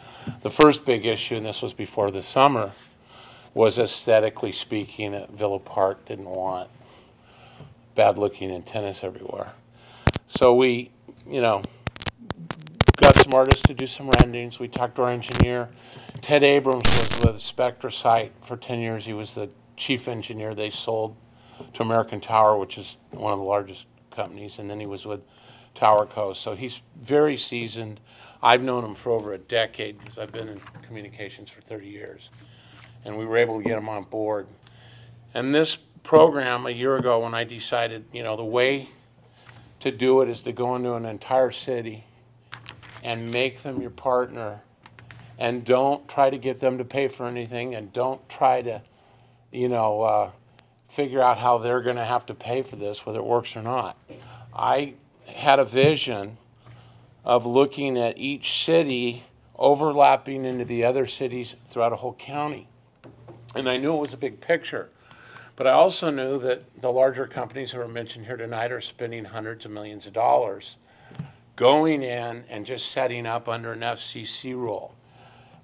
the first big issue, and this was before the summer, was aesthetically speaking that Villa Park didn't want bad-looking antennas everywhere. So we, got some artists to do some renderings. We talked to our engineer. Ted Abrams was with SpectraSite for 10 years. He was the chief engineer they sold to American Tower, which is one of the largest companies, and then he was with Tower Co. So he's very seasoned. I've known him for over a decade because I've been in communications for 30 years. And we were able to get him on board. And this program, a year ago when I decided, the way to do it is to go into an entire city and make them your partner, and don't try to get them to pay for anything, and don't try to, figure out how they're going to have to pay for this, whether it works or not. I had a vision of looking at each city overlapping into the other cities throughout a whole county. And I knew it was a big picture. But I also knew that the larger companies who are mentioned here tonight are spending hundreds of millions of dollars going in and just setting up under an FCC rule.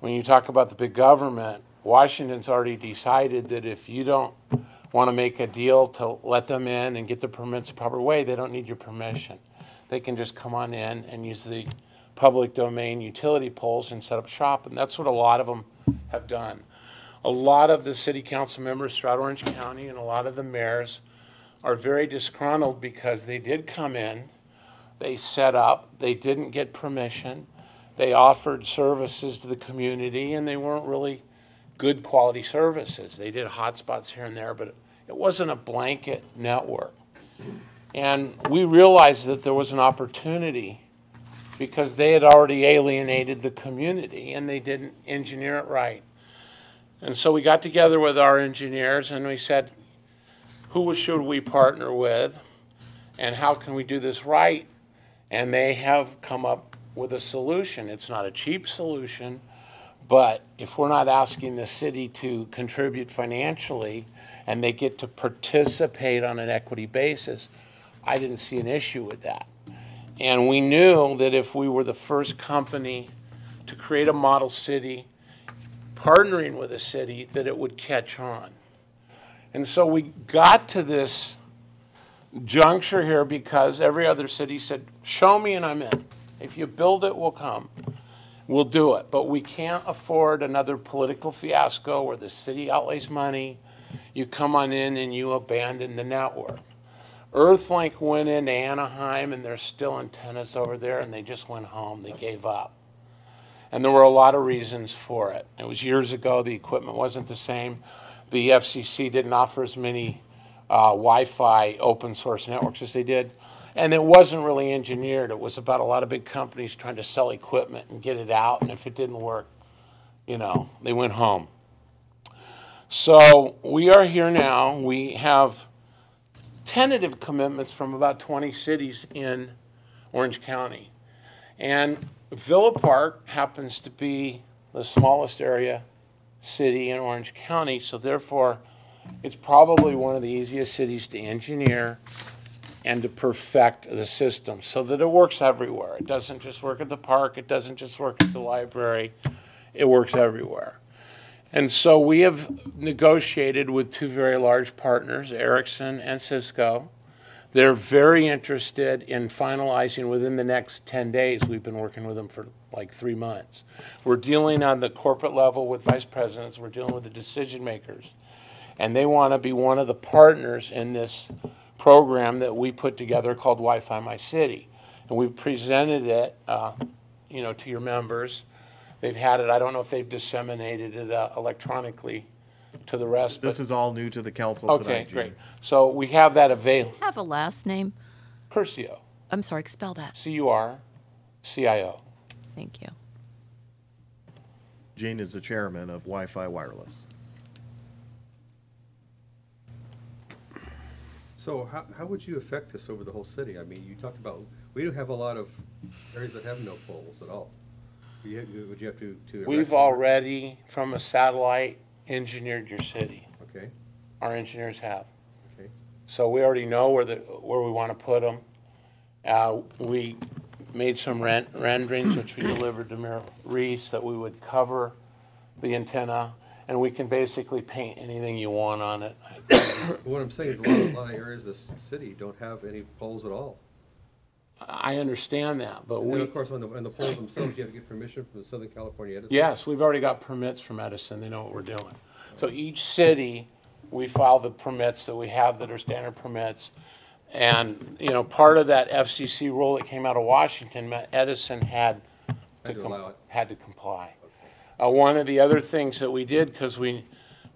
When you talk about the big government, Washington's already decided that if you don't want to make a deal to let them in and get the permits the proper way, they don't need your permission. They can just come on in and use the public domain utility poles and set up shop, and that's what a lot of them have done. A lot of the city council members throughout Orange County and a lot of the mayors are very disgruntled because they did come in, they set up, they didn't get permission, They offered services to the community, and they weren't really good quality services. They did hotspots here and there, but it wasn't a blanket network. And we realized that there was an opportunity because they had already alienated the community and they didn't engineer it right. And so we got together with our engineers and we said, who should we partner with and how can we do this right? And they have come up with a solution. It's not a cheap solution, but if we're not asking the city to contribute financially and they get to participate on an equity basis, I didn't see an issue with that. And we knew that if we were the first company to create a model city, partnering with a city, that it would catch on. And so we got to this juncture here because every other city said, show me and I'm in. If you build it, we'll come. We'll do it. But we can't afford another political fiasco where the city outlays money, you come on in and you abandon the network. Earthlink went into Anaheim and there's still antennas over there and they just went home. They gave up. And there were a lot of reasons for it. It was years ago. The equipment wasn't the same. The FCC didn't offer as many Wi-Fi open source networks as they did. And it wasn't really engineered. It was about a lot of big companies trying to sell equipment and get it out. And if it didn't work, you know, they went home. So we are here now. We have tentative commitments from about 20 cities in Orange County. And Villa Park happens to be the smallest area city in Orange County, so therefore it's probably one of the easiest cities to engineer and to perfect the system so that it works everywhere. It doesn't just work at the park, it doesn't just work at the library, it works everywhere. And so we have negotiated with two very large partners, Ericsson and Cisco. They're very interested in finalizing within the next 10 days. We've been working with them for like 3 months. We're dealing on the corporate level with vice presidents. We're dealing with the decision makers. And they want to be one of the partners in this program that we put together called Wi-Fi My City. And we've presented it you know, to your members. They've had it. I don't know if they've disseminated it electronically to the rest. This is all new to the council tonight, Okay, Gene. great. So we have that available. Have a last name? Curcio. I'm sorry, spell that. C-U-R-C-I-O. Thank you. Gene is the chairman of Wi-Fi Wireless. So how would you affect this over the whole city? I mean, you talked about, we don't have a lot of areas that have no poles at all. Would you have to We've already, from a satellite, engineered your city. Okay. Our engineers have. Okay. So we already know where we want to put them. We made some renderings, which we delivered to Mayor Reese, that we would cover the antenna, and we can basically paint anything you want on it. What I'm saying is a lot of areas of the city don't have any poles at all. I understand that, but And we, of course, on the poles themselves, you have to get permission from the Southern California Edison. yes, we've already got permits from Edison. They know what we're doing. So each city, we file the permits that we have that are standard permits. And, you know, part of that FCC rule that came out of Washington meant Edison had to comply. One of the other things that we did, because we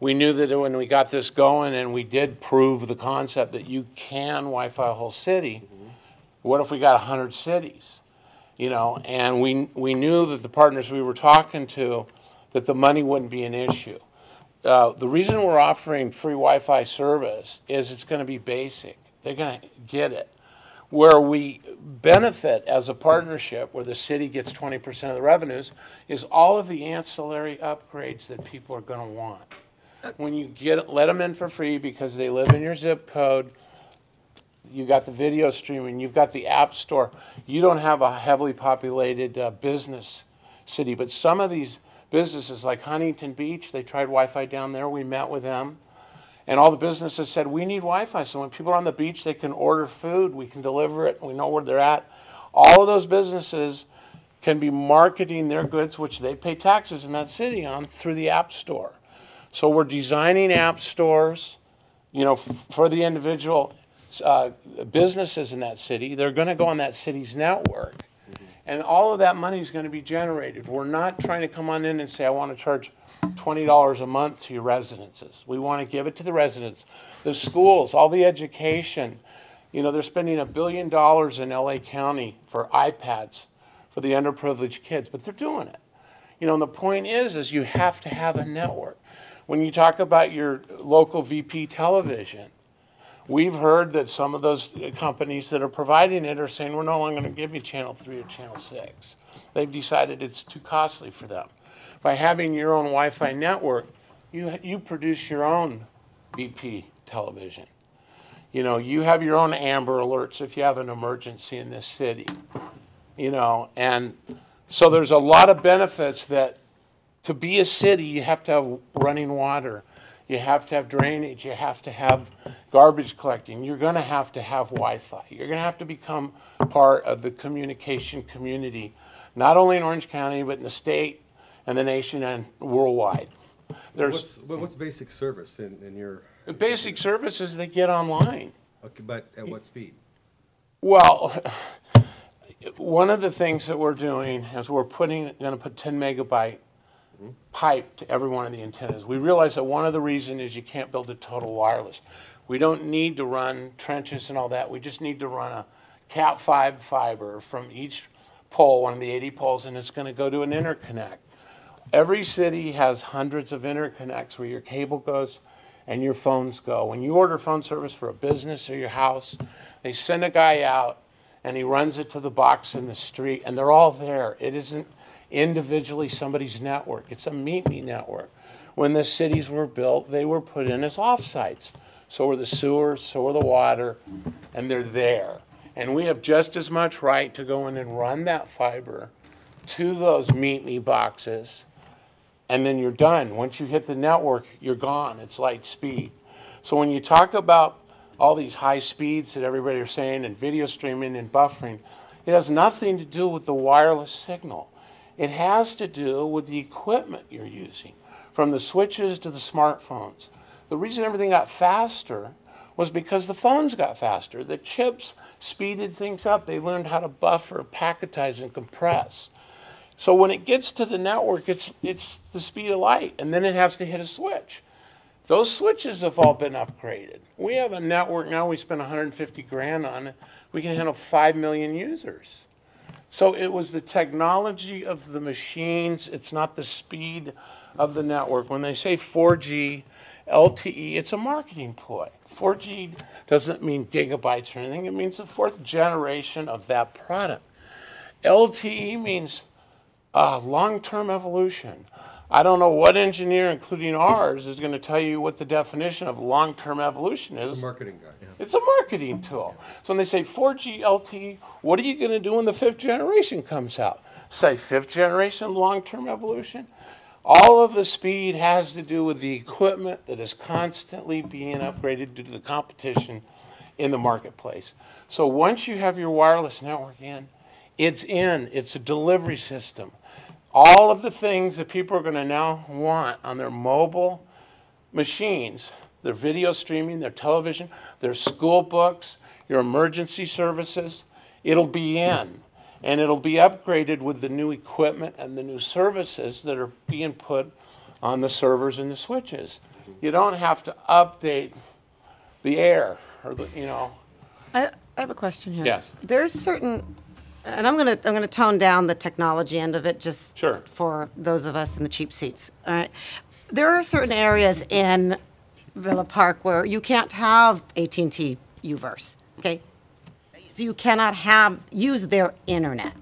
knew that when we got this going and we did prove the concept that you can Wi-Fi a whole city, what if we got 100 cities? You know, and we knew that the partners we were talking to, that the money wouldn't be an issue. The reason we're offering free Wi-Fi service is it's going to be basic. They're going to get it. Where we benefit as a partnership, where the city gets 20% of the revenues, is all of the ancillary upgrades that people are going to want. When you let them in for free because they live in your zip code, you got the video streaming, you've got the app store. You don't have a heavily populated business city, but some of these businesses like Huntington Beach, they tried Wi-Fi down there. We met with them. And all the businesses said, we need Wi-Fi. So when people are on the beach, they can order food. We can deliver it. We know where they're at. All of those businesses can be marketing their goods, which they pay taxes in that city on, through the app store. So we're designing app stores, you know, for the individual businesses in that city. They're going to go on that city's network. And all of that money is going to be generated. We're not trying to come on in and say, I want to charge $20 a month to your residences. We want to give it to the residents. The schools, all the education. You know, they're spending $1 billion in LA County for iPads for the underprivileged kids, but they're doing it. You know, and the point is you have to have a network. When you talk about your local VP television, we've heard that some of those companies that are providing it are saying, we're no longer going to give you Channel 3 or Channel 6. They've decided it's too costly for them. By having your own Wi-Fi network, you produce your own VP television. You know, you have your own Amber Alerts if you have an emergency in this city. You know, and so there's a lot of benefits that to be a city, you have to have running water. You have to have drainage. You have to have garbage collecting. You're going to have Wi-Fi. You're going to have to become part of the communication community, not only in Orange County, but in the state and the nation and worldwide. What's basic service in your... The basic service is they get online. Okay, but at what speed? Well, one of the things that we're doing is we're going to put 10 megabyte pipe to every one of the antennas. We realize that one of the reasons is you can't build a total wireless. We don't need to run trenches and all that. We just need to run a Cat5 fiber from each pole, one of the 80 poles, and it's going to go to an interconnect. Every city has hundreds of interconnects where your cable goes and your phones go. When you order phone service for a business or your house, they send a guy out and he runs it to the box in the street, and they're all there. It isn't individually somebody's network. It's a meet-me network. When the cities were built, they were put in as offsites. So were the sewers, so were the water, and they're there. And we have just as much right to go in and run that fiber to those meet-me boxes, and then you're done. Once you hit the network, you're gone. It's light speed. So when you talk about all these high speeds that everybody are saying and video streaming and buffering, it has nothing to do with the wireless signal. It has to do with the equipment you're using, from the switches to the smartphones. The reason everything got faster was because the phones got faster. The chips speeded things up. They learned how to buffer, packetize, and compress. So when it gets to the network, it's the speed of light, and then it has to hit a switch. Those switches have all been upgraded. We have a network now, we spent 150 grand on it. We can handle 5 million users. So it was the technology of the machines, it's not the speed of the network. When they say 4G, LTE, it's a marketing ploy. 4G doesn't mean gigabytes or anything, it means the fourth generation of that product. LTE means long-term evolution. I don't know what engineer, including ours, is going to tell you what the definition of long-term evolution is. It's a marketing guy. Yeah. It's a marketing tool. So when they say 4G LTE, what are you going to do when the fifth generation comes out? Say fifth generation long-term evolution? All of the speed has to do with the equipment that is constantly being upgraded due to the competition in the marketplace. So once you have your wireless network in, it's a delivery system. All of the things that people are going to now want on their mobile machines, their video streaming, their television, their school books, your emergency services, it'll be in. And it'll be upgraded with the new equipment and the new services that are being put on the servers and the switches. You don't have to update the air or the, you know. I have a question here. Yes. There's certain, and I'm gonna tone down the technology end of it just Sure. for those of us in the cheap seats. All right. There are certain areas in Villa Park where you can't have AT&T UVerse. Okay. So you cannot use their internet.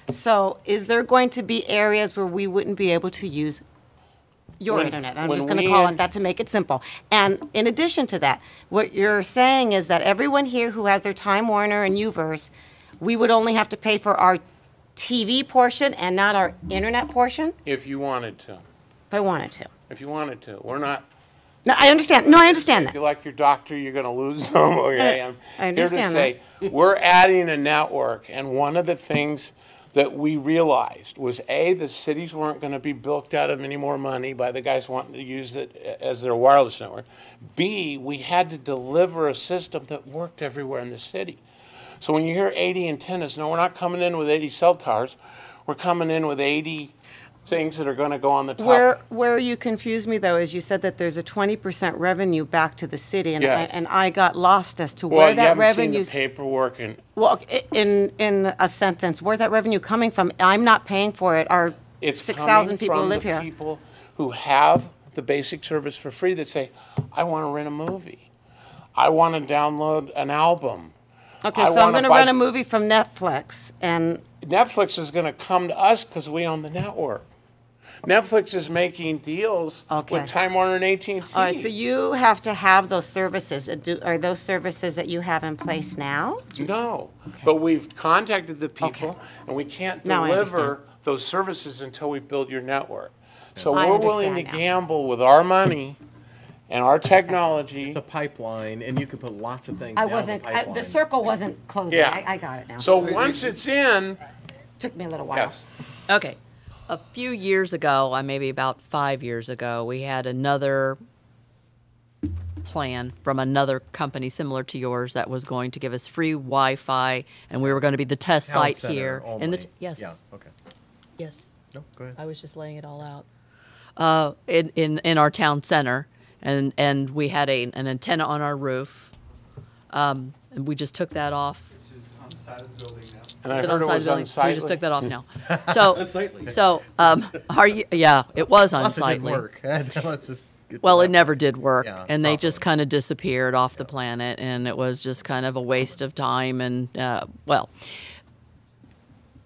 So is there going to be areas where we wouldn't be able to use your internet? I'm just going to call it that to make it simple. And in addition to that, what you're saying is that everyone here who has their Time Warner and UVerse, we would only have to pay for our TV portion and not our internet portion? If you wanted to. If I wanted to. If you wanted to. We're not. No, I understand. No, I understand that. If you like your doctor, you're going to lose them. Okay, I'm I understand here to say we're adding a network, and one of the things that we realized was A, the cities weren't going to be bilked out of any more money by the guys wanting to use it as their wireless network. B, we had to deliver a system that worked everywhere in the city. So when you hear 80 antennas, no, we're not coming in with 80 cell towers. We're coming in with 80 things that are going to go on the top. Where you confused me, though, is you said that there's a 20% revenue back to the city, and, Yes. I got lost as to Well, where you that haven't seen revenue. the paperwork and Well, in a sentence, where's that revenue coming from? I'm not paying for it. Our it's 6,000 people coming live from the here. people who have the basic service for free that say, I want to rent a movie. I want to download an album. Okay, I so I'm wanna going to buy- rent a movie from Netflix, and Netflix is going to come to us because we own the network. Netflix is making deals Okay. with Time Warner and AT&T. all right, so you have to have those services. Are those services that you have in place now? No, but we've contacted the people, and we can't Now I deliver understand. those services until we build your network. So I we're willing to understand now. gamble with our money and our technology. It's a pipeline, and you can put lots of things I down the wasn't, pipeline. the circle wasn't closing. Yeah. I got it now. So once it's in, Took me a little while. yes. Okay. A few years ago, maybe about 5 years ago, we had another plan from another company similar to yours that was going to give us free Wi-Fi, and we were going to be the test Town site center here. only. Yes. Yeah, okay. Yes. No, go ahead. I was just laying it all out. In our town center, and we had an antenna on our roof, and we just took that off. Which is on the side of the building now. And I Put heard it on the was side of the building, so we just unsightly. took that off now. So, Unsightly. are you? Yeah, it was Plus, it didn't unsightly. work. Let's just get to Well, that it never did work, Yeah, and they just properly. kind of disappeared off the planet, and it was just kind of a waste of time. And well,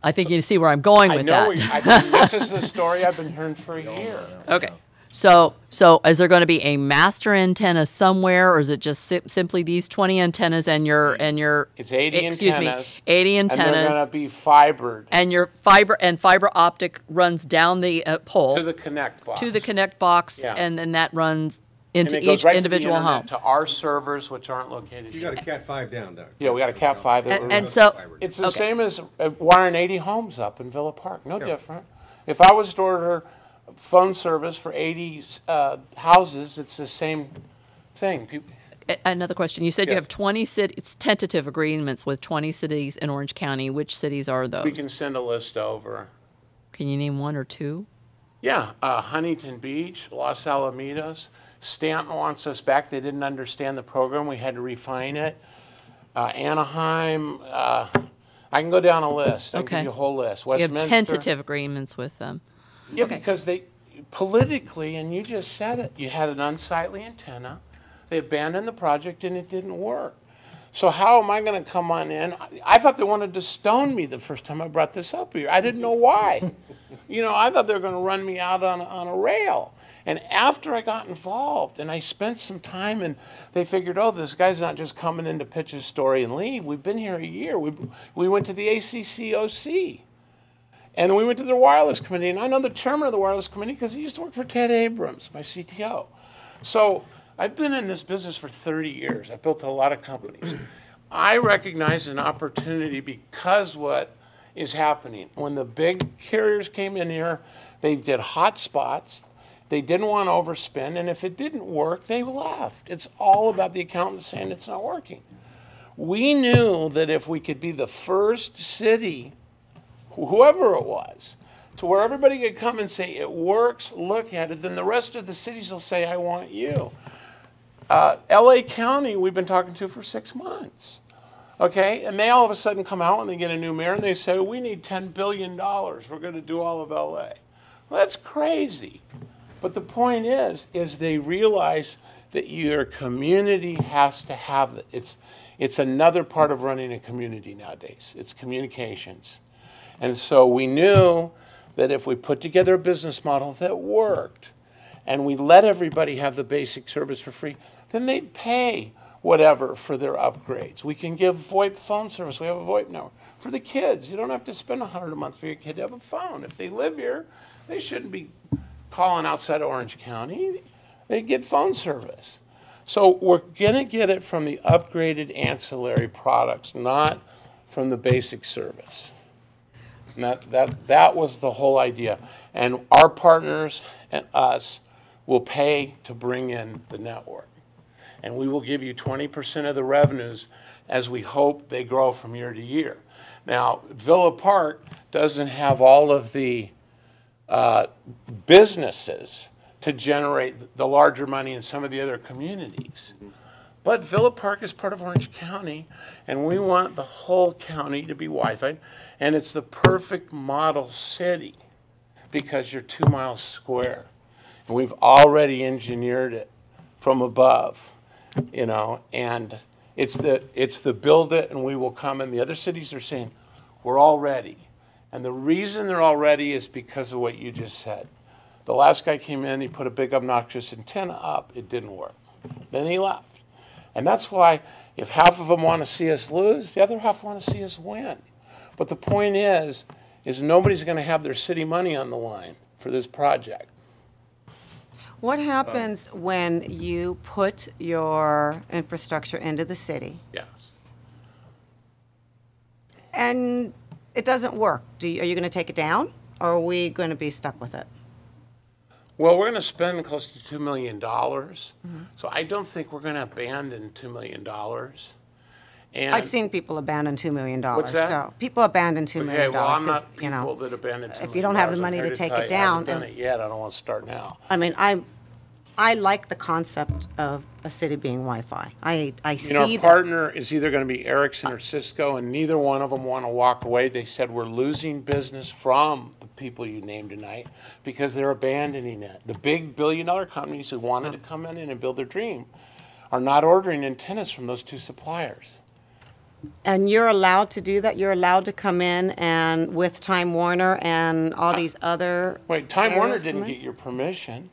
I think you see where I'm going I with know that. this is the story I've been hearing for a year. Okay. So is there going to be a master antenna somewhere, or is it just simply these 20 antennas and your It's 80 excuse antennas. me, 80 And they're antennas, going to be fibered and your fiber optic runs down the pole to the connect box. to the connect box, Yeah. and then that runs And into it goes each right to the individual internet, home. to our servers, which aren't located You here. got a Cat 5 down there. Yeah, we got a Cat 5. that And- we're and so- It's the okay. same as wiring 80 homes up in Villa Park. No different. If I was to order phone service for 80 houses, it's the same thing. People, Another question. You said you Yes. have 20 it's tentative agreements with 20 cities in Orange County. Which cities are those? we can send a list over. Can you name one or two? Yeah, Huntington Beach, Los Alamitos. Stanton wants us back. They didn't understand the program. We had to refine it. Anaheim. I can go down a list. I can Okay. give you a whole list. So you have Westminster. tentative agreements with them. Yeah, because they politically, and you just said it, you had an unsightly antenna. They abandoned the project and it didn't work. So how am I going to come on in? I thought they wanted to stone me the first time I brought this up here. I didn't know why. I thought they were going to run me out on a rail. And after I got involved and I spent some time and they figured, oh, this guy's not just coming in to pitch his story and leave. We've been here a year. We went to the ACCOC. And we went to their wireless committee, and I know the chairman of the wireless committee because he used to work for Ted Abrams, my CTO. So I've been in this business for 30 years. I've built a lot of companies. I recognize an opportunity because what is happening. When the big carriers came in here, they did hotspots. They didn't want to overspend, and if it didn't work, they left. It's all about the accountant saying it's not working. We knew that if we could be the first city, whoever it was, to where everybody could come and say, it works, look at it, then the rest of the cities will say, I want you. LA County, we've been talking to for 6 months. Okay, and they all of a sudden come out when they get a new mayor and they say, we need $10 billion. We're going to do all of LA. Well, that's crazy. But the point is they realize that your community has to have it. It's another part of running a community nowadays. It's communications. And so we knew that if we put together a business model that worked and we let everybody have the basic service for free, then they'd pay whatever for their upgrades. We can give VoIP phone service. We have a VoIP network. For the kids, you don't have to spend $100 a month for your kid to have a phone. If they live here, they shouldn't be calling outside Orange County. They get phone service. So we're going to get it from the upgraded ancillary products, not from the basic service. And that was the whole idea. And our partners and us will pay to bring in the network. And we will give you 20% of the revenues as we hope they grow from year to year. Now, Villa Park doesn't have all of the businesses to generate the larger money in some of the other communities. But Villa Park is part of Orange County, and we want the whole county to be Wi-Fi, and it's the perfect model city because you're 2 miles square. And we've already engineered it from above, you know, and it's the build it and we will come. And the other cities are saying, we're all ready. And the reason they're all ready is because of what you just said. The last guy came in, he put a big obnoxious antenna up, it didn't work. Then he left. And that's why if half of them want to see us lose, the other half want to see us win. But the point is nobody's going to have their city money on the line for this project. What happens when you put your infrastructure into the city Yes. and it doesn't work? Are you going to take it down, or are we going to be stuck with it? Well, we're going to spend close to $2 million. So I don't think we're going to abandon $2 million. And I've seen people abandon $2 million. What's that? So people abandon $2 million. Okay, well, I'm not you know, people that abandon $2 million. if you don't have the money I'm here to take tell it you, down, I haven't done then- it yet. I don't want to start now. I mean, I like the concept of a city being Wi-Fi. I see Our that. partner is either going to be Ericsson or Cisco, and neither one of them want to walk away. They said we're losing business from the people you named tonight because they're abandoning it. The big billion-dollar companies who wanted to come in and build their dream are not ordering antennas from those two suppliers. And you're allowed to do that? You're allowed to come in and with Time Warner and all these other Wait, Time Warner carriers come didn't in? get your permission.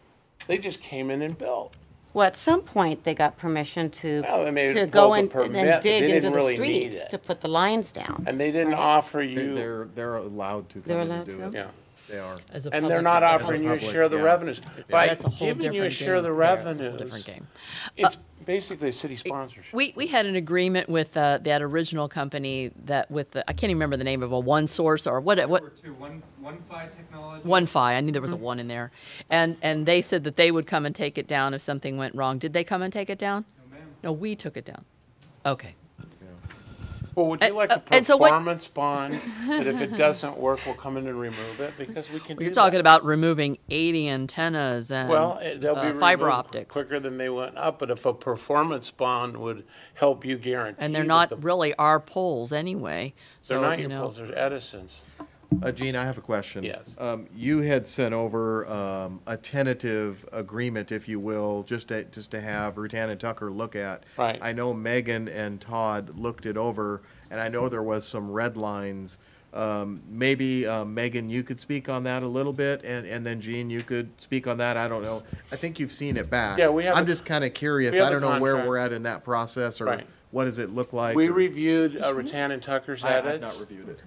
They just came in and built. Well, at some point, they got permission to Well, they may have go pulled the in permit, and but dig they into didn't the really need streets it. to put the lines down. And they didn't offer you. They're allowed to They're come in allowed and do to? it. Yeah. They are. As a And they're public- not as a offering you a public, share of the yeah. revenues. By That's a whole giving you a different share of the game there. That's a whole revenues, different game. it's basically a city sponsorship. We had an agreement with that original company that with the, I can't even remember the name of a One Source or what One-Fi technology. One-Fi. I knew there was a one in there, and they said that they would come and take it down if something went wrong. Did they come and take it down? No, ma'am. No, we took it down. Okay. Well, would you like a and so what- performance bond that if it doesn't work, we'll come in and remove it? Because we can do You're that. talking about removing 80 antennas and Well, they'll be fiber removed optics. quicker than they went up, but if a performance bond would help you guarantee. And they're that not the- really our poles anyway. They're So, not you your know. poles, they're Edison's. Gene, I have a question. Yes. You had sent over a tentative agreement, if you will, just to have Rutan and Tucker look at. Right. I know Megan and Todd looked it over, and I know there was some red lines. Maybe Megan, you could speak on that a little bit, and then Gene, you could speak on that. I don't know. I think you've seen it back. Yeah, we have I'm a- just kind of curious. we have I don't a know where contract. we're at in that process, or Right. what does it look like. We or- reviewed Rutan and Tucker's I've edits. not reviewed it.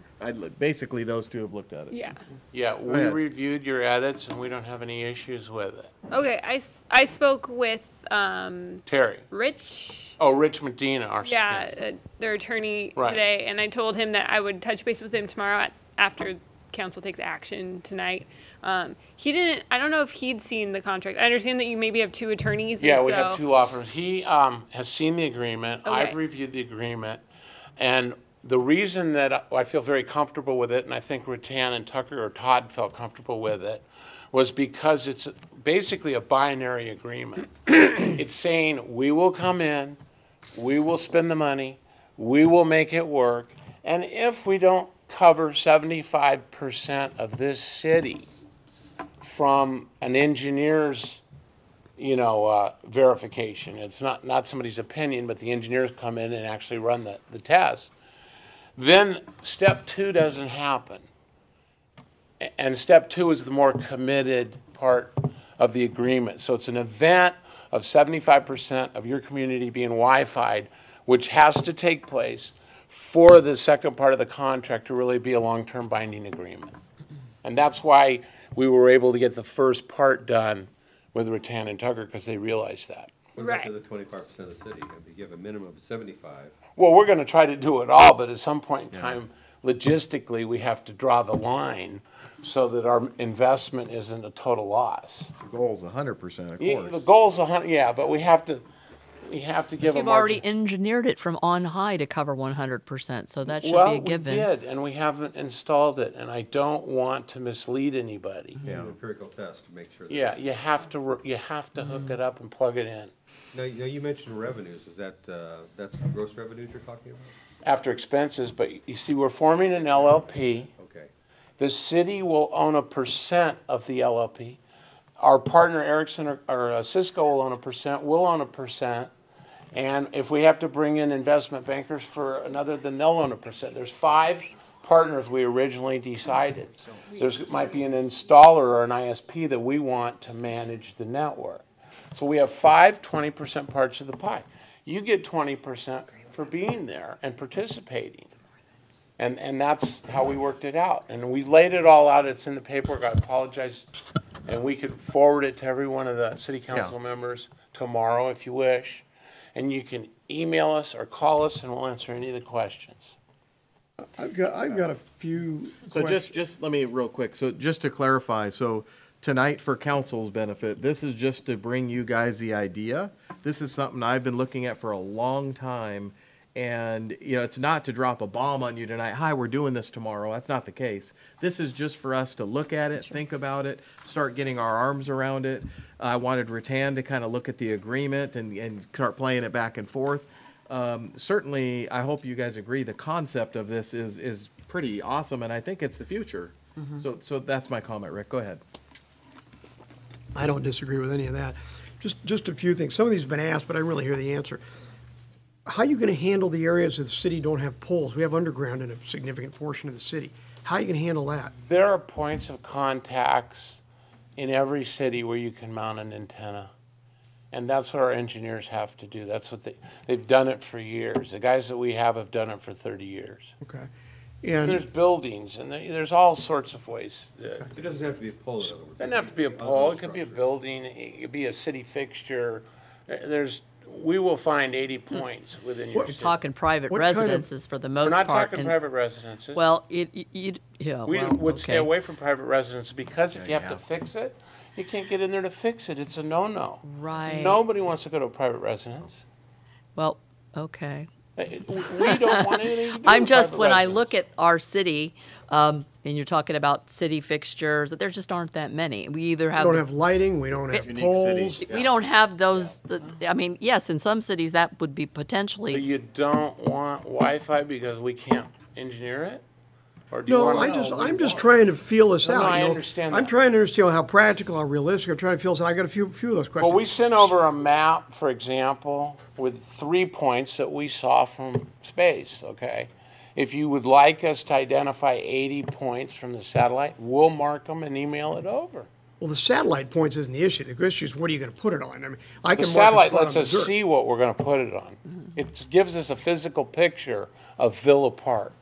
Basically, those two have looked at it. Yeah. Yeah, we ahead. reviewed your edits and we don't have any issues with it. Okay, I spoke with Terry. Rich. Oh, Rich Medina, our. Their attorney Right. today, and I told him that I would touch base with him tomorrow after council takes action tonight. He didn't. I don't know if he'd seen the contract. I understand that you maybe have two attorneys. Yeah, and we have so- two law firms. He has seen the agreement. Okay. I've reviewed the agreement. And the reason that I feel very comfortable with it, and I think Rutan and Tucker or Todd felt comfortable with it, was because it's basically a binary agreement. It's saying, we will come in, we will spend the money, we will make it work, and if we don't cover 75% of this city from an engineer's verification. It's not somebody's opinion, but the engineers come in and actually run the test. Then step 2 doesn't happen. And step 2 is the more committed part of the agreement. So it's an event of 75% of your community being Wi-Fi'd, which has to take place for the second part of the contract to really be a long-term binding agreement. And that's why we were able to get the first part done with Rutan and Tucker, because they realized that. What about to the 25% of the city? If you give a minimum of 75. Well, we're going to try to do it all, but at some point in time, logistically, we have to draw the line so that our investment isn't a total loss. The goal's 100%, of Yeah, course. the goal's 100, yeah, but we have to, we have to give a You've margin. already engineered it from on high to cover 100%, so that should Well, be a given. we did, and we haven't installed it, and I don't want to mislead anybody. Yeah, empirical test to make sure. that- Yeah, you have to hook it up and plug it in. Now, you mentioned revenues. Is that, that's gross revenues you're talking about? After expenses, but you see, we're forming an LLP. Okay. The city will own a percent of the LLP. Our partner Ericsson or Cisco will own a percent, we'll own a percent. And if we have to bring in investment bankers for another, then they'll own a percent. There's 5 partners we originally decided. There's might be an installer or an ISP that we want to manage the network. So we have 5 20% parts of the pie. You get 20% for being there and participating. And that's how we worked it out. And we laid it all out. It's in the paperwork. I apologize. And we could forward it to every one of the city council members tomorrow if you wish. And you can email us or call us and we'll answer any of the questions. I've got a few So questions. just let me real quick. So just to clarify, so tonight for council's benefit, this is just to bring you guys the idea. This is something I've been looking at for a long time. And, you know, it's not to drop a bomb on you tonight. Hi, we're doing this tomorrow. That's not the case. This is just for us to look at it, think about it, start getting our arms around it. I wanted Rattan to kind of look at the agreement and start playing it back and forth. Certainly, I hope you guys agree the concept of this is pretty awesome, and I think it's the future. So that's my comment, Rick. Go ahead. I don't disagree with any of that. Just a few things. Some of these have been asked, but I didn't really hear the answer. How are you going to handle the areas that the city don't have poles? We have underground in a significant portion of the city. How are you going to handle that? There are points of contacts in every city where you can mount an antenna. And that's what our engineers have to do. That's what they've done it for years. The guys that we have done it for 30 years. Okay. And there's buildings and there's all sorts of ways. It doesn't have to be a pole, in other words. It doesn't have to be a pole. It could be a building. It could be a city fixture. We will find 80 points within your You're city. talking private residences for the most We're part. not talking and- private residences. Well, we would stay away from private residences because if you have to fix it, you can't get in there to fix it. It's a no-no. Right. Nobody wants to go to a private residence. Well, okay. We don't want anything to do I'm with just, private when I residence. look at our city, and you're talking about city fixtures, that there just aren't that many. We either We have. don't have lighting, we don't have poles. We don't have those, I mean, yes, in some cities that would be But potentially, you don't want Wi-Fi because we can't engineer it? Or do you No, want I'm just trying to feel this No, out. no, I you know. understand I'm that. trying to understand how practical, how realistic. I'm trying to feel this. I got a few of those questions. Well, we sent over a map, for example, with 3 points that we saw from space, okay? If you would like us to identify 80 points from the satellite, we'll mark them and email it over. Well, the satellite points isn't the issue. The issue is what are you going to put it on? I mean, I The can mark a satellite spot lets on us Missouri. see what we're going to put it on. It gives us a physical picture of Villa Park.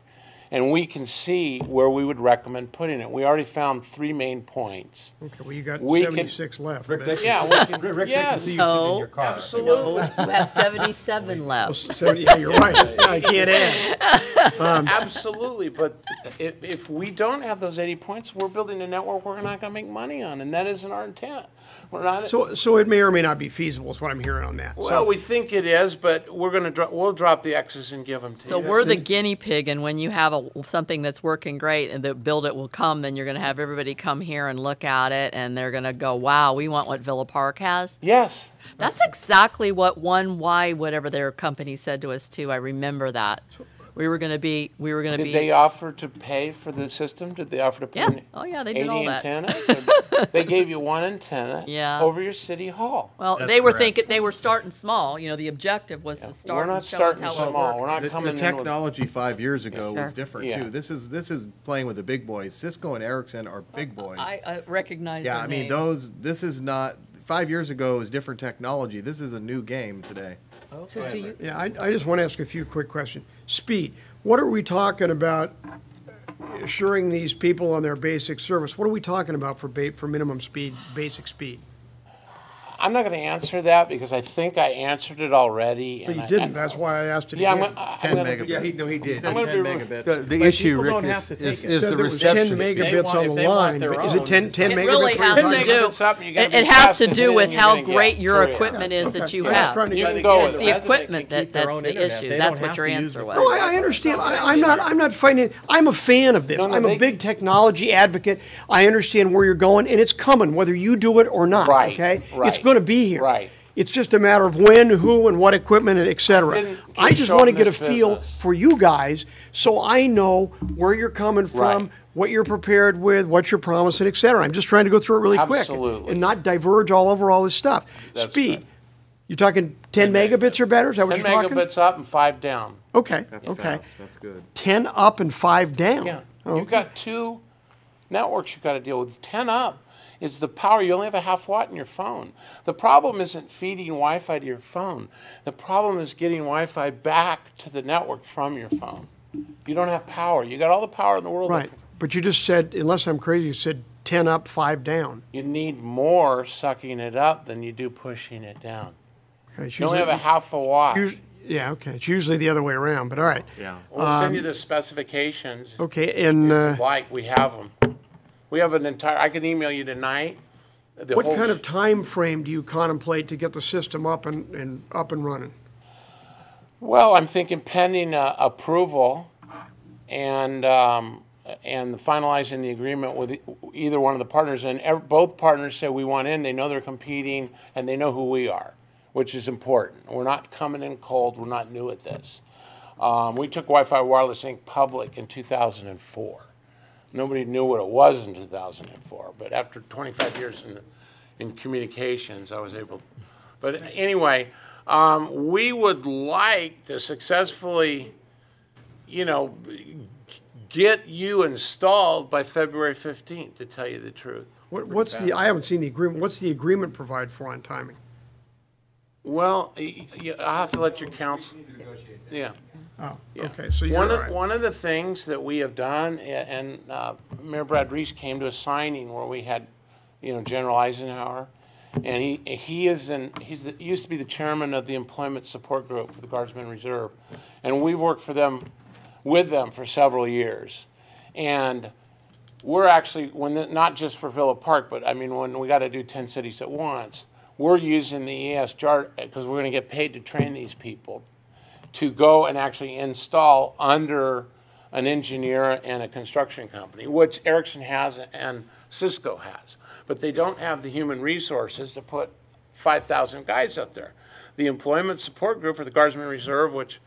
And we can see where we would recommend putting it. We already found 3 main points. Okay, well, you got We can- 76 left. Yeah, we can, Rick, yes. see you sitting in your car. Absolutely. we have 77 left. So, yeah, you're right. I can't add. Absolutely, but if we don't have those 80 points, we're building a network we're not going to make money on, and that isn't our intent. We're not. So it may or may not be feasible is what I'm hearing on that. Well, we think it is, but we'll drop the X's and give them to So you. we're the guinea pig, and when you have something that's working great and the build it will come, then you're going to have everybody come here and look at it, and they're going to go, wow, we want what Villa Park has. Yes. That's exactly what 1Y, whatever their company said to us too. I remember that. We were going to be. Did they offer to pay for the system? Did they offer to put Yeah. in Oh, yeah, they 80 did all that. antennas? Or they gave you 1 antenna Yeah. over your city hall. Well, That's they were correct. thinking they were starting small. You know, the objective was to start We're not and show us starting how it small. worked. We're not The coming in with. technology 5 years ago was Sure. different Yeah. too. This is playing with the big boys. Cisco and Ericsson are big boys. I recognize. Yeah, their I mean, names. this is not, 5 years ago was different technology. This is a new game today. So do you, Yeah, I just want to ask a few quick questions. Speed. What are we talking about assuring these people on their basic service? What are we talking about for minimum speed, basic speed? I'm not gonna answer that because I think I answered it already. But and you didn't, that's why I asked it Yeah, again. 10 megabits. Yeah, he did. Said 10 megabits. The But issue, people Rick, don't have is to take it. is Said the there was reception 10 speed. megabits on the if they want line, their but is it own, 10 It megabits? really for has your to line? do, Megabits up, you gotta it be has fast to to do hit with it, you're how gonna get great your period. equipment is that you I was have. trying to You get- can go It's with the it. equipment that's the issue. That's what your answer was. No, I understand. I'm not fighting it. I'm a fan of this. No, no, I'm a they- big technology advocate. I understand where you're going, and it's coming, whether you do it or not, Right, okay? It's right, gonna be here. right. It's just a matter of when, who, and what equipment, and et cetera. Didn't I just just show wanna up in get a this feel business. for you guys, so I know where you're coming from, Right. what you're prepared with, what you're promising, et cetera. I'm just trying to go through it really quick. Absolutely. And not diverge all over all this stuff. That's Speed. right. You're talking 10 megabits or better? Is that what 10 you're talking? megabits up and 5 down. Okay, That's okay. fast. That's good. 10 up and 5 down. Yeah. Oh, You've got 2 networks you've got to deal with. 10 up is the power. You only have a half watt in your phone. The problem isn't feeding Wi-Fi to your phone. The problem is getting Wi-Fi back to the network from your phone. You don't have power. You got all the power in the world. Right, but you just said, unless I'm crazy, you said 10 up, 5 down. You need more sucking it up than you do pushing it down. Okay, it's You only have usually- a half a watt. Yeah, okay, it's usually the other way around, but all right. Yeah. We'll send you the specifications. Okay, and Like, we have them. We have an entire, I can email you tonight. The what whole kind of time frame do you contemplate to get the system up and running? Well, I'm thinking pending approval and finalizing the agreement with either one of the partners. And both partners say we want in, they know they're competing, and they know who we are, which is important. We're not coming in cold, we're not new at this. We took Wi-Fi Wireless Inc. public in 2004. Nobody knew what it was in 2004, but after 25 years in communications, I was able. But anyway, we would like to successfully, get you installed by February 15th, to tell you the truth. What's the, I haven't seen the agreement, what's the agreement provide for on timing? Well, I'll have to let your counsel. Yeah. Oh, Yeah. okay, so you're all right. One of the things that we have done, and Mayor Brad Reese came to a signing where we had, General Eisenhower, and he used to be the chairman of the Employment Support Group for the Guardsmen Reserve, and we've worked with them for several years, and we're actually not just for Villa Park, but I mean when we got to do 10 cities at once, we're using the ESJAR because we're going to get paid to train these people to go and actually install under an engineer and a construction company, which Ericsson has and Cisco has. But they don't have the human resources to put 5,000 guys up there. The Employment Support Group for the Guardsmen Reserve, which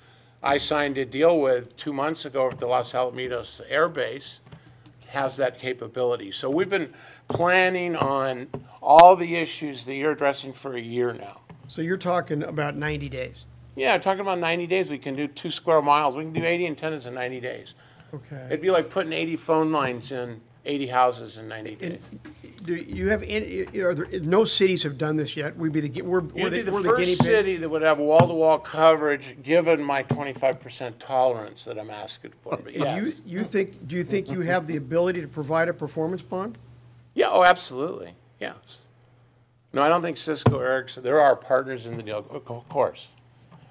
I signed a deal with 2 months ago at the Los Alamitos Air Base, has that capability. So we've been planning on all the issues that you're addressing for a year now. So you're talking about 90 days? Yeah, talking about 90 days, we can do 2 square miles. We can do 80 antennas in 90 days. Okay. It'd be like putting 80 phone lines in 80 houses in 90 days. Do you have any, no cities have done this yet? We'd be the, we're You'd be the guinea first pig? city that would have wall-to-wall coverage, given my 25% tolerance that I'm asking for, but And yes. do you think you have the ability to provide a performance bond? Yeah, oh, absolutely, yes. No, I don't think Cisco, Ericsson, there are partners in the deal, of course.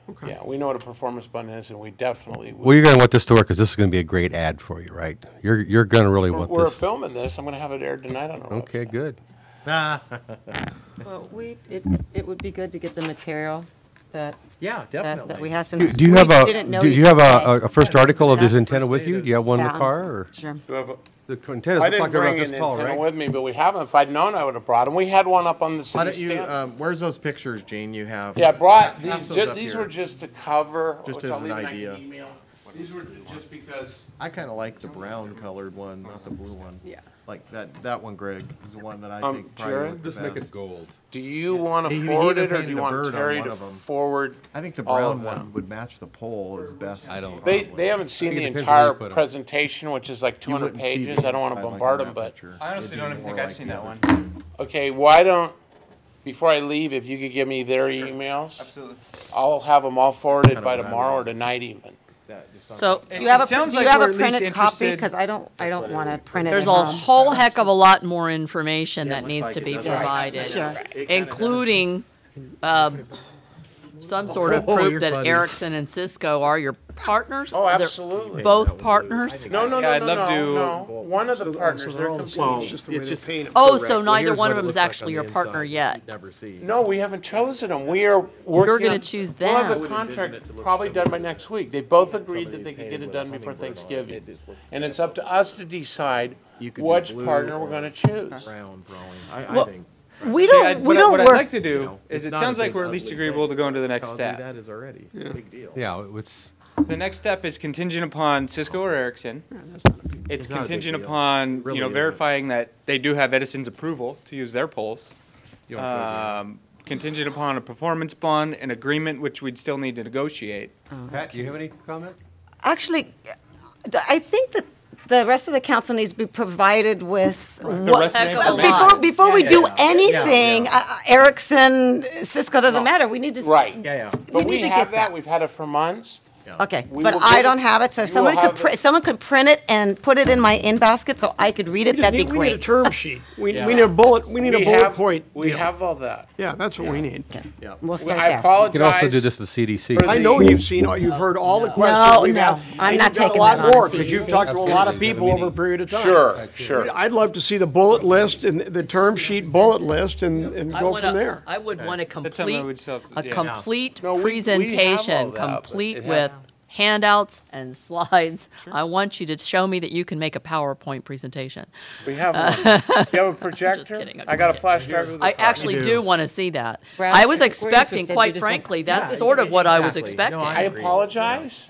Okay. Yeah, we know what a performance bond is, and we definitely. Well, you're going to want this to work because this is going to be a great ad for you, right? You're going to really want We're this. filming this. I'm going to have it aired tonight on our Okay, website. good. Well, it would be good to get the material that. Yeah, definitely. That we have since. Do you have we didn't know do you till have today. a first article of this antenna with you? Do you have one in the Yeah. car or? Sure. Do you have a- The antennas I look like didn't they're about bring this an tall, antenna right? with me, but we haven't. If I'd known, I would have brought them. We had one up on the Why don't city you, stand. where's those pictures, Gene, you have? Yeah, I brought Pass these. those up These here. were just to cover. Just which as I'll an leave and I can idea. email. These were just because. I kind of like the brown colored one, not the blue one. Yeah. Like that one, Greg, is the one that I think probably Jared? looked the Just make best. it gold. Do you want He- to he forward even it, or do painted you a want bird on Terry one to of 'em. forward? I think the all brown of them? one would match the pole as best. I don't- They possibly. haven't seen I the think it depends where you entire put 'em. presentation, which is like You 200 wouldn't see the pages. I don't want to inside like bombard in them, that but picture. I honestly It'd be don't even more think I've like seen the that other one. okay. Why don't, before I leave, if you could give me their emails, Absolutely. I'll have them all forwed Kinda by what I tomorrow or would. tonight even. that. Just So- Do you have It sounds do you like have we're a at least printed copy? interested- Because I don't want to print it There's at a home. whole heck of a lot more information that looks needs like to it be does. provided. Sure. Including some sort of Oh, proof you're that funny. Ericsson and Cisco are your partners? Oh, They're absolutely. Both partners? No, no, Yeah, no, I'd no, love no, to- no. One of the partners, they're competing. It's just Oh, so neither one of them is actually your partner yet? Never see. No, we haven't chosen them. We are working. You're gonna on- choose We'll have them. the contract probably done by next week. They both agreed that they could get it done before Thanksgiving. And it's up to us to decide You could do which blue partner we're gonna choose. Brown drawing. I Well, think. We See, don't what work. I'd like to do know, is it's it not sounds a like big we're at least ugly agreeable to thing. go into the next How ugly step. that is already a big deal. Yeah, it's, The next step is contingent upon Cisco or Ericsson. It's It's not a big contingent deal. upon, Really isn't. verifying that they do have Edison's approval to use their poles. You don't put it Contingent upon a performance bond, an agreement which we'd still need to negotiate. Pat, do you have any comment? Actually, I think that the rest of the council needs to be provided with The rest of the Heck of a information. lot. before we do yeah. anything. Yeah. Ericsson, Cisco doesn't matter. We need to Right. Yeah. But need we to have get that. that. We've had it for months. Okay, We but will I get don't it. have it, so if You someone will could have it. someone could print it and put it in my in basket so I could read it, that'd be We need a great. term sheet. We need a bullet, we need a We bullet have- point. We deal. have all that. Yeah, that's what we need. We'll start I there. apologize. You can also do this to the CDC. For I the- know you've heard all the questions No, we've no, had. I'm and not you've got taking a lot that on more the because you've CDC. talked to a lot of Absolutely. people over a period of time. Sure, sure. I'd love to see the bullet list and the term sheet bullet list and I go wanna- from there. I would want a That's something I complete, would still- a yeah. complete No, we have all presentation, that, but complete it with has- handouts and slides. I want you to show me that you can make a PowerPoint presentation. We have one. You have a projector? kidding, I'm I got a just flash drive with a I car. actually do want to see that. Brad, I was we're expecting, interested. We quite just frankly, want- that's sort of what I was exactly. expecting. No, I agree. apologize.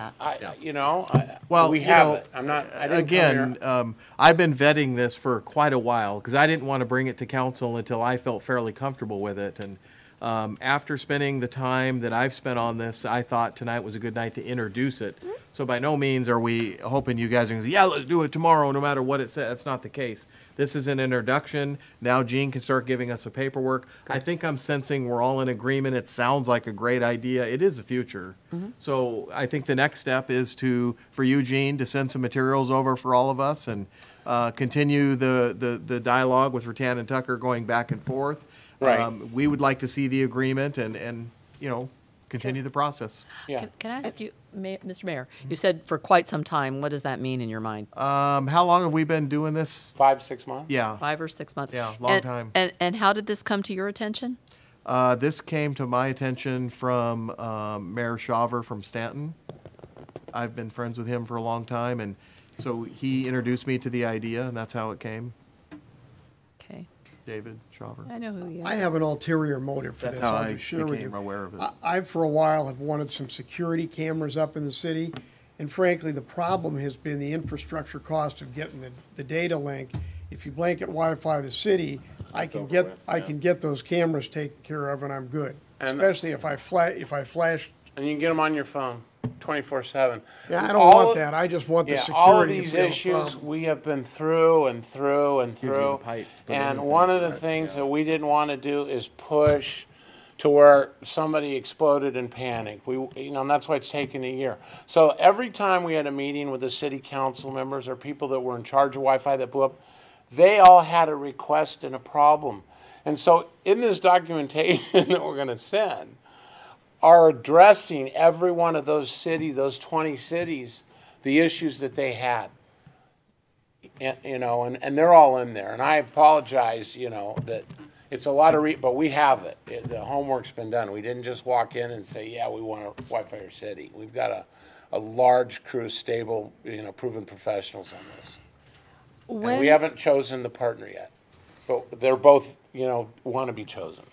Well, we you have know, it. I didn't come Again, here- I've been vetting this for quite a while because I didn't want to bring it to council until I felt fairly comfortable with it. And after spending the time that I've spent on this, I thought tonight was a good night to introduce it. So by no means are we hoping you guys are going to say, yeah, let's do it tomorrow, no matter what it says. That's not the case. This is an introduction. Now Gene can start giving us the paperwork. I think I'm sensing we're all in agreement. It sounds like a great idea. It is the future. So I think the next step is for you, Gene, to send some materials over for all of us and continue the dialogue with Rattan and Tucker going back and forth. Right. We would like to see the agreement and continue the process. Yeah. Can I ask you, Mr. Mayor, you said for quite some time, what does that mean in your mind? How long have we been doing this? 5-6 months? Yeah. 5 or 6 months? Yeah, long And- time. And how did this come to your attention? This came to my attention from Mayor Shaver from Stanton. I've been friends with him for a long time, and so he introduced me to the idea, and that's how it came. Okay, David Shaver. I know who he is. I have an ulterior motive for That's this. how I'll I be sure with became you. aware of it. I, for a while, have wanted some security cameras up in the city, and frankly, the problem has been the infrastructure cost of getting the data link. If you blanket Wi-Fi the city, I can get those cameras taken care of, and I'm good. And- Especially if I flash. And you can get them on your phone 24/7. Yeah, I don't All want of- that. I just want the Yeah, security. all of if these we have a issues problem. we have been through and through and usually through. the pipe, but then And you one can- of the things that we didn't want to do is push to where somebody exploded in panic. And that's why it's taken a year. So every time we had a meeting with the city council members or people that were in charge of Wi-Fi that blew up, they all had a request and a problem. And so in this documentation that we're going to send, are addressing every one of those 20 cities, the issues that they had. And they're all in there. And I apologize, that it's a lot of, but we have it. The homework's been done. We didn't just walk in and say, yeah, we want a Wi-Fi or city. We've got a large crew, stable, proven professionals on this. And we haven't chosen the partner yet, but they're both, want to be chosen.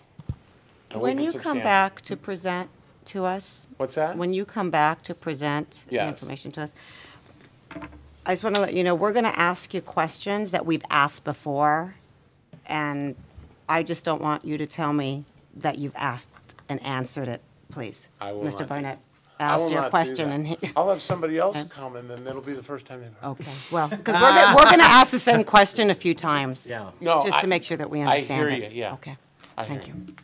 And When we've you been come substantial. back to present to us, What's that? when you come back to present the Yes. information to us, I just want to let you know, we're going to ask you questions that we've asked before, and I just don't want you to tell me that you've asked and answered it, please. I will not Mr. do Barnett I will asked your not do question, that. and he, I'll have somebody else Okay. come, and then that'll be the first time they've heard. okay, well, because we're going to ask the same question a few times. Yeah. No, Just to I- make sure that we I understand hear it. you, yeah. Okay, I thank hear you.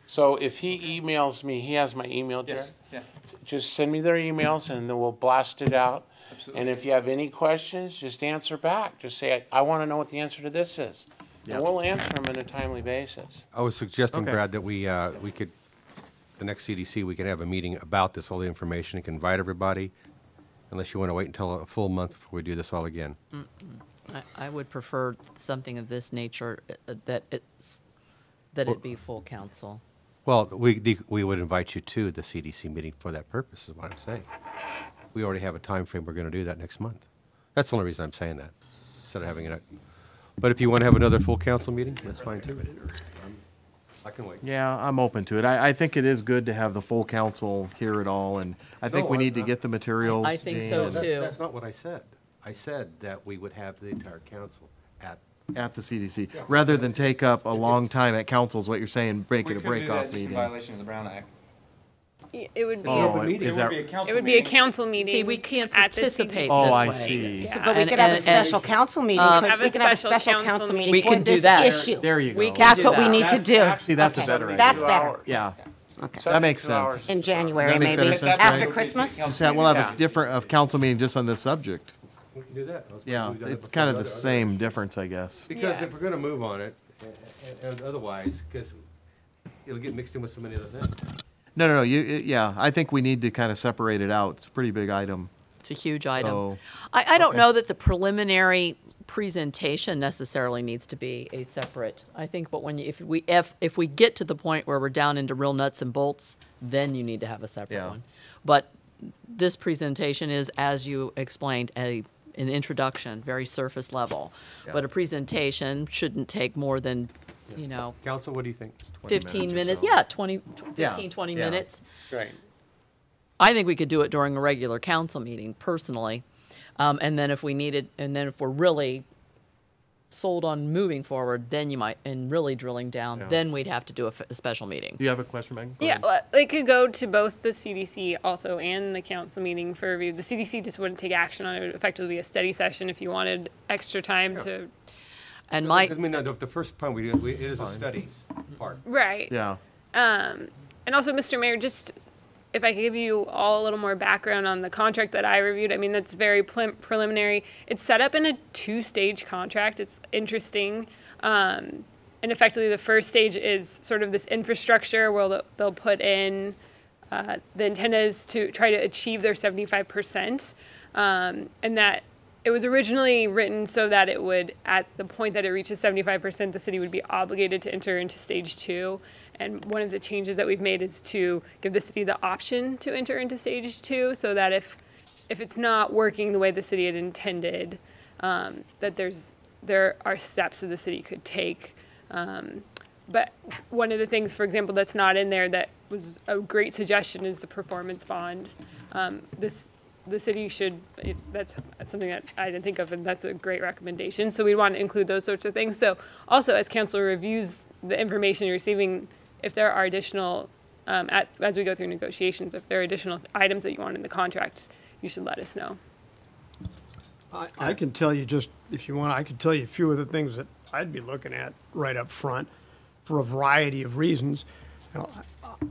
So if he emails me, he has my email, Jared? Yes, yeah. just send me their emails and then we'll blast it out. And if you have any questions, just answer back. Just say, I want to know what the answer to this is. Yep. And we'll answer them on a timely basis. I was suggesting, Okay. Brad, that we could, the next CDC, we could have a meeting about this, all the information, and can invite everybody, unless you want to wait until a full month before we do this all again. I would prefer something of this nature, that it be full council. Well, we would invite you to the CDC meeting for that purpose, is what I'm saying. We already have a time frame. We're going to do that next month. That's the only reason I'm saying that, instead of having it. But if you want to have another full council meeting, that's fine too. I can wait. Yeah, I'm open to it. I think it is good to have the full council hear it all, and I think No, we need to I'm- get the materials. I think Jane, so, and- too. That's not what I said. I said that we would have the entire council At the CDC, rather than take up a long time at council is what you're saying, make it a break-off meeting. violation of the Brown Act. It would be, Oh, a- is that, it would be a council meeting. See, we can't at the participate CDC. oh, this I way. see. Yeah. But we And- could have a and- special council meeting. Have a We could have a special special council council meeting. meeting We for can do this that. issue. There you go. We can That's do what we that. need to do. Actually, that's a Okay. better idea. That's better. Yeah, Okay. that makes 72 hours. sense. In January, Does that make maybe, better sense, after Greg? Christmas? We'll have Yeah. a different, of council meeting just on this subject. We can do that. Yeah, We've done it it's before kind of with the other- same difference, I guess. Because if we're going to move on it, and otherwise, because it'll get mixed in with so many other things. No, yeah, I think we need to kind of separate it out. It's a pretty big item. It's a huge item. So, I don't okay. know that the preliminary presentation necessarily needs to be a separate. I think, but if we get to the point where we're down into real nuts and bolts, then you need to have a separate Yeah. one. But this presentation is, as you explained, an introduction, very surface level. Yeah. But a presentation shouldn't take more than, Council, what do you think? 15 minutes. or so. Yeah, 20, Yeah, 15, 20 yeah. minutes. Right. I think we could do it during a regular council meeting, personally. And then if we're really sold on moving forward, then you might, and really drilling down, Yeah. then we'd have to do a special meeting. Do you have a question, Megan? Go Yeah, ahead. well, it could go to both the CDC also and the council meeting for review. The CDC just wouldn't take action on it. It would effectively be a study session if you wanted extra time to. And Because, I mean, the first part it is a studies part. Right. Yeah. And also, Mr. Mayor, just if I could give you all a little more background on the contract that I reviewed. I mean, that's very preliminary. It's set up in a two-stage contract. It's interesting. And effectively, the first stage is sort of this infrastructure where they'll put in, the intent is to try to achieve their 75%. And that it was originally written so that it would, at the point that it reaches 75%, the city would be obligated to enter into stage 2. And one of the changes that we've made is to give the city the option to enter into stage 2, so that if it's not working the way the city had intended, that there are steps that the city could take. But one of the things, for example, that's not in there that was a great suggestion is the performance bond. The city should, that's something that I didn't think of, and that's a great recommendation. So we'd want to include those sorts of things. So also, as council reviews the information you're receiving, if there are additional, as we go through negotiations, if there are additional items that you want in the contract, you should let us know. I can tell you just, if you want, I can tell you a few of the things that I'd be looking at right up front for a variety of reasons. You know,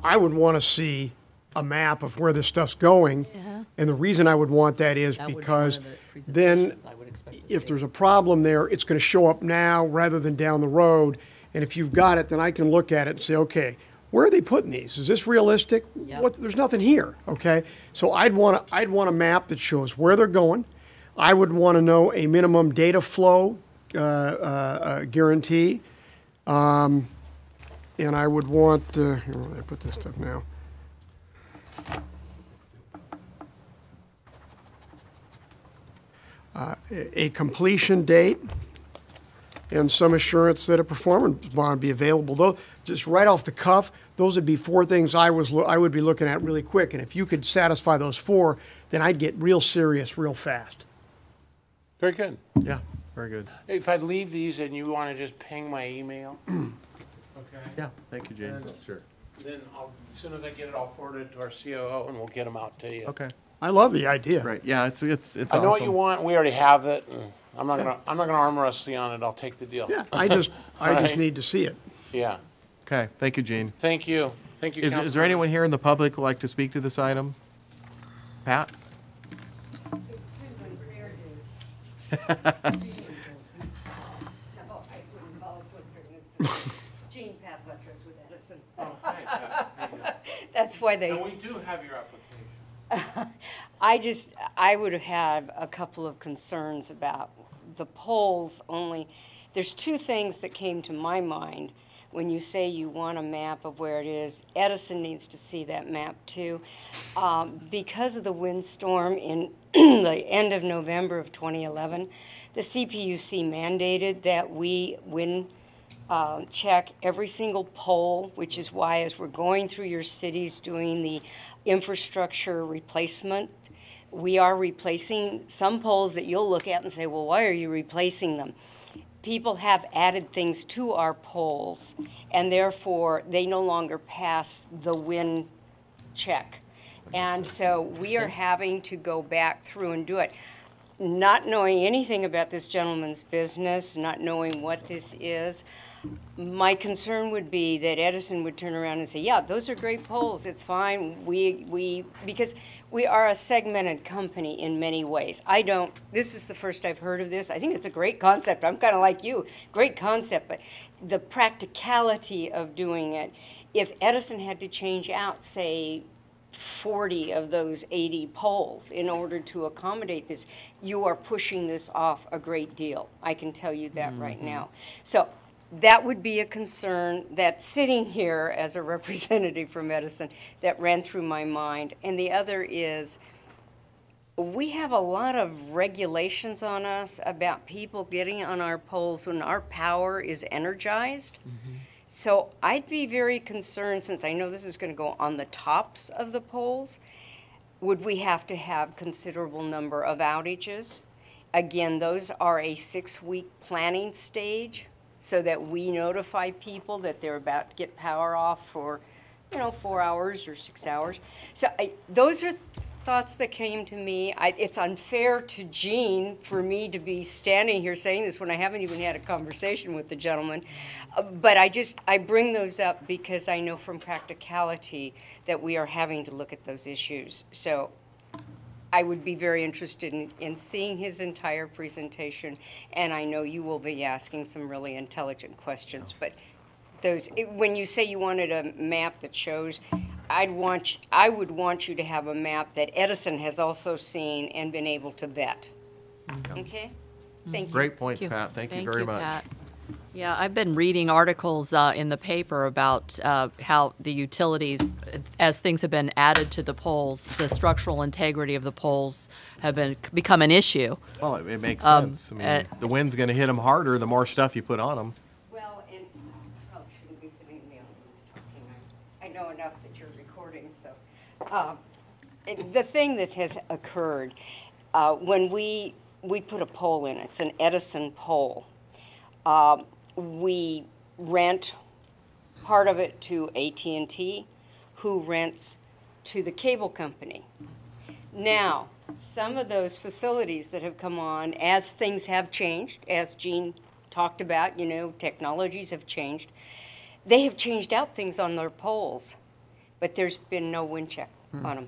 I would want to see a map of where this stuff's going. Yeah. And the reason I would want that is That would be because one of the then presentations I would expect to if see. there's a problem there, it's going to show up now rather than down the road. And if you've got it, then I can look at it and say, okay, where are they putting these? Is this realistic? Yep. There's nothing here, okay? So I'd want a map that shows where they're going. I would want to know a minimum data flow guarantee. And I would want, here, where did I put this stuff now? A completion date and some assurance that a performance bond would be available. Though, just right off the cuff, those would be four things I would be looking at really quick. And if you could satisfy those four, then I'd get real serious real fast. Very good. Yeah, very good. If I leave these and you want to just ping my email, okay? Yeah, thank you, Jane. Sure. Then as soon as I get it, I'll forward it to our COO and we'll get them out to you. Okay, I love the idea. great. Yeah, it's awesome. I know what you want. We already have it. And I'm not gonna arm wrestle you on it. I'll take the deal. Yeah, I just Right. need to see it. Yeah. Okay, thank you, Gene. Thank you. Thank you. Is there Councilman. anyone here in the public who'd like to speak to this item? Pat? Jean Pat Buttress with Edison. That's why they. And we do have your application. I would have a couple of concerns about the polls only. There's two things that came to my mind when you say you want a map of where it is. Edison needs to see that map too. Because of the windstorm in the end of November of 2011, the CPUC mandated that we check every single poll, which is why as we're going through your cities doing the infrastructure replacement, we are replacing some polls that you'll look at and say, well, why are you replacing them? People have added things to our polls, and therefore they no longer pass the wind check. And so we are having to go back through and do it. Not knowing anything about this gentleman's business, not knowing what this is, my concern would be that Edison would turn around and say, yeah, those are great polls, it's fine, because we are a segmented company in many ways. This is the first I've heard of this. I think it's a great concept. I'm kind of like you, great concept, but the practicality of doing it, if Edison had to change out, say, 40 of those 80 polls in order to accommodate this, you are pushing this off a great deal. I can tell you that right now. So that would be a concern that sitting here as a representative from Edison that ran through my mind. And the other is we have a lot of regulations on us about people getting on our polls when our power is energized. So I'd be very concerned, since I know this is going to go on the tops of the polls, would we have to have considerable number of outages? Again, those are a 6-week planning stage so that we notify people that they're about to get power off for, 4 hours or 6 hours. So those are thoughts that came to me. It's unfair to Jean for me to be standing here saying this when I haven't even had a conversation with the gentleman. But I bring those up because I know from practicality that we are having to look at those issues. So I would be very interested in seeing his entire presentation, and I know you will be asking some really intelligent questions. But when you say you wanted a map that shows, I would want you to have a map that Edison has also seen and been able to vet. Okay? Thank you. Great points, Pat. Thank you very much. Pat. Yeah, I've been reading articles in the paper about how the utilities, as things have been added to the poles, the structural integrity of the poles have become an issue. Well, it makes sense. I mean, the wind's going to hit them harder the more stuff you put on them. Well, and I probably shouldn't be sitting in the audience talking. I know enough that you're recording, so. The thing that has occurred, when we put a pole in, it's an Edison pole. We rent part of it to AT&T, who rents to the cable company. Now, some of those facilities that have come on, as things have changed, as Jean talked about, technologies have changed, they have changed out things on their poles, but there's been no wind check on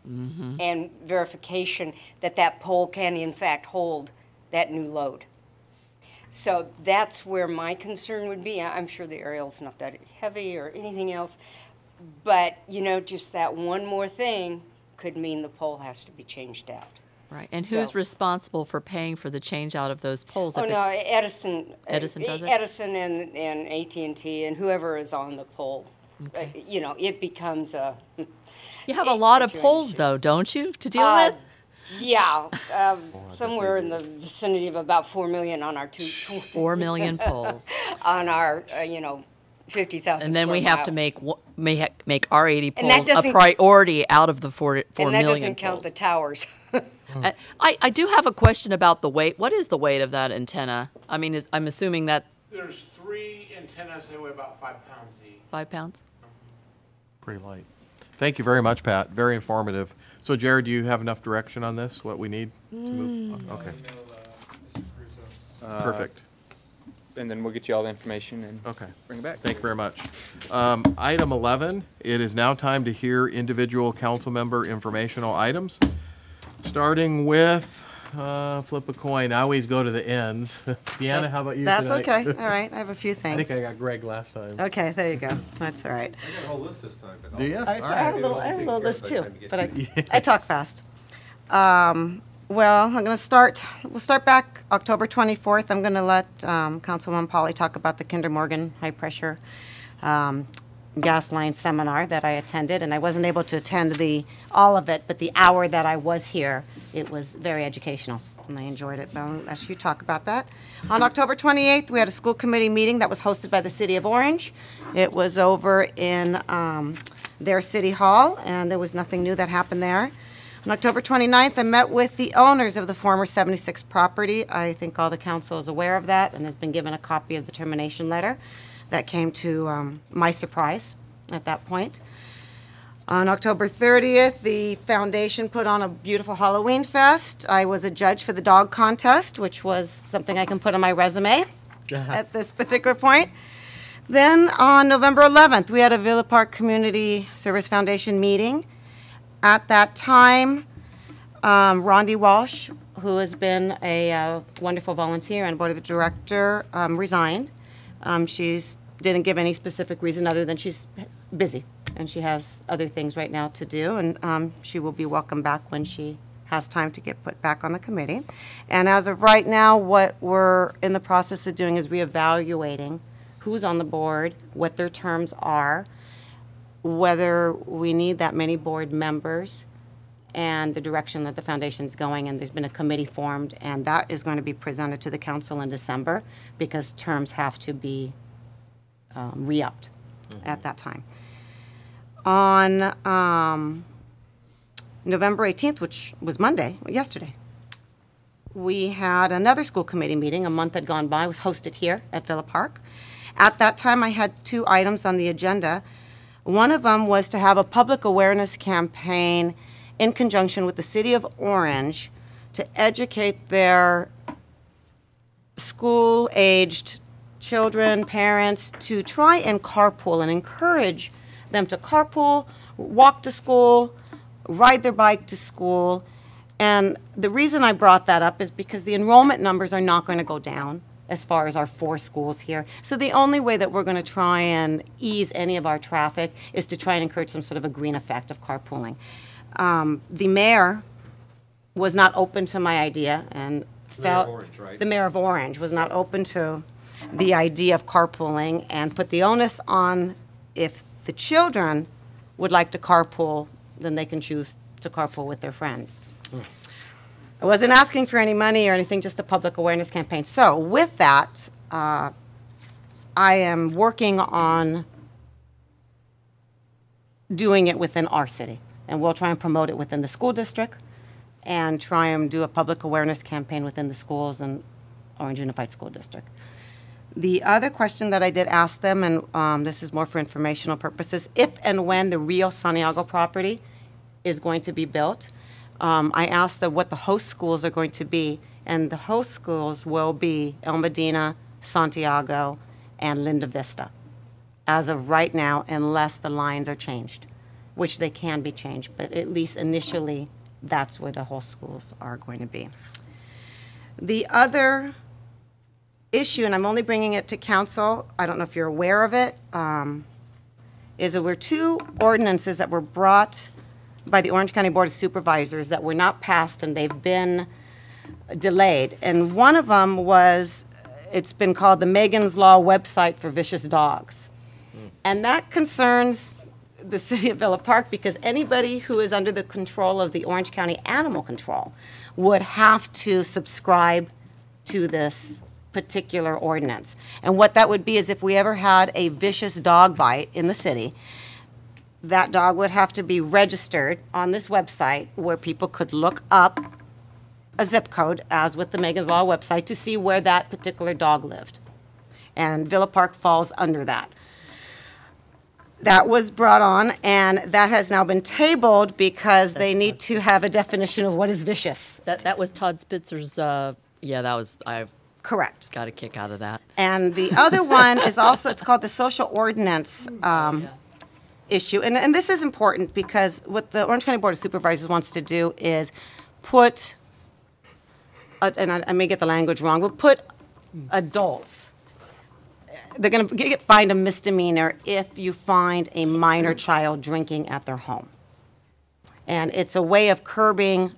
them. And verification that that pole can in fact hold that new load. So that's where my concern would be. I'm sure the aerial's not that heavy or anything else, but just that one more thing could mean the pole has to be changed out. Right, and who's responsible for paying for the change out of those poles? Oh, no, Edison. Edison does it? Edison and AT&T and whoever is on the pole. Okay. It becomes a... You have a lot of poles, though, don't you, to deal with? Yeah, somewhere in the vicinity of about 4 million on our 4 million poles. On our, 50,000 And then we square have to miles. make our 80 poles a priority out of the 4 million poles. And that doesn't count the towers. I do have a question about the weight. What is the weight of that antenna? I mean, I'm assuming that... There's 3 antennas, they weigh about 5 pounds each. 5 pounds? Pretty light. Thank you very much, Pat. Very informative. So, Jared, do you have enough direction on this, what we need to move? Okay. Perfect. and then we'll get you all the information and Okay. bring it back. Thank you very much. Item 11, it is now time to hear individual council member informational items. Starting with, flip a coin, I always go to the ends. Deanna, how about you That's tonight? okay. All right, I have a few I things. think I got Greg last time. Okay, there you go. That's all right. I got a whole list this time. But Do ya? I have a little list too, but I. I talk fast. Well, we'll start back October 24th. I'm going to let Councilwoman Polly talk about the Kinder Morgan high pressure gas line seminar that I attended, and I wasn't able to attend all of it, but the hour that I was here, it was very educational, and I enjoyed it. But I'll let you talk about that. On October 28th, we had a school committee meeting that was hosted by the City of Orange. It was over in their City Hall, and there was nothing new that happened there. On October 29th, I met with the owners of the former 76 property. I think all the council is aware of that and has been given a copy of the termination letter. That came to my surprise at that point. On October 30th, the foundation put on a beautiful Halloween fest. I was a judge for the dog contest, which was something I can put on my resume at this particular point. Then on November 11th, we had a Villa Park Community Service Foundation meeting. At that time, Rondi Walsh, who has been a wonderful volunteer and board of director, resigned. She didn't give any specific reason other than she's busy and she has other things right now to do, and she will be welcome back when she has time to get put back on the committee. And as of right now, what we're in the process of doing is reevaluating who's on the board, what their terms are, whether we need that many board members, and the direction that the foundation's going, and there's been a committee formed, and that is going to be presented to the council in December because terms have to be re-upped at that time. On November 18th, which was Monday, yesterday, we had another school committee meeting. A month had gone by. It was hosted here at Villa Park. At that time, I had 2 items on the agenda. One of them was to have a public awareness campaign in conjunction with the City of Orange to educate their school-aged children, parents, to try and carpool and encourage them to carpool, walk to school, ride their bike to school. And the reason I brought that up is because the enrollment numbers are not going to go down as far as our 4 schools here. So the only way that we're going to try and ease any of our traffic is to try and encourage some sort of a green effect of carpooling. The mayor was not open to my idea and felt the mayor of Orange was not open to the idea of carpooling and put the onus on if the children would like to carpool, then they can choose to carpool with their friends. I wasn't asking for any money or anything, just a public awareness campaign. So with that, I am working on doing it within our city. And we'll try and promote it within the school district and try and do a public awareness campaign within the schools and Orange Unified School District. The other question that I did ask them, and this is more for informational purposes, if and when the Rio Santiago property is going to be built, I asked them what the host schools are going to be, and the host schools will be El Medina, Santiago, and Linda Vista, as of right now, unless the lines are changed, which they can be changed, but at least initially, that's where the host schools are going to be. The other issue, and I'm only bringing it to council, I don't know if you're aware of it, is there were 2 ordinances that were brought by the Orange County Board of Supervisors that were not passed and they've been delayed. And one of them was, it's been called the Megan's Law website for vicious dogs. And that concerns the city of Villa Park because anybody who is under the control of the Orange County Animal Control would have to subscribe to this particular ordinance. And what that would be is if we ever had a vicious dog bite in the city, that dog would have to be registered on this website where people could look up a zip code, as with the Megan's Law website, to see where that particular dog lived. And Villa Park falls under that. That was brought on, and that has now been tabled because they need to have a definition of what is vicious. That was Todd Spitzer's, yeah, that was, I Correct. Got a kick out of that. And the other one is also, it's called the social ordinance issue. And this is important because what the Orange County Board of Supervisors wants to do is put, and I may get the language wrong, but put adults, they're going to get fined a misdemeanor if you find a minor child drinking at their home. And it's a way of curbing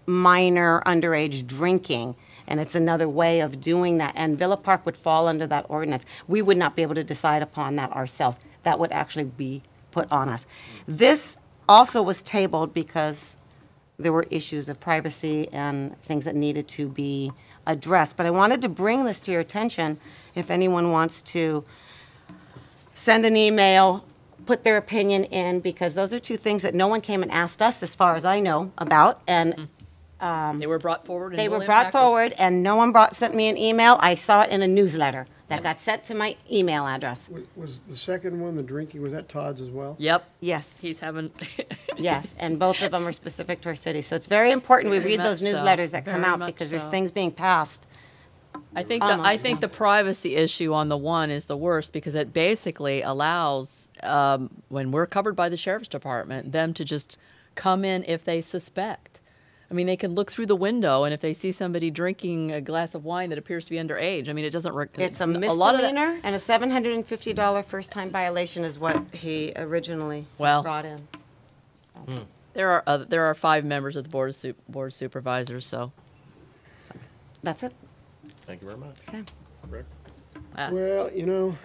minor underage drinking, and it's another way of doing that. And Villa Park would fall under that ordinance. We would not be able to decide upon that ourselves. That would actually be put on us. This also was tabled because there were issues of privacy and things that needed to be addressed. But I wanted to bring this to your attention if anyone wants to send an email, put their opinion in, because those are two things that no one came and asked us, as far as I know, about. And they were brought forward. And they will were brought impact us. forward, and no one sent me an email. I saw it in a newsletter that got sent to my email address. Was the second one, the drinking, was that Todd's as well? Yep. Yes. He's having. Yes, and both of them are specific to our city. So it's very important we Very read those much so. newsletters that come Very out, much because there's so. things being passed. I think Almost. the privacy issue on the one is the worst, because it basically allows, when we're covered by the sheriff's department, them to just come in if they suspect. I mean, they can look through the window, and if they see somebody drinking a glass of wine that appears to be underage, I mean, it doesn't. It's a lot of that- misdemeanor, and a $750 first-time violation is what he originally Well. brought in. There are 5 members of the board of supervisors, so. That's it. Thank you very much. Okay. Rick? Well, you know,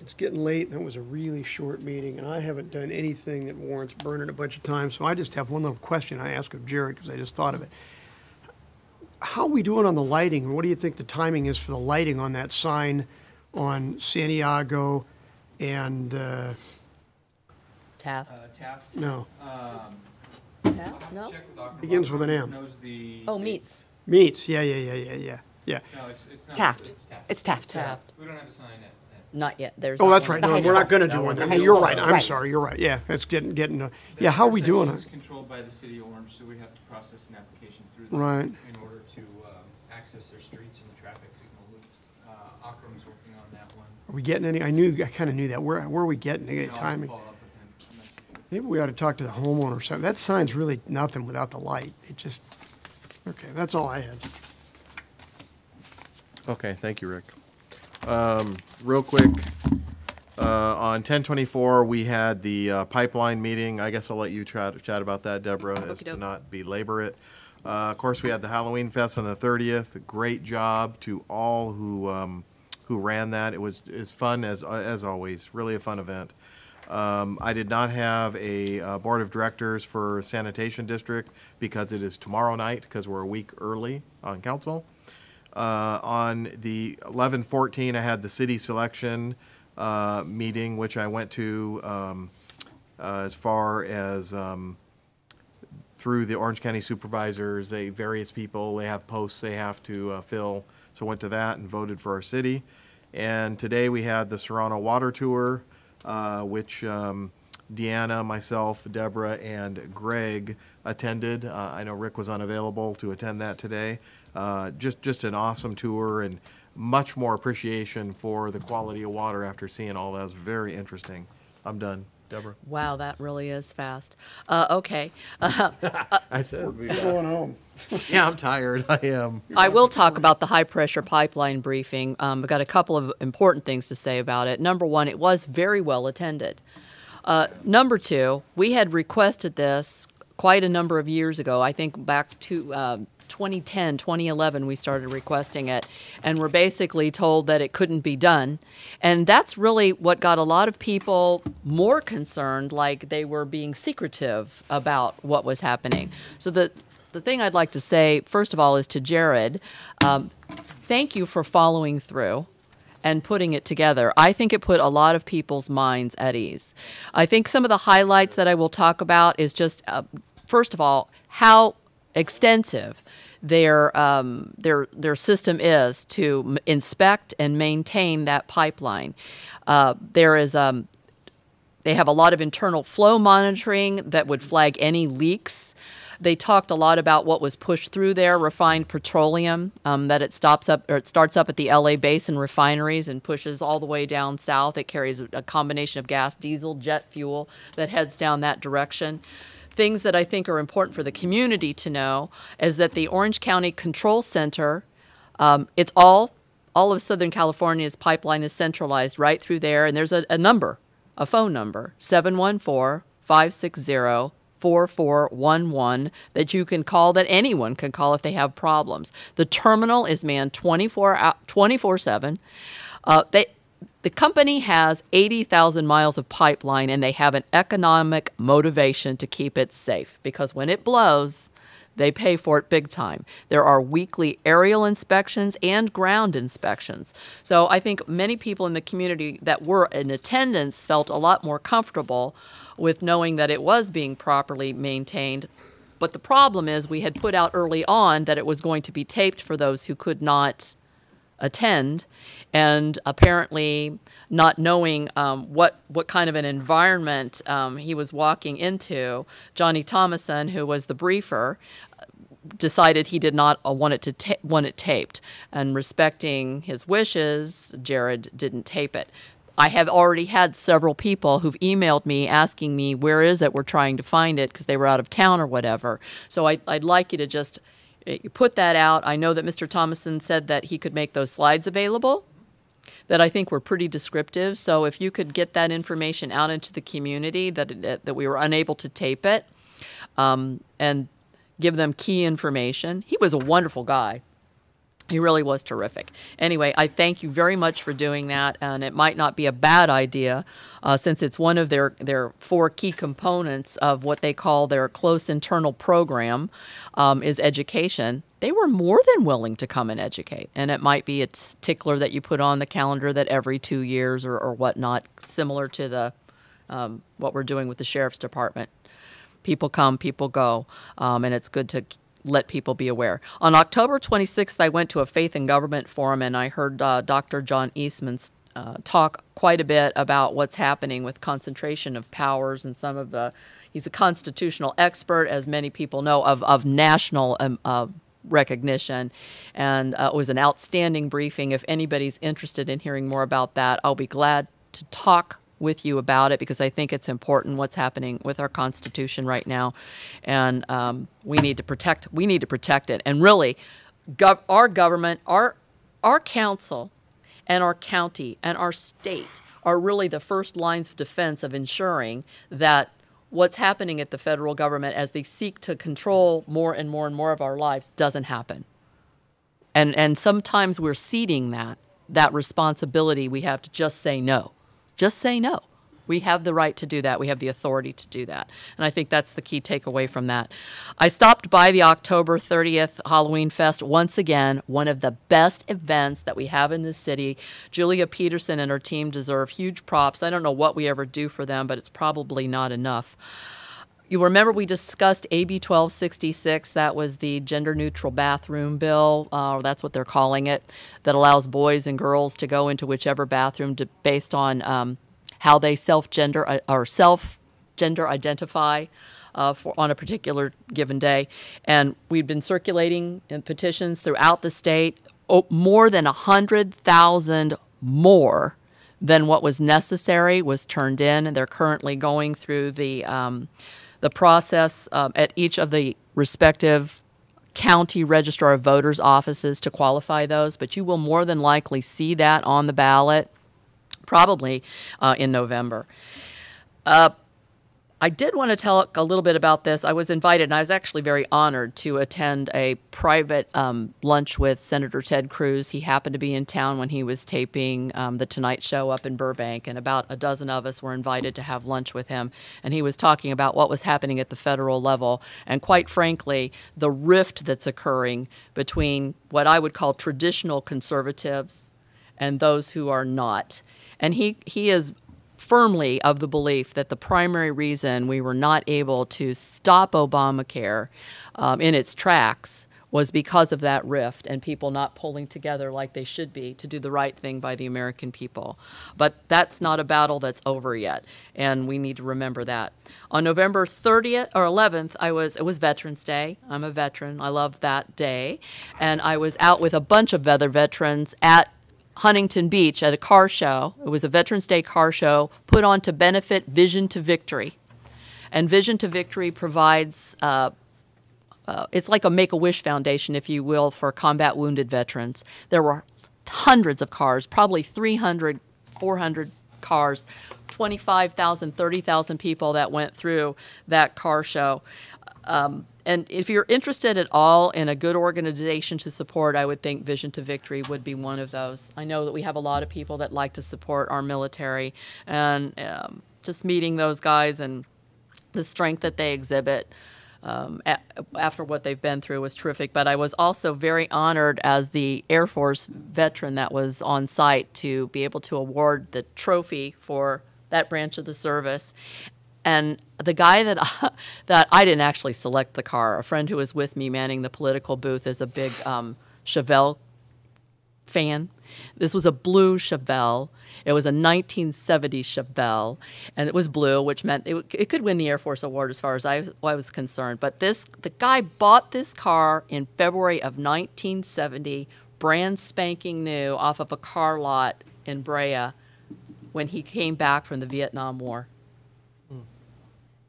it's getting late, and that was a really short meeting, and I haven't done anything that warrants burning a bunch of time, so I just have one little question I ask of Jared, because I just thought of it. How are we doing on the lighting, and what do you think the timing is for the lighting on that sign on Santiago and, Taft. Taft? no, Taft? No? Check with Dr. Begins Walker, with an who M. knows the Oh, dates. meats. Meats, yeah. No, it's not. Taft. It's Taft. It's Taft. Taft. We don't have a sign at. Not yet. There's. Oh, not that's one. right, no, we're not gonna do one, high you're school. right, I'm Right. sorry, you're right, yeah, it's getting, yeah, how we doing That it? section's controlled by the city of Orange, so we have to process an application through them. Right. In order to access their streets and the traffic signal loops. Akram's working on that one. Are we getting any, I kinda knew that, where are we getting, any No, I'll timing? follow up with him. Maybe we ought to talk to the homeowner or something. That sign's really nothing without the light. It just, okay, that's all I had. Okay, thank you, Rick. Real quick, on 10/24, we had the pipeline meeting. I guess I'll let you chat about that, Deborah, as to Okey-doke. not belabor it. Of course, we had the Halloween Fest on the 30th. Great job to all who ran that. It was fun as always. Really a fun event. I did not have a board of directors for sanitation district because it is tomorrow night, because we're a week early on council. On the 11/14, I had the city selection meeting, which I went to as far as through the Orange County supervisors, various people, they have posts they have to fill. So I went to that and voted for our city. And today we had the Serrano Water Tour, which Deanna, myself, Deborah, and Greg attended. I know Rick was unavailable to attend that today. Just an awesome tour, and much more appreciation for the quality of water after seeing all that. It was very interesting. I'm done. Deborah? Wow, that really is fast. Okay. I said We're going home. Yeah, I'm tired. I am. I will talk about the high-pressure pipeline briefing. I've got a couple of important things to say about it. Number one, it was very well attended. Number two, we had requested this quite a number of years ago. I think back to 2010, 2011, we started requesting it, and we're basically told that it couldn't be done. And that's really what got a lot of people more concerned, like they were being secretive about what was happening. So the thing I'd like to say, first of all, is to Jared, thank you for following through and putting it together. I think it put a lot of people's minds at ease. I think some of the highlights that I will talk about is just, first of all, how extensive their system is to inspect and maintain that pipeline. There is they have a lot of internal flow monitoring that would flag any leaks. They talked a lot about what was pushed through there, refined petroleum, that it starts up at the LA Basin refineries and pushes all the way down south. It carries a combination of gas, diesel, jet fuel that heads down that direction. Things that I think are important for the community to know is that the Orange County Control Center, it's all of Southern California's pipeline is centralized right through there, and there's a phone number, 714-560-4411 that you can call, that anyone can call if they have problems. The terminal is manned 24/7. The company has 80,000 miles of pipeline, and they have an economic motivation to keep it safe, because when it blows, they pay for it big time. There are weekly aerial inspections and ground inspections. So I think many people in the community that were in attendance felt a lot more comfortable with knowing that it was being properly maintained. But the problem is we had put out early on that it was going to be taped for those who could not attend, and apparently not knowing what kind of an environment he was walking into, Johnny Thomason, who was the briefer, decided he did not want it taped. And respecting his wishes, Jared didn't tape it. I have already had several people who've emailed me asking me, where is it? We're trying to find it, because they were out of town or whatever. So I'd like you to just put that out. I know that Mr. Thomason said that he could make those slides available that I think were pretty descriptive. So if you could get that information out into the community, that we were unable to tape it, and give them key information. He was a wonderful guy. He really was terrific. Anyway, I thank you very much for doing that, and it might not be a bad idea, since it's one of their 4 key components of what they call their close internal program, is education. They were more than willing to come and educate, and it might be a tickler that you put on the calendar that every 2 years or whatnot, similar to the what we're doing with the Sheriff's Department. People come, people go, and it's good to let people be aware. On October 26th, I went to a Faith and Government Forum, and I heard Dr. John Eastman talk quite a bit about what's happening with concentration of powers and some of the, he's a constitutional expert, as many people know, of national recognition, and it was an outstanding briefing. If anybody's interested in hearing more about that, I'll be glad to talk with you about it, because I think it's important what's happening with our Constitution right now, and we need to protect it. And really, our government, our council, and our county and our state are really the first lines of defense of ensuring that what's happening at the federal government, as they seek to control more and more and more of our lives, doesn't happen. And sometimes we're ceding that responsibility. We have to just say no. Just say no. We have the right to do that. We have the authority to do that. And I think that's the key takeaway from that. I stopped by the October 30th Halloween Fest once again, one of the best events that we have in this city. Julia Peterson and her team deserve huge props. I don't know what we ever do for them, but it's probably not enough. You remember we discussed AB 1266, that was the gender-neutral bathroom bill, that's what they're calling it, that allows boys and girls to go into whichever bathroom based on how they self-gender identify on a particular given day. And we've been circulating in petitions throughout the state, more than 100,000 more than what was necessary was turned in, and they're currently going through the process at each of the respective county registrar of voters offices to qualify those, but you will more than likely see that on the ballot probably in November. I did want to talk a little bit about this. I was invited, and I was actually very honored to attend a private lunch with Senator Ted Cruz. He happened to be in town when he was taping The Tonight Show up in Burbank, and about a dozen of us were invited to have lunch with him. And he was talking about what was happening at the federal level, and quite frankly, the rift that's occurring between what I would call traditional conservatives and those who are not. And he is firmly of the belief that the primary reason we were not able to stop Obamacare in its tracks was because of that rift and people not pulling together like they should be to do the right thing by the American people. But that's not a battle that's over yet, and we need to remember that. On November 30th or 11th, it was Veterans Day. I'm a veteran. I love that day. And I was out with a bunch of other veterans at Huntington Beach at a car show. It was a Veterans Day car show put on to benefit Vision to Victory. And Vision to Victory provides it's like a Make-A-Wish Foundation, if you will, for combat wounded veterans. There were hundreds of cars, probably 300, 400 cars, 25,000, 30,000 people that went through that car show. And if you're interested at all in a good organization to support, I would think Vision to Victory would be one of those. I know that we have a lot of people that like to support our military, and just meeting those guys and the strength that they exhibit after what they've been through was terrific. But I was also very honored as the Air Force veteran that was on site to be able to award the trophy for that branch of the service. And the guy that I didn't actually select the car. A friend who was with me manning the political booth is a big Chevelle fan. This was a blue Chevelle. It was a 1970 Chevelle, and it was blue, which meant it could win the Air Force Award as far as I was concerned. But the guy bought this car in February of 1970, brand spanking new, off of a car lot in Brea when he came back from the Vietnam War.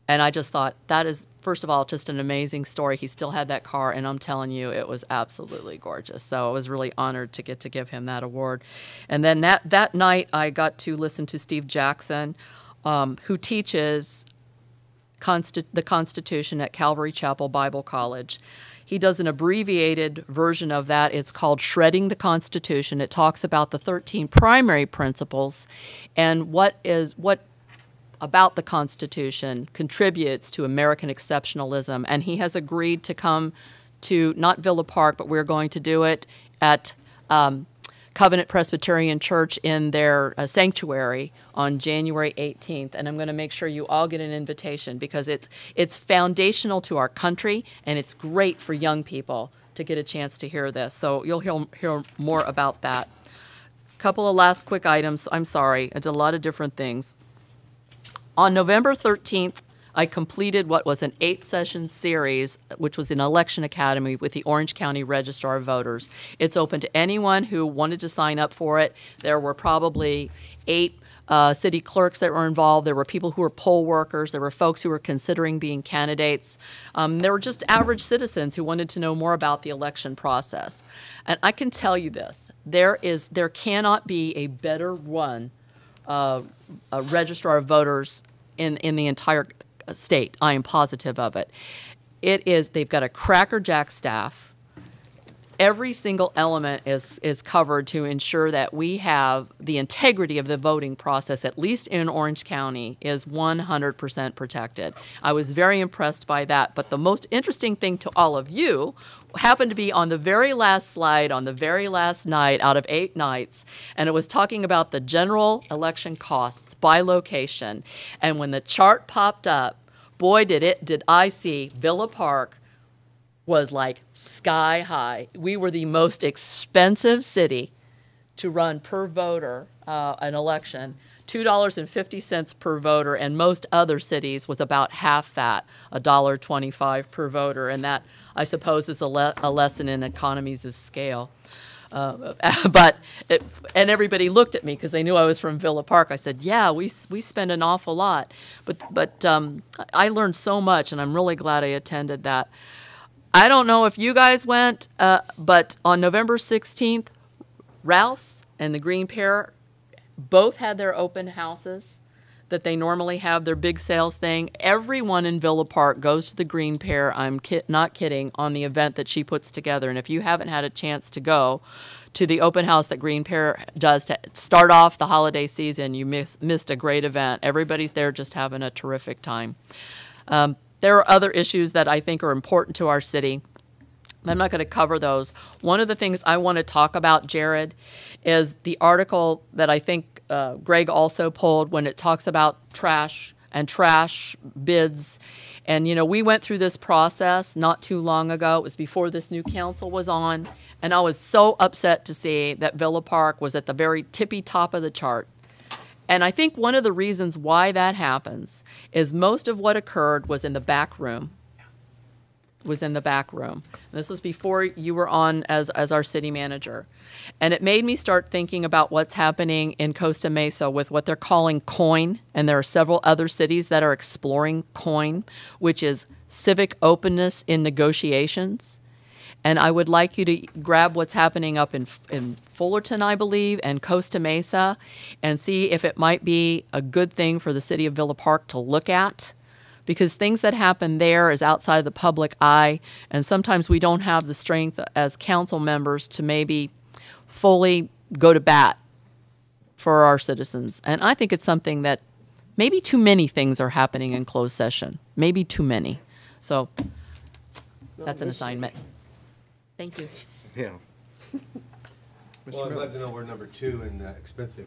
And I just thought, that is, first of all, just an amazing story. He still had that car, and I'm telling you, it was absolutely gorgeous. So I was really honored to get to give him that award. And then that night, I got to listen to Steve Jackson, who teaches the Constitution at Calvary Chapel Bible College. He does an abbreviated version of that. It's called Shredding the Constitution. It talks about the 13 primary principles and what about the Constitution contributes to American exceptionalism. And he has agreed to come to, not Villa Park, but we're going to do it at Covenant Presbyterian Church in their sanctuary on January 18th. And I'm going to make sure you all get an invitation because it's foundational to our country, and it's great for young people to get a chance to hear this. So you'll hear more about that. A couple of last quick items. I'm sorry, I did a lot of different things. On November 13th, I completed what was an 8-session series, which was an election academy with the Orange County Registrar of Voters. It's open to anyone who wanted to sign up for it. There were probably 8 city clerks that were involved. There were people who were poll workers. There were folks who were considering being candidates. There were just average citizens who wanted to know more about the election process. And I can tell you this, there cannot be a better run a registrar of voters in the entire state. I am positive of it. They've got a crackerjack staff. Every single element is covered to ensure that we have the integrity of the voting process, at least in Orange County, is 100% protected. I was very impressed by that. But the most interesting thing to all of you happened to be on the very last slide on the very last night out of 8 nights, and it was talking about the general election costs by location. And when the chart popped up, boy, did I see Villa Park was like sky high. We were the most expensive city to run per voter an election, $2.50 per voter, and most other cities was about half that, $1.25 per voter, and that, I suppose, is a lesson in economies of scale. And everybody looked at me because they knew I was from Villa Park. I said, yeah, we spend an awful lot. But I learned so much, and I'm really glad I attended that. I don't know if you guys went, but on November 16th, Ralph's and the Green Pear both had their open houses that they normally have, their big sales thing. Everyone in Villa Park goes to the Green Pear, I'm not kidding, on the event that she puts together. And if you haven't had a chance to go to the open house that Green Pear does to start off the holiday season, you missed a great event. Everybody's there just having a terrific time. There are other issues that I think are important to our city. I'm not going to cover those. One of the things I want to talk about, Jared, is the article that I think Greg also pulled when it talks about trash and trash bids. And, you know, we went through this process not too long ago. It was before this new council was on. And I was so upset to see that Villa Park was at the very tippy top of the chart. And I think one of the reasons why that happens is most of what occurred was in the back room. This was before you were on as our city manager. And it made me start thinking about what's happening in Costa Mesa with what they're calling COIN. And there are several other cities that are exploring COIN, which is civic openness in negotiations. And I would like you to grab what's happening up in Fullerton, I believe, and Costa Mesa, and see if it might be a good thing for the city of Villa Park to look at. Because things that happen there is outside the public eye, and sometimes we don't have the strength as council members to maybe fully go to bat for our citizens. And I think it's something that maybe too many things are happening in closed session. Maybe too many. So that's an assignment. Thank you. Yeah. Well, I'm glad to know we're number 2 in expensive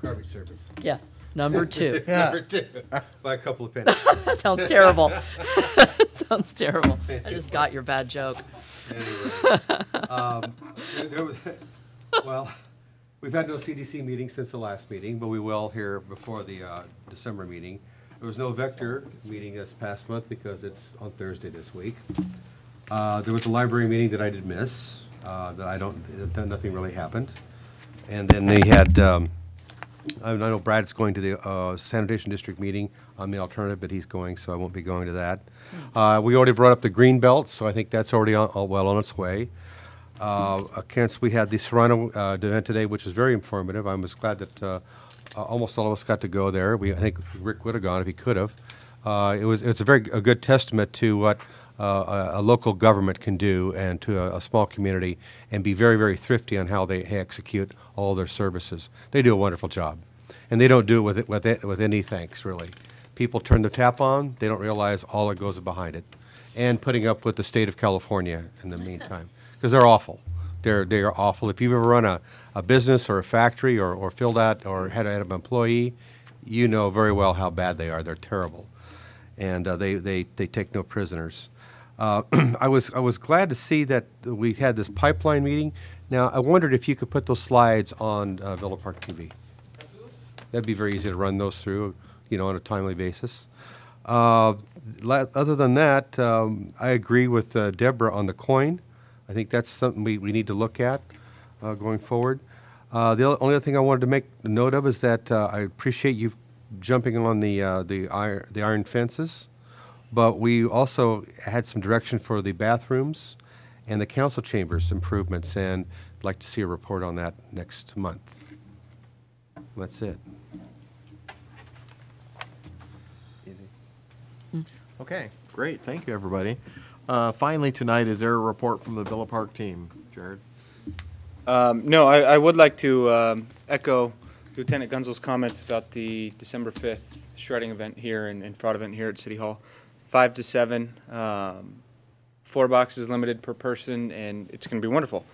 garbage service. Yeah, number 2. Number 2, by a couple of pennies. That sounds terrible. Sounds terrible. I just got your bad joke. Anyway, well, we've had no CDC meeting since the last meeting, but we will here before the December meeting. There was no Vector meeting this past month because it's on Thursday this week. There was a library meeting that I did miss, nothing really happened. And then they had, I know Brad's going to the sanitation district meeting on the alternative, but he's going, so I won't be going to that. We already brought up the green belt, so I think that's already well on its way. We had the Serrano event today, which is very informative. I was glad that almost all of us got to go there. I think Rick would have gone if he could have. It's a good testament to what a local government can do and to a small community, and be very, very thrifty on how they execute all their services. They do a wonderful job, and they don't do it with any thanks, really. People turn the tap on, they don't realize all that goes behind it, and putting up with the state of California in the meantime, because they're awful. They are awful. If you've ever run a business or a factory or filled out or had an employee, you know very well how bad they are. They're terrible, and they take no prisoners. I was glad to see that we had this pipeline meeting. Now, I wondered if you could put those slides on Villa Park TV. That'd be very easy to run those through, on a timely basis. Other than that, I agree with Deborah on the COIN. I think that's something we need to look at going forward. The only other thing I wanted to make a note of is that I appreciate you jumping on the iron fences. But we also had some direction for the bathrooms and the council chambers improvements, and I'd like to see a report on that next month. That's it. Easy. Okay, great. Thank you, everybody. Finally tonight, is there a report from the Villa Park team? Jared? No, I would like to echo Lieutenant Gunzel's comments about the December 5th shredding event here and fraud event here at City Hall. 5 to 7, 4 boxes limited per person, and it's going to be wonderful.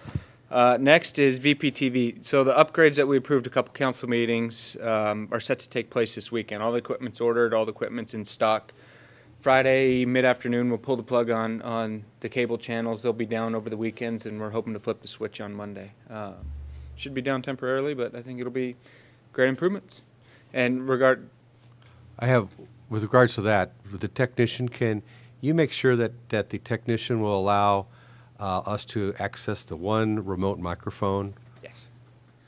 Next is VPTV. So the upgrades that we approved a couple council meetings are set to take place this weekend. All the equipment's ordered, all the equipment's in stock. Friday mid-afternoon, we'll pull the plug on the cable channels. They'll be down over the weekends, and we're hoping to flip the switch on Monday. Should be down temporarily, but I think it'll be great improvements. And with regards to that, with the technician, can you make sure that the technician will allow us to access the one remote microphone? Yes.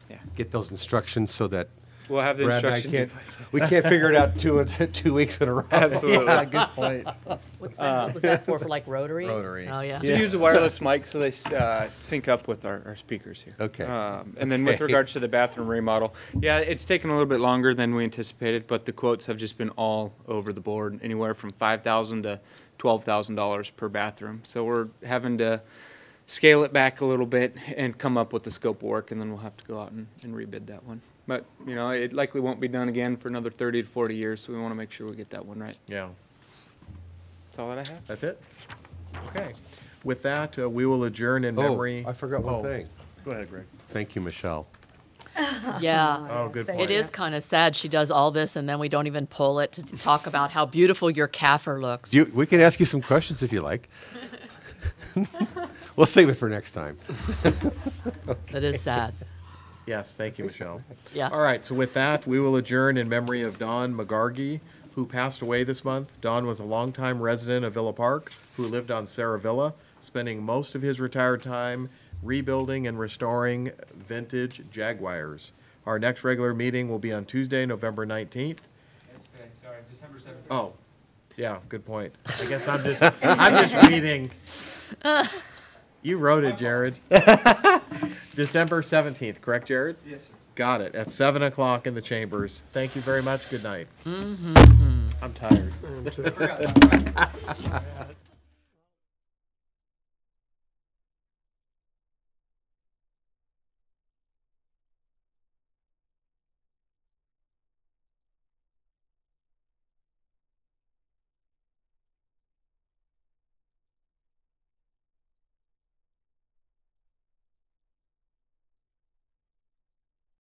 Yeah. Get those instructions so that we'll have the Brad instructions and I in place. we can't figure it out 2 weeks in a row. Absolutely. Yeah, good point. What's that? Was that for like rotary? Rotary. Oh, yeah. To use a wireless mic so they sync up with our speakers here. Okay. And then with regards to the bathroom remodel, yeah, it's taken a little bit longer than we anticipated, but the quotes have just been all over the board, anywhere from $5,000 to $12,000 per bathroom. So we're having to scale it back a little bit and come up with the scope of work, and then we'll have to go out and rebid that one. But, it likely won't be done again for another 30 to 40 years, so we want to make sure we get that one right. Yeah. That's all that I have. That's it? Okay. With that, we will adjourn in memory. I forgot one thing. Go ahead, Greg. Thank you, Michelle. Yeah. Oh, good point. It is kind of sad she does all this and then we don't even pull it to talk about how beautiful your CAFR looks. We can ask you some questions if you like. We'll save it for next time. That is sad. Yes, thank you, Michelle. Yeah. All right, so with that, we will adjourn in memory of Don McGargy, who passed away this month. Don was a longtime resident of Villa Park who lived on Sarah Villa, spending most of his retired time rebuilding and restoring vintage Jaguars. Our next regular meeting will be on Tuesday, November 19th. Sorry, December 17th. Oh, yeah, good point. I guess I'm just reading. You wrote it, Jared. December 17th, correct, Jared? Yes, sir. Got it, at 7 o'clock in the chambers. Thank you very much. Good night. I'm tired. I'm too.